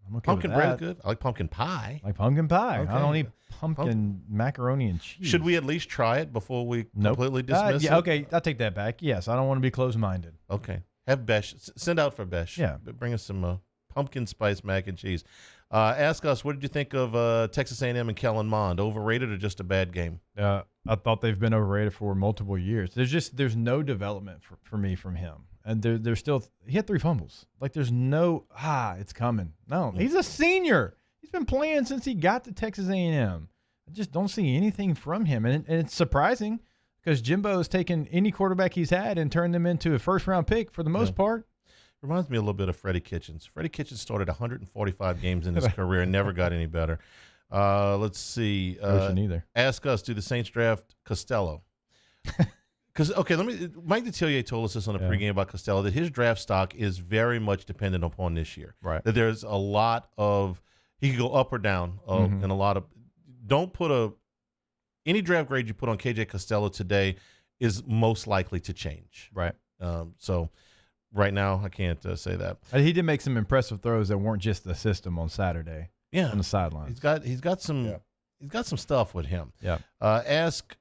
I'm okay pumpkin with bread that. is good. I like pumpkin pie. I like pumpkin pie. Okay. I don't eat pumpkin macaroni and cheese. Should we at least try it before we completely dismiss it? Yeah, okay, I'll take that back. Yes, I don't want to be closed-minded. Okay. Have Besh. Send out for Besh. Yeah. Bring us some pumpkin spice mac and cheese. Ask us, what did you think of Texas A&M and Kellen Mond? Overrated or just a bad game? I thought they've been overrated for multiple years. There's no development for me from him. And there's still – he had 3 fumbles. Like there's no – it's coming. No, he's a senior. He's been playing since he got to Texas A&M. I just don't see anything from him. And it's surprising because Jimbo has taken any quarterback he's had and turned them into a first-round pick for the most part. Reminds me a little bit of Freddie Kitchens. Freddie Kitchens started 145 games in his career and never got any better. Let's see. Neither. Ask us, do the Saints draft Costello? Because, okay, Mike Detillier told us this on the pregame about Costello, that his draft stock is very much dependent upon this year. Right. That there's a lot of, he could go up or down, and a lot of, don't put any draft grade you put on KJ Costello today is most likely to change. Right. So right now, I can't say that. He did make some impressive throws that weren't just the system on Saturday. Yeah. On the sidelines. He's got some stuff with him. Yeah. Ask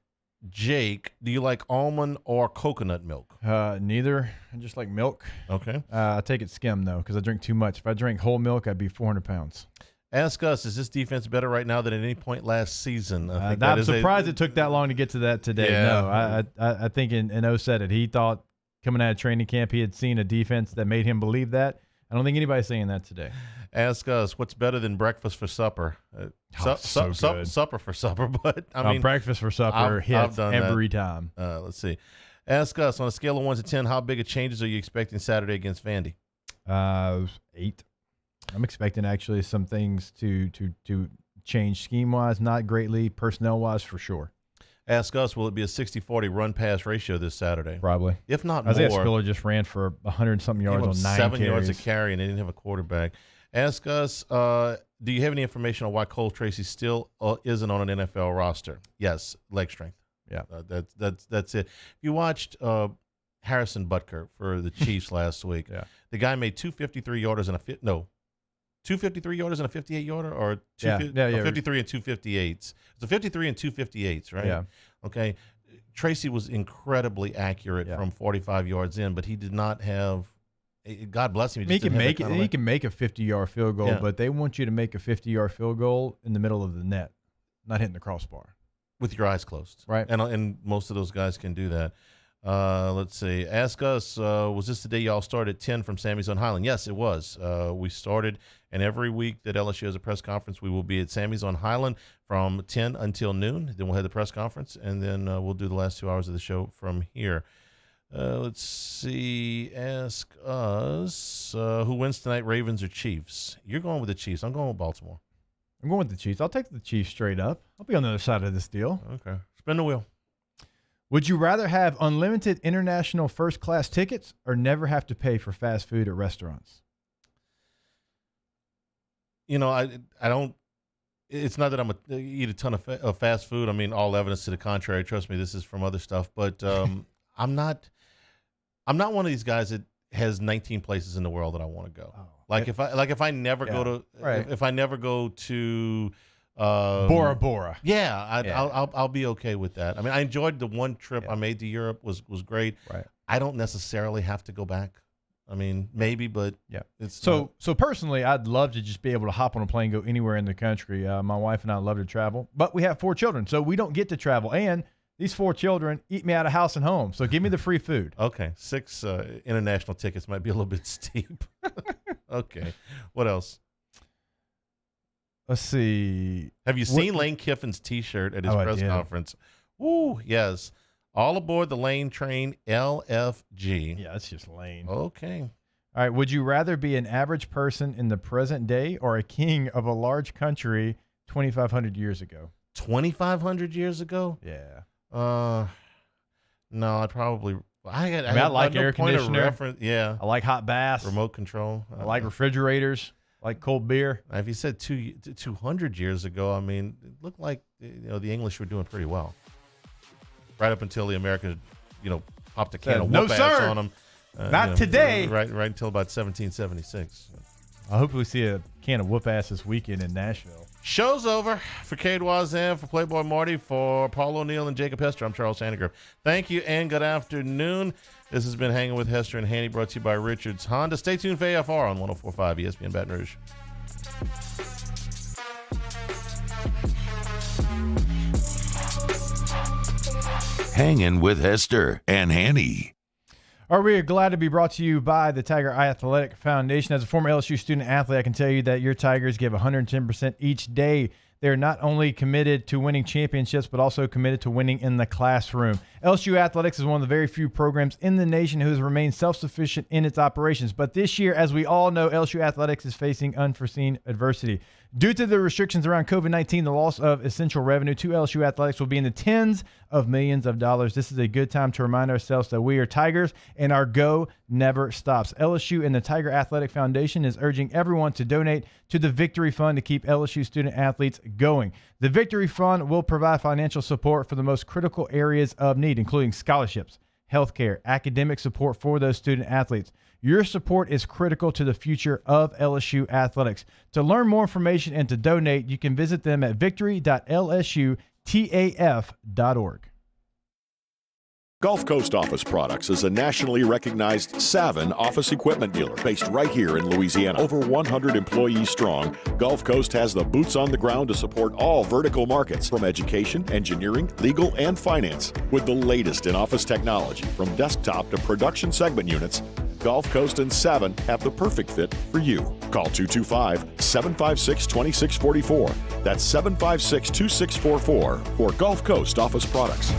Jake, do you like almond or coconut milk? Neither. I just like milk. Okay. I take it skim, though, because I drink too much. If I drank whole milk, I'd be 400 pounds. Ask us, is this defense better right now than at any point last season? I'm surprised it took that long to get to that today. Yeah. No, I think in O said it. He thought coming out of training camp he had seen a defense that made him believe that. I don't think anybody's saying that today. Ask us, what's better than breakfast for supper? Supper for supper, but I mean, breakfast for supper hits every time. Let's see. Ask us, on a scale of 1 to 10, how big of changes are you expecting Saturday against Vandy? 8. I'm expecting actually some things to change scheme-wise, not greatly, personnel-wise for sure. Ask us, will it be a 60-40 run-pass ratio this Saturday? Probably. If not Isaiah more. Spiller just ran for 100-something yards on 9 7 carries. yards a carry, and they didn't have a quarterback. Ask us, do you have any information on why Cole Tracy still isn't on an NFL roster? Yes, leg strength. Yeah. That's it. You watched Harrison Butker for the Chiefs last week. Yeah. The guy made 253-yarders and 253-yarders and a 58-yarder, or 53 and 258s. It's a 53 and 258s, right? Yeah. Okay. Tracy was incredibly accurate from 45 yards in, but he did not have. God bless him. He can make it. He can make a 50-yard field goal, but they want you to make a 50-yard field goal in the middle of the net, not hitting the crossbar, with your eyes closed. Right. And most of those guys can do that. Let's see. Ask us, was this the day y'all started 10 from Sammy's on Highland? Yes, it was. We started, and every week that LSU has a press conference, we will be at Sammy's on Highland from 10 until noon. Then we'll have the press conference, and then we'll do the last 2 hours of the show from here. Let's see. Ask us who wins tonight, Ravens or Chiefs? You're going with the Chiefs. I'm going with Baltimore. I'm going with the Chiefs. I'll take the Chiefs straight up. I'll be on the other side of this deal. Okay. Spin the wheel. Would you rather have unlimited international first-class tickets or never have to pay for fast food at restaurants? You know, I don't. It's not that I'm eat a ton of fast food. I mean, all evidence to the contrary. Trust me, this is from other stuff. But I'm not one of these guys that has 19 places in the world that I want to go. Oh. If I never go to if I never go to Bora Bora. Yeah, I'll be okay with that. I mean, I enjoyed the one trip I made to Europe was great. Right. I don't necessarily have to go back. I mean, maybe, but it's so personally, I'd love to just be able to hop on a plane, go anywhere in the country. My wife and I love to travel, but we have 4 children, so we don't get to travel. And these 4 children eat me out of house and home. So give me the free food. Okay, 6 international tickets might be a little bit steep. Okay, what else? Let's see. Have you seen Lane Kiffin's T-shirt at his press conference? Woo, yes. All aboard the Lane train, LFG. Yeah, it's just Lane. Okay. All right. Would you rather be an average person in the present day or a king of a large country 2,500 years ago? 2,500 years ago? Yeah. No, I'd probably. I like air conditioner. Yeah. I like hot baths. Remote control. I like refrigerators. I like cold beer. If you said 200 years ago, I mean, it looked like the English were doing pretty well. Right up until the Americans, popped a can of whoop ass on them. Not today. Right until about 1776. I hope we see a can of whoop ass this weekend in Nashville. Show's over. For Cade Wazan, for Playboy Marty, for Paul O'Neill and Jacob Hester, I'm Charles Hanagriff. Thank you and good afternoon. This has been Hanging with Hester and Hanny, brought to you by Richards Honda. Stay tuned for AFR on 104.5 ESPN Baton Rouge. Hanging with Hester and Hanny. We are glad to be brought to you by the Tiger Athletic Foundation. As a former LSU student athlete, I can tell you that your Tigers give 110% each day. They're not only committed to winning championships, but also committed to winning in the classroom. LSU Athletics is one of the very few programs in the nation who has remained self-sufficient in its operations. But this year, as we all know, LSU Athletics is facing unforeseen adversity. Due to the restrictions around COVID-19, the loss of essential revenue to LSU Athletics will be in the tens of millions of dollars. This is a good time to remind ourselves that we are Tigers and our go never stops. LSU and the Tiger Athletic Foundation is urging everyone to donate to the Victory Fund to keep LSU student athletes going. The Victory Fund will provide financial support for the most critical areas of need, including scholarships, healthcare, academic support for those student athletes. Your support is critical to the future of LSU athletics. To learn more information and to donate, you can visit them at victory.lsutaf.org. Gulf Coast Office Products is a nationally recognized Savin office equipment dealer based right here in Louisiana. Over 100 employees strong, Gulf Coast has the boots on the ground to support all vertical markets, from education, engineering, legal, and finance. With the latest in office technology, from desktop to production segment units, Gulf Coast and Savin have the perfect fit for you. Call 225-756-2644. That's 756-2644 for Gulf Coast Office Products.